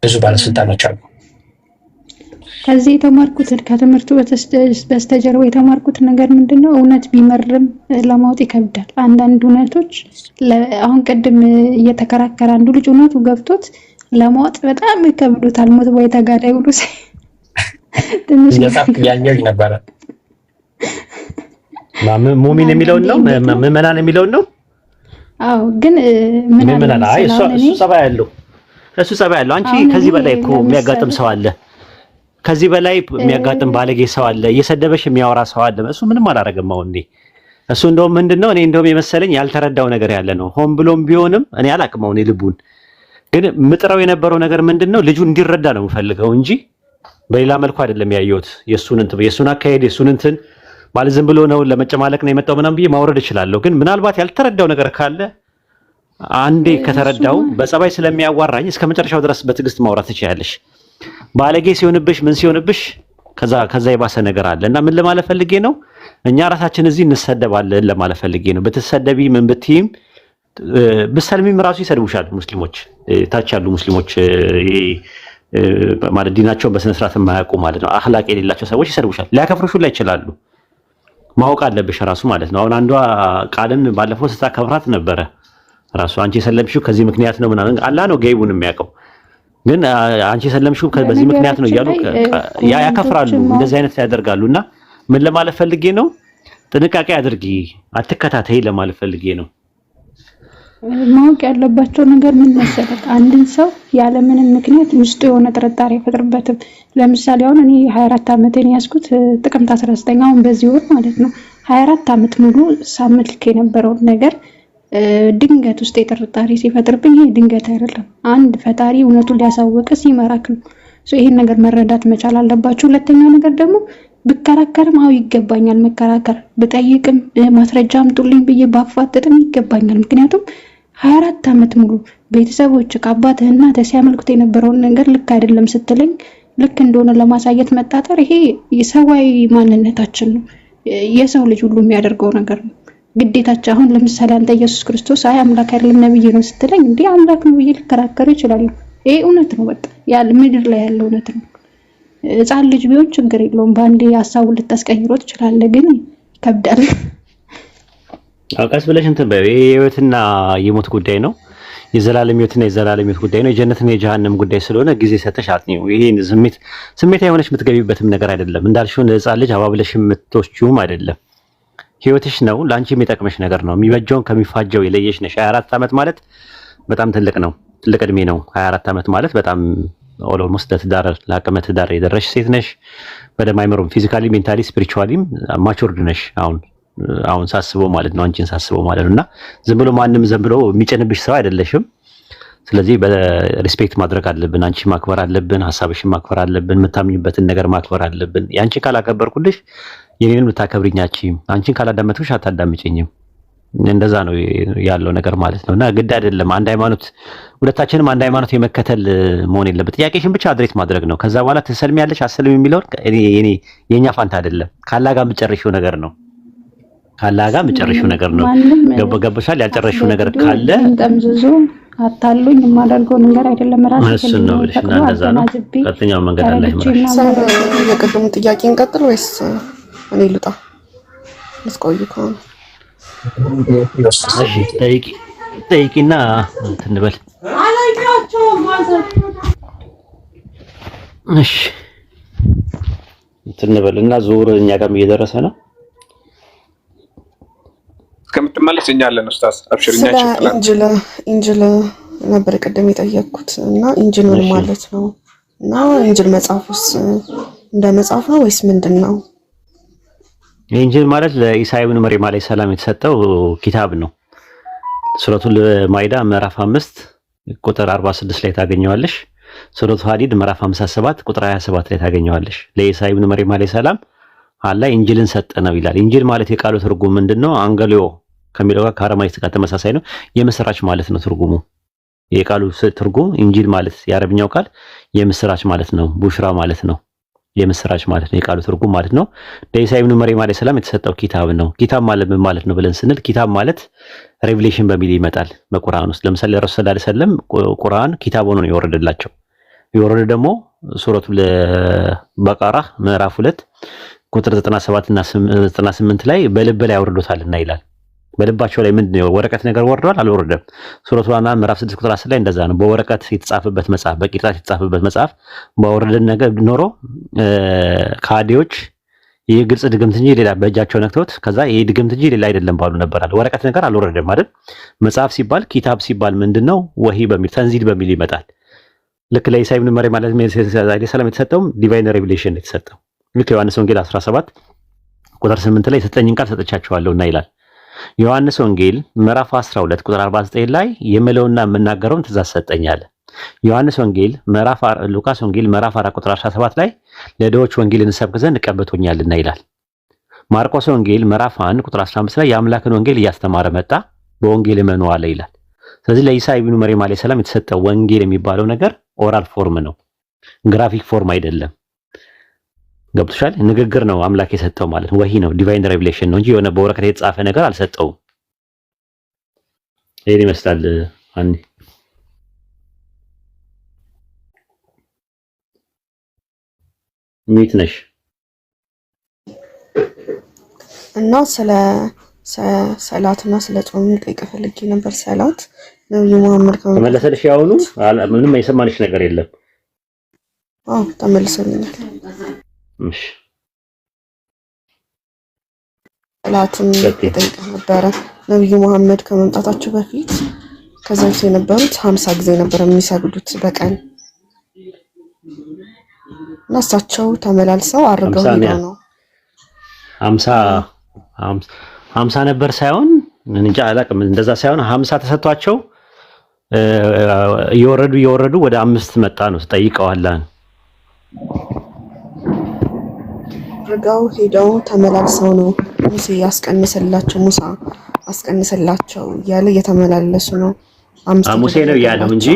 ብዙ ባለስልጣኖች አሉ። ከዚህ የተማርኩት ከትምህርቱ በስተጀርባ የተማርኩት ነገር ምንድነው? እውነት ቢመርም ለማወጥ ይከብዳል። አንዳንድ እውነቶች አሁን ቅድም እየተከራከረ አንዱ ልጅ እውነቱ ገብቶት ለማወጥ በጣም ይከብዱታል። ሞት ወይ ተጋዳይ ብሎ ትንሽ ያየኝ ነበረ። ሙሚን የሚለውን ነው ምዕመናን የሚለውን ነው። አዎ ግን ምዕመናን እሱ ጸባይ ያለው አንቺ ከዚህ በላይ እኮ የሚያጋጥም ሰው አለ። ከዚህ በላይ የሚያጋጥም ባለጌ ሰው አለ። እየሰደበሽ የሚያወራ ሰው አለ። እሱ ምንም አላረገም። አሁን እሱ እንደውም ምንድነው እኔ እንደውም የመሰለኝ ያልተረዳው ነገር ያለ ነው። ሆን ብሎም ቢሆንም እኔ አላቅም። አሁን ልቡን ግን ምጥረው የነበረው ነገር ምንድነው ልጁ እንዲረዳ ነው የምፈልገው እንጂ በሌላ መልኩ አይደለም ያየሁት። የሱን አካሄድ የሱን እንትን ማለት ዝም ብሎ ነው ለመጨማለቅ ነው የመጣው ምናምን ብዬ ማውረድ እችላለሁ። ግን ምናልባት ያልተረዳው ነገር ካለ አንዴ ከተረዳው በጸባይ ስለሚያዋራኝ እስከ መጨረሻው ድረስ በትዕግስት ማውራት ትችያለሽ። ባለጌ ሲሆንብሽ ምን ሲሆንብሽ ከዛ የባሰ ነገር አለ እና ምን ለማለት ፈልጌ ነው እኛ ራሳችን እዚህ እንሰደባለን ለማለት ፈልጌ ነው። ብትሰደቢ ምን ብትይም ብሰልሚም ራሱ ይሰድቡሻል ሙስሊሞች፣ ታች ያሉ ሙስሊሞች ማለት ዲናቸውን በስነ ስርዓት የማያውቁ ማለት ነው አኽላቅ የሌላቸው ሰዎች ይሰድቡሻል። ሊያከፍሩሽ ላይ ይችላሉ። ማወቅ አለብሽ ራሱ ማለት ነው። አሁን አንዷ ቃልን ባለፈው ስታከብራት ነበረ ራሱ አንቺ የሰለምሽው ከዚህ ምክንያት ነው ምናምን አላህ ነው ገይቡን የሚያውቀው። ግን አንቺ የሰለምሽው በዚህ ምክንያት ነው እያሉ ያከፍራሉ። እንደዚህ አይነት ያደርጋሉና ምን ለማለት ፈልጌ ነው ጥንቃቄ አድርጊ፣ አትከታተይ ለማለት ፈልጌ ነው። ማወቅ ያለባቸው ነገር ምን መሰለህ፣ አንድን ሰው ያለ ምንም ምክንያት ውስጡ የሆነ ጥርጣሬ አይፈጥርበትም። ለምሳሌ አሁን እኔ 24 ዓመቴን ያዝኩት ጥቅምት 19 አሁን በዚህ ወር ማለት ነው። 24 ዓመት ሙሉ ሳመልክ የነበረውን ነገር ድንገት ውስጥ የጥርጣሬ ሲፈጥርብኝ ይሄ ድንገት አይደለም። አንድ ፈጣሪ እውነቱን ሊያሳወቀ ሲመራክ ነው። ይሄን ነገር መረዳት መቻል አለባችሁ። ሁለተኛ ነገር ደግሞ ብከራከርም ይገባኛል መከራከር፣ ብጠይቅም ማስረጃ አምጡልኝ ብዬ ባፋጥጥም ይገባኛል። ምክንያቱም 24 ዓመት ሙሉ ቤተሰቦች ከአባትህ እናትህ ሲያመልኩት የነበረውን ነገር ልክ አይደለም ስትለኝ ልክ እንደሆነ ለማሳየት መጣጠር ይሄ የሰዋዊ ማንነታችን ነው። የሰው ልጅ ሁሉ የሚያደርገው ነገር ነው። ግዴታችን አሁን ለምሳሌ አንተ ኢየሱስ ክርስቶስ አምላክ አይደለም ነብይ ነው ስትለኝ እንዴ አምላክ ነው ብዬ ልከራከር ይችላል። ይሄ እውነት ነው። በቃ ያለ ምድር ላይ ያለው እውነት ነው። ሕፃን ልጅ ቢሆን ችግር የለውም። ባንዴ ሐሳቡን ልታስቀይሮ ትችላለህ። ግን ይከብዳል። ቀስ ብለሽ እንትን የህይወትና የሞት ጉዳይ ነው። የዘላለም ህይወትና የዘላለም ህይወት ጉዳይ ነው። የጀነትና የጀሃነም ጉዳይ ስለሆነ ጊዜ ሰተሽ አጥኚው። ይሄን ስሜት የሆነች የምትገቢበትም ነገር አይደለም። እንዳልሽው ሕፃን ልጅ አባብለሽ የምትወስጂውም አይደለም። ህይወትሽ ነው። ላንቺ የሚጠቅምሽ ነገር ነው። የሚበጀውን ከሚፋጀው የለየሽ ነሽ። 24 ዓመት ማለት በጣም ትልቅ ነው። ትልቅ እድሜ ነው። 24 ዓመት ማለት በጣም ኦልሞስት ለትዳር ለአቅመ ትዳር የደረሽ ሴት ነሽ። በደም አይመሩም። ፊዚካሊ፣ ሜንታሊ፣ ስፒሪቹዋሊም ማቹርድ ነሽ። አሁን ሳስበው ማለት ነው። አንቺን ሳስበው ማለት ነውና ዝም ብሎ ማንም ዝም ብሎ የሚጨንብሽ ሰው አይደለሽም። ስለዚህ በሪስፔክት ማድረግ አለብን። አንቺ ማክበር አለብን። ሐሳብሽን ማክበር አለብን። የምታምኝበትን ነገር ማክበር አለብን። ያንቺ ካላከበርኩልሽ የኔን የምታከብሪኛችም አንቺን ካላዳመጥኩሽ አታዳምጪኝም። እንደዛ ነው ያለው ነገር ማለት ነውና ግድ አይደለም አንድ ሃይማኖት ሁለታችንም አንድ ሃይማኖት የመከተል መሆን የለበት። ጥያቄሽን ብቻ አድሬስ ማድረግ ነው። ከዛ በኋላ ትሰልሚያለሽ አሰልም የሚለው የኛ ፋንታ አይደለም። ካላጋ የምጨርሽው ነገር ነው። ካላጋ የምጨርሽው ነገር ነው። ገባሻል? ያልጨረሽው ነገር ካለ እንደምዝዙ አታሉኝ የማደርገው ነገር አይደለም። ራስህ ነው ልሽና እንደዛ ነው። ቀጥኛው መንገድ አለ ይማርሽ። የቅድሙ ጥያቄ እንቀጥል ወይስ እኔ ልጣ? ልትቆዩ ከሆነ እሺ ጠይቂና እንትን በል። እሺ እንትን በልና ዙር እኛ ጋርም እየደረሰ ነው። እስከምትመለስ እኛ አለን ኡስታዝ አብሽርኛ ይችላል። ኢንጅል ነበር ቅድም የጠየቅኩት እና ኢንጅል ምን ማለት ነው? እና ኢንጅል መጽሐፉስ እንደ መጽሐፍ ነው ወይስ ምንድን ነው? ኢንጅል ማለት ለኢሳ ኢብኑ መርየም አለይሂ ሰላም የተሰጠው ኪታብ ነው። ሱረቱል ማኢዳ ምዕራፍ 5 ቁጥር 46 ላይ ታገኘዋለሽ። ሱረቱ ሐዲድ ምዕራፍ 57 ቁጥር 27 ላይ ታገኘዋለሽ። ለኢሳ ኢብኑ መርየም አለይሂ ሰላም አላህ ኢንጂልን ሰጠ ነው ይላል። ኢንጂል ማለት የቃሉ ትርጉም ምንድነው? አንገሊዮ ከሚለው ጋር ከአረማይስጥ ጋር ተመሳሳይ ነው። የምስራች ማለት ነው ትርጉሙ። የቃሉ ትርጉም ኢንጂል ማለት የአረብኛው ቃል የምስራች ማለት ነው። ቡሽራ ማለት ነው። የምስራች ማለት ነው የቃሉ ትርጉም ማለት ነው። ለኢሳ ኢብኑ መርየም አለይሂ ሰላም የተሰጠው ኪታብ ነው። ኪታብ ማለት ምን ማለት ነው ብለን ስንል ኪታብ ማለት ሬቪሌሽን በሚል ይመጣል በቁርአን ውስጥ። ለምሳሌ ረሱል ሰለላሁ ዐለይሂ ወሰለም ቁርአን ኪታብ ሆኖ ነው የወረደላቸው። የወረደ ደግሞ ሱረቱል በቀራ ምዕራፍ 2 ቁጥር 97 እና 98 ላይ በልብ ላይ አውርዶታልና ይላል። በልባቸው ላይ ምንድነው ወረቀት ነገር ወርዷል አልወረደም? ሱረቱ አናም ምዕራፍ 6 ቁጥር 10 ላይ እንደዛ ነው። በወረቀት የተጻፈበት መጽሐፍ በቂርጣት የተጻፈበት መጽሐፍ ባወረደን ነገር ኖሮ ካዲዎች ይህ ግልጽ ድግምት እንጂ ሌላ በእጃቸው ነክተውት ከዛ ይህ ድግምት እንጂ ሌላ አይደለም ባሉ ነበር አለ። ወረቀት ነገር አልወረደም አይደል? መጽሐፍ ሲባል ኪታብ ሲባል ምንድነው ወሂ በሚል ተንዚል በሚል ይመጣል። ልክ ለኢሳ ኢብኑ መርየም ማለት ሰላም የተሰጠው ዲቫይን ሬቪሌሽን የተሰጠው ልክ ዮሐንስ ወንጌል 17 ቁጥር 8 ላይ የሰጠኝን ቃል ሰጥቻቸዋለሁና ይላል። ዮሐንስ ወንጌል ምዕራፍ 12 ቁጥር 49 ላይ የምለውና የምናገረውን ትእዛዝ ሰጠኛል። ዮሐንስ ወንጌል ሉቃስ ወንጌል ምዕራፍ 4 ቁጥር 17 ላይ ለድሆች ወንጌልን ሰብክ ዘንድ ቀብቶኛልና ይላል። ማርቆስ ወንጌል ምዕራፍ 1 ቁጥር 15 ላይ የአምላክን ወንጌል እያስተማረ መጣ፣ በወንጌል እመኑ አለ ይላል። ስለዚህ ለኢሳ ኢብኑ መርየም አለይሂ ሰላም የተሰጠው ወንጌል የሚባለው ነገር ኦራል ፎርም ነው፣ ግራፊክ ፎርም አይደለም። ገብቶሻል? ንግግር ነው አምላክ የሰጠው ማለት ነው። ወሂ ነው፣ ዲቫይን ሬቪሌሽን ነው እንጂ የሆነ በወረቀት የተጻፈ ነገር አልሰጠውም። ይሄን ይመስላል። አኒ ሚት ነሽ እና ስለ ሰላትና ስለ ጾም ጠይቀ ፈልጌ ነበር። ሰላት ነብዩ መሐመድ ተመለሰልሽ? ያውኑ ምንም የሰማንሽ ነገር የለም። አዎ ተመልሰልኛል። እሺ ሰላትን ጠይቀ ነበረ። ነብዩ መሐመድ ከመምጣታቸው በፊት ከዛ በፊት የነበሩት 50 ጊዜ ነበር የሚሰግዱት በቀን እና እሳቸው ተመላልሰው አድርገው ሄደው ነው 50 ነበር ሳይሆን እንጃ አላቅም። እንደዛ ሳይሆን 50 ተሰጥቷቸው እየወረዱ ወደ 5 መጣ ነው ጠይቀዋላን አድርገው ሄደው ተመላልሰው ነው ሙሴ ያስቀንሰላቸው ሙሳ አስቀንሰላቸው እያለ እየተመላለሱ ነው። ሙሴ ነው ያለው እንጂ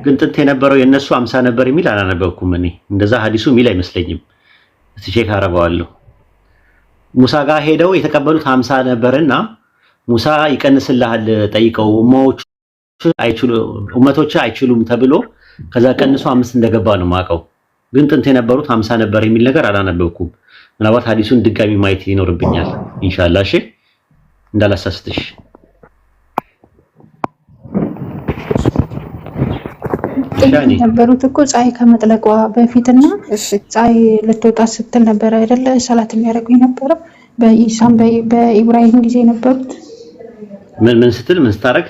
ግን ጥንት የነበረው የነሱ 50 ነበር የሚል አላነበብኩም እኔ። እንደዛ ሐዲሱ የሚል አይመስለኝም። እስቲ ቼክ አደርገዋለሁ። ሙሳ ጋር ሄደው የተቀበሉት 50 ነበርና ሙሳ ይቀንስልሃል ጠይቀው ኡመቶች አይችሉም ተብሎ ከዛ ቀንሶ 5 እንደገባ ነው ማቀው። ግን ጥንት የነበሩት 50 ነበር የሚል ነገር አላነበብኩም። ምናልባት ሐዲሱን ድጋሚ ማየት ይኖርብኛል ኢንሻአላህ። እሺ እንዳላሳስትሽ። ነበሩት እኮ ፀሐይ ከመጥለቋ በፊትና ፀሐይ ልትወጣ ስትል ነበር አይደለ ሰላት የሚያደርጉ የነበረው። በኢሳም በኢብራሂም ጊዜ ነበሩት። ምን ስትል ምን ስታረግ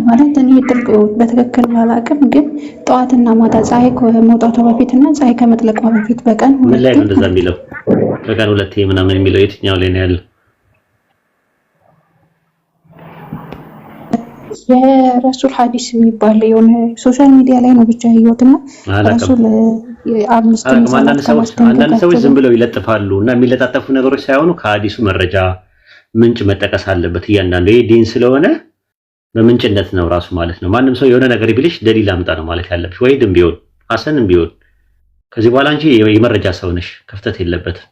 ማለት እኔ ጥልቅ በትክክል ባላቅም ግን ጠዋትና ማታ ፀሐይ ከመውጣቷ በፊትና ፀሐይ ከመጥለቋ በፊት በቀን ምን ላይ ነው እንደዛ የሚለው? በቀን ሁለቴ ምናምን የሚለው የትኛው ላይ ነው ያለው? የረሱል ሐዲስ የሚባል የሆነ ሶሻል ሚዲያ ላይ ነው ብቻ ህይወትና ረሱል አንዳንድ ሰዎች ዝም ብለው ይለጥፋሉ እና የሚለጣጠፉ ነገሮች ሳይሆኑ ከሐዲሱ መረጃ ምንጭ መጠቀስ አለበት። እያንዳንዱ ይሄ ዲን ስለሆነ በምንጭነት ነው ራሱ ማለት ነው። ማንም ሰው የሆነ ነገር ቢልሽ ደሊል አምጣ ነው ማለት ያለብሽ። ወይድም ቢሆን ሐሰንም ቢሆን ከዚህ በኋላ አንቺ የመረጃ ሰው ነሽ፣ ክፍተት የለበትም።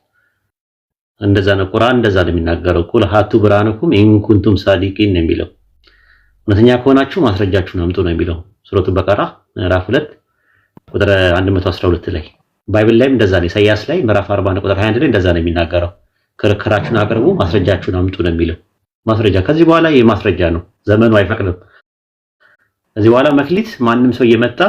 እንደዛ ነው ቁርአን እንደዛ ነው የሚናገረው። ቁል ሃቱ ብርሃነኩም ኢን ኩንቱም ሳዲቂን ነው የሚለው። እውነተኛ ከሆናችሁ ማስረጃችሁን አምጡ ነው የሚለው ሱረቱ በቀራ ምዕራፍ 2 ቁጥር 112 ላይ። ባይብል ላይም እንደዛ ነው። ኢሳይያስ ላይ ምዕራፍ 40 ቁጥር 21 ላይ እንደዛ ነው የሚናገረው። ክርክራችሁን አቅርቡ ማስረጃችሁን አምጡ ነው የሚለው። ማስረጃ ከዚህ በኋላ የማስረጃ ነው፣ ዘመኑ አይፈቅድም። ከዚህ በኋላ መክሊት ማንም ሰው እየመጣ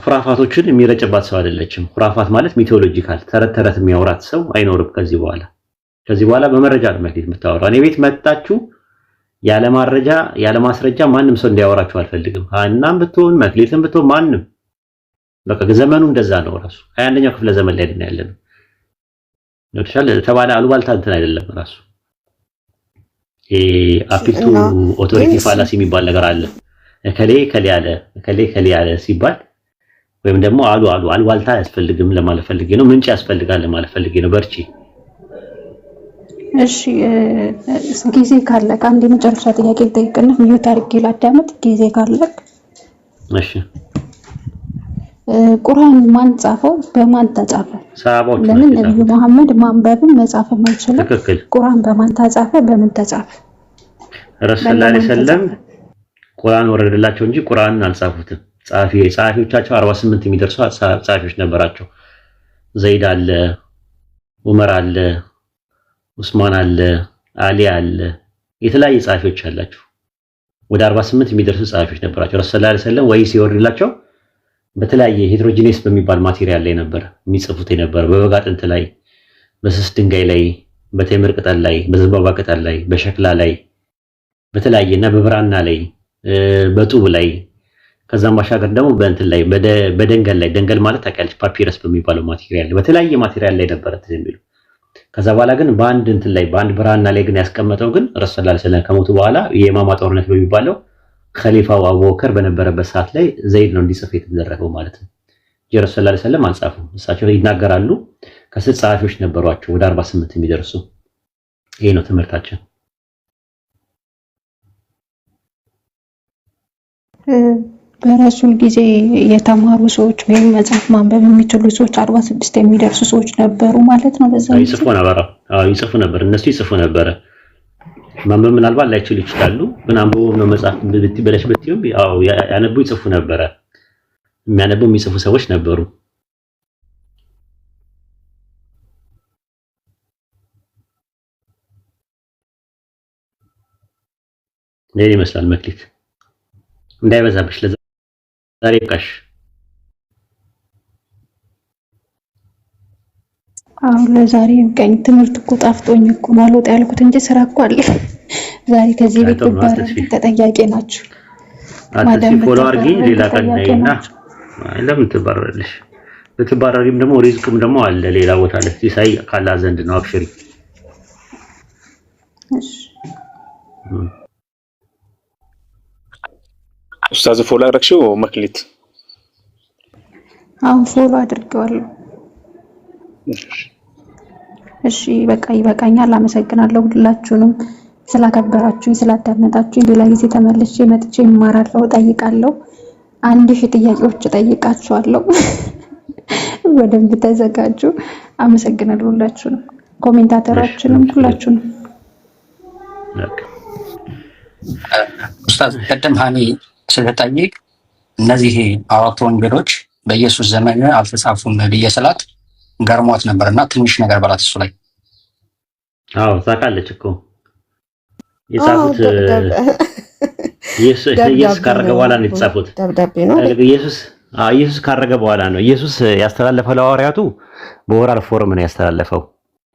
ኩራፋቶችን የሚረጭባት ሰው አይደለችም። ኩራፋት ማለት ሚቶሎጂካል ተረት ተረት የሚያወራት ሰው አይኖርም ከዚህ በኋላ በመረጃ ነው መክሊት የምታወራው። እኔ ቤት መጣችሁ ያለ ማረጃ ያለ ማስረጃ ማንም ሰው እንዲያወራችሁ አልፈልግም። እናም ብትሆን መክሊትም ብትሆን ማንም በቃ ዘመኑ እንደዛ ነው። ራሱ 21ኛው ክፍለ ዘመን ላይ ነው ያለነው። ለምሳሌ ተባለ አሉባልታ እንትን አይደለም ራሱ አፒል ቱ ኦቶሪቲ ፋላሲ የሚባል ነገር አለ። ከሌ ያለ ሲባል ወይም ደግሞ አልዋልታ አያስፈልግም ለማለት ፈልጌ ነው። ምንጭ ያስፈልጋል ለማለት ፈልጌ ነው። በርቺ። እሺ ጊዜ ካለቀ አንድ የመጨረሻ ጥያቄ ልጠይቅና ሚዩት አድርጌ ላዳምጥ። ጊዜ ካለቀ እሺ። ቁርአን ማን ጻፈው? በማን ተጻፈ? ሰሃባዎች። ለምን ነብዩ መሐመድ ማንበብም መጻፍም አይችልም? ትክክል። ቁርአን በማን ተጻፈ? በምን ተጻፈ? ረሱል ሰለላሁ ዐለይሂ ወሰለም ቁርአን ወረደላቸው እንጂ ቁርአንን አልጻፉትም። ጸሐፊዎቻቸው 48 የሚደርሱ ጸሐፊዎች ነበራቸው። ዘይድ አለ፣ ዑመር አለ፣ ዑስማን አለ፣ አሊ አለ፣ የተለያየ ጸሐፊዎች አላቸው። ወደ 48 የሚደርሱ ጸሐፊዎች ነበራቸው። ረሱል ሰለላሁ ዐለይሂ ወሰለም ወህይ ሲወርድላቸው በተለያየ ሄትሮጂኒየስ በሚባል ማቴሪያል ላይ ነበር የሚጽፉት የነበረ። በበጋ አጥንት ላይ፣ በስስ ድንጋይ ላይ፣ በቴምር ቅጠል ላይ፣ በዘንባባ ቅጠል ላይ፣ በሸክላ ላይ፣ በተለያየና በብራና ላይ፣ በጡብ ላይ፣ ከዛም ባሻገር ደግሞ በእንትን ላይ በደንገል ላይ፣ ደንገል ማለት ታውቂያለሽ፣ ፓፒረስ በሚባለው ማቴሪያል በተለያየ ማቴሪያል ላይ ነበረ የሚሉ። ከዛ በኋላ ግን በአንድ እንትን ላይ በአንድ ብራና ላይ ግን ያስቀመጠው ግን ረሱል ሰለላሁ ዐለይሂ ወሰለም ከሞቱ በኋላ የኢማማ ጦርነት በሚባለው ኸሊፋው አቡበከር በነበረበት ሰዓት ላይ ዘይድ ነው እንዲጽፍ የተደረገው ማለት ነው። ረሱል ሰለላሁ ዐለይሂ ወሰለም አልጻፉም። እሳቸው ይናገራሉ። ከስልት ጸሐፊዎች ነበሯቸው ወደ 48 የሚደርሱ። ይሄ ነው ትምህርታችን። በረሱል ጊዜ የተማሩ ሰዎች ወይም መጽሐፍ ማንበብ የሚችሉ ሰዎች 46 የሚደርሱ ሰዎች ነበሩ ማለት ነው። በዛ ይጽፉ ነበር። ይጽፉ ነበር። እነሱ ይጽፉ ነበር። ማንበብ ምናልባት ላይችሉ ይችላሉ። ግን አንብቦ ነው መጽሐፍ ብለሽ ብትይው ያነቡ ይጽፉ ነበረ። የሚያነቡ የሚጽፉ ሰዎች ነበሩ። ይሄን ይመስላል። መክሊት እንዳይበዛብሽ ለዛሬ በቃሽ። ለዛሬ ቀኝ ትምህርት እኮ ጣፍጦኝ እኮ ነው አልወጣ ያልኩት እንጂ ስራ እኮ አለ። ዛሬ ከዚህ ቤት ተጠያቂ ናችሁ። ማዳም ፎሎ አድርጊኝ። ሌላ ቀን ነይና ለምን ትባረራለሽ? ብትባረሪም ደግሞ ሪዝቅም ደግሞ አለ ሌላ ቦታ ላይ ሲሳይ ካላ ዘንድ ነው። አብሽሪ። እሺ ኡስታዝ ፎሎ አድርግሽው መክሊት? አሁን ፎሎ አድርጌዋለሁ። እሺ በቃ ይበቃኛል። አመሰግናለሁ ሁላችሁንም ስላከበራችሁኝ ስላዳመጣችሁኝ። ሌላ ጊዜ ተመልሼ መጥቼ እማራለሁ፣ እጠይቃለሁ። 1000 ጥያቄዎች እጠይቃችኋለሁ። በደንብ ተዘጋጁ። አመሰግናለሁ ሁላችሁንም፣ ኮሜንታተሮችንም ሁላችሁንም። ኡስታዝ ቀደም ሃኒ ስለጠይቅ እነዚህ 4 ወንጌሎች በኢየሱስ ዘመን አልተጻፉም ብዬ ስላት ገርሟት ነበርና ትንሽ ነገር በላት እሱ ላይ። ታውቃለች እኮ የጻፉት ኢየሱስ ካረገ በኋላ ነው የተጻፉት። ደብዳቤ ነው። ኢየሱስ ካረገ በኋላ ነው። ኢየሱስ ያስተላለፈው ለሐዋርያቱ በኦራል ፎርም ነው ያስተላለፈው፣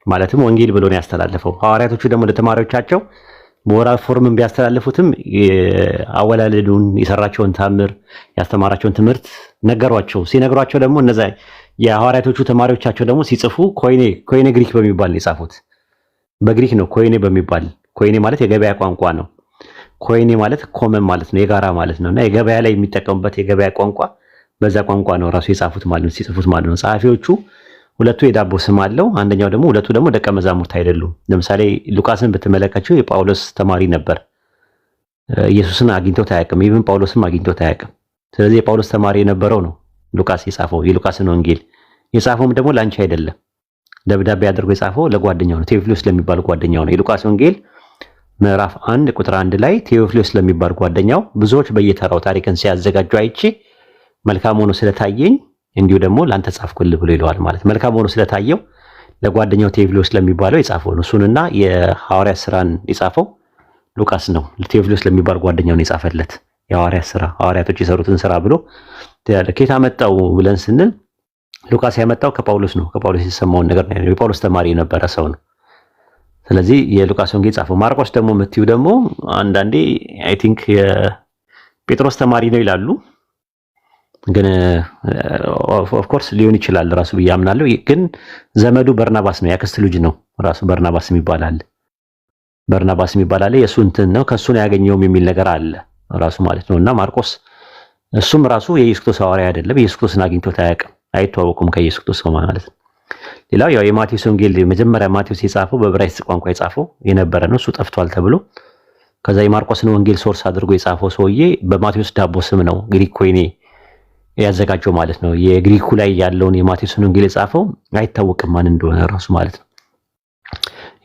ማለትም ወንጌል ብሎ ነው ያስተላለፈው። ሐዋርያቶቹ ደግሞ ለተማሪዎቻቸው በኦራል ፎርም ቢያስተላልፉትም አወላለዱን፣ የሰራቸውን ታምር፣ ያስተማራቸውን ትምህርት ነገሯቸው። ሲነግሯቸው ደግሞ እነዛ የሐዋርያቶቹ ተማሪዎቻቸው ደግሞ ሲጽፉ ኮይኔ ግሪክ በሚባል ነው የጻፉት። በግሪክ ነው ኮይኔ በሚባል። ኮይኔ ማለት የገበያ ቋንቋ ነው። ኮይኔ ማለት ኮመን ማለት ነው፣ የጋራ ማለት ነው። እና የገበያ ላይ የሚጠቀሙበት የገበያ ቋንቋ፣ በዛ ቋንቋ ነው ራሱ የጻፉት ማለት ነው፣ ሲጽፉት ማለት ነው። ጸሐፊዎቹ ሁለቱ የዳቦ ስም አለው። አንደኛው ደግሞ ሁለቱ ደግሞ ደቀ መዛሙርት አይደሉም። ለምሳሌ ሉቃስን ብትመለከችው የጳውሎስ ተማሪ ነበር። ኢየሱስን አግኝቶት አያውቅም። ኢቭን ጳውሎስም አግኝቶት አያውቅም። ስለዚህ የጳውሎስ ተማሪ የነበረው ነው ሉቃስ የጻፈው። የሉቃስን ወንጌል የጻፈውም ደግሞ ላንቺ አይደለም። ደብዳቤ አድርጎ የጻፈው ለጓደኛው ነው፣ ቴዎፍሎስ ለሚባል ጓደኛው ነው። የሉቃስ ወንጌል ምዕራፍ 1 ቁጥር 1 ላይ ቴዎፍሎስ ለሚባል ጓደኛው ብዙዎች በየተራው ታሪክን ሲያዘጋጁ አይቼ መልካም ሆኖ ስለታየኝ እንዲሁ ደግሞ ላንተ ጻፍኩልህ ብሎ ይለዋል። ማለት መልካም ሆኖ ስለታየው ለጓደኛው ቴዎፍሎስ ለሚባለው የጻፈው ነው። እሱንና የሐዋርያት ስራን የጻፈው ሉቃስ ነው። ቴዎፍሎስ ለሚባል ጓደኛው ነው የጻፈለት የሐዋርያት ስራ፣ ሐዋርያቶች የሰሩትን ስራ ብሎ ከየት አመጣው ብለን ስንል ሉቃስ ያመጣው ከጳውሎስ ነው። ከጳውሎስ የሰማውን ነገር ነው። የጳውሎስ ተማሪ የነበረ ሰው ነው። ስለዚህ የሉቃስ ወንጌል ጻፈው። ማርቆስ ደግሞ የምትዩ ደግሞ አንዳንዴ አይ ቲንክ የጴጥሮስ ተማሪ ነው ይላሉ። ግን ኦፍ ኮርስ ሊሆን ይችላል ራሱ ብዬ አምናለሁ። ግን ዘመዱ በርናባስ ነው፣ ያክስት ልጅ ነው ራሱ በርናባስ የሚባል አለ። የእሱ እንትን ነው ከእሱ ነው ያገኘውም የሚል ነገር አለ ራሱ ማለት ነው። እና ማርቆስ እሱም ራሱ የኢየሱስ ክርስቶስ ሐዋርያ አይደለም። ኢየሱስ ክርስቶስን አግኝቶት አያውቅም፣ አይተዋወቁም ከኢየሱስ ክርስቶስ ማለት ነው። ሌላው ያው የማቴዎስ ወንጌል መጀመሪያ ማቴዎስ የጻፈው በዕብራይስጥ ቋንቋ የጻፈው የነበረ ነው። እሱ ጠፍቷል ተብሎ ከዛ የማርቆስን ወንጌል ሶርስ አድርጎ የጻፈው ሰውዬ በማቴዎስ ዳቦ ስም ነው ግሪክ ኮይኔ ያዘጋጀው ማለት ነው። የግሪኩ ላይ ያለውን የማቴዎስን ወንጌል የጻፈው አይታወቅም ማን እንደሆነ ራሱ ማለት ነው።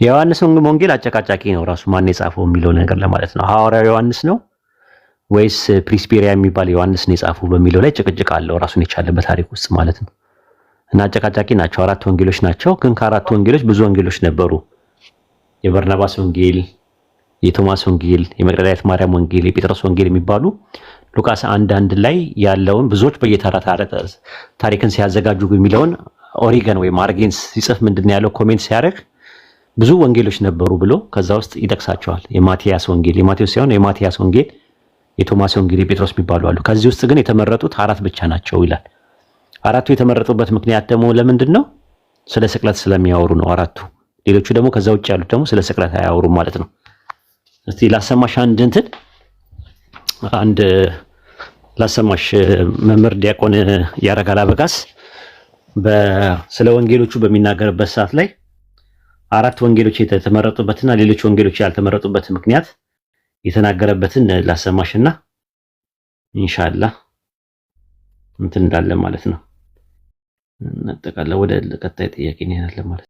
የዮሐንስ ወንጌል አጨቃጫቂ ነው ራሱ ማን የጻፈው የሚለው ነገር ለማለት ነው። ሐዋርያው ዮሐንስ ነው ወይስ ፕሪስፔሪያ የሚባል ዮሐንስ ነው የጻፈው በሚለው ላይ ጭቅጭቅ አለው ራሱን የቻለ በታሪክ ውስጥ ማለት ነው። እና አጨቃጫቂ ናቸው። 4 ወንጌሎች ናቸው። ግን ከ4 ወንጌሎች ብዙ ወንጌሎች ነበሩ። የበርናባስ ወንጌል፣ የቶማስ ወንጌል፣ የመግደላዊት ማርያም ወንጌል፣ የጴጥሮስ ወንጌል የሚባሉ ሉቃስ 1:1 ላይ ያለውን ብዙዎች በየተራ ታሪክን ሲያዘጋጁ የሚለውን ኦሪገን ወይም አርጌንስ ሲጽፍ ምንድነው ያለው ኮሜንት ሲያደርግ ብዙ ወንጌሎች ነበሩ ብሎ ከዛ ውስጥ ይጠቅሳቸዋል። የማቲያስ ወንጌል፣ የማቴዎስ ሳይሆን የማቲያስ ወንጌል፣ የቶማስ ወንጌል፣ የጴጥሮስ የሚባሉ አሉ። ከዚህ ውስጥ ግን የተመረጡት 4 ብቻ ናቸው ይላል። 4ቱ የተመረጡበት ምክንያት ደግሞ ለምንድን ነው? ስለ ስቅለት ስለሚያወሩ ነው 4ቱ። ሌሎቹ ደግሞ ከዛ ውጭ ያሉት ደግሞ ስለ ስቅለት አያወሩም ማለት ነው። እስቲ ላሰማሽ አንድ ላሰማሽ መምህር ዲያቆን ያረጋል አበጋስ ስለ ወንጌሎቹ በሚናገርበት ሰዓት ላይ 4 ወንጌሎች የተመረጡበትና ሌሎች ወንጌሎች ያልተመረጡበት ምክንያት የተናገረበትን ላሰማሽና ኢንሻአላህ እንትን እንዳለ ማለት ነው። እናጠቃለን ወደ ቀጣይ ጥያቄ እንሄዳለን ማለት ነው።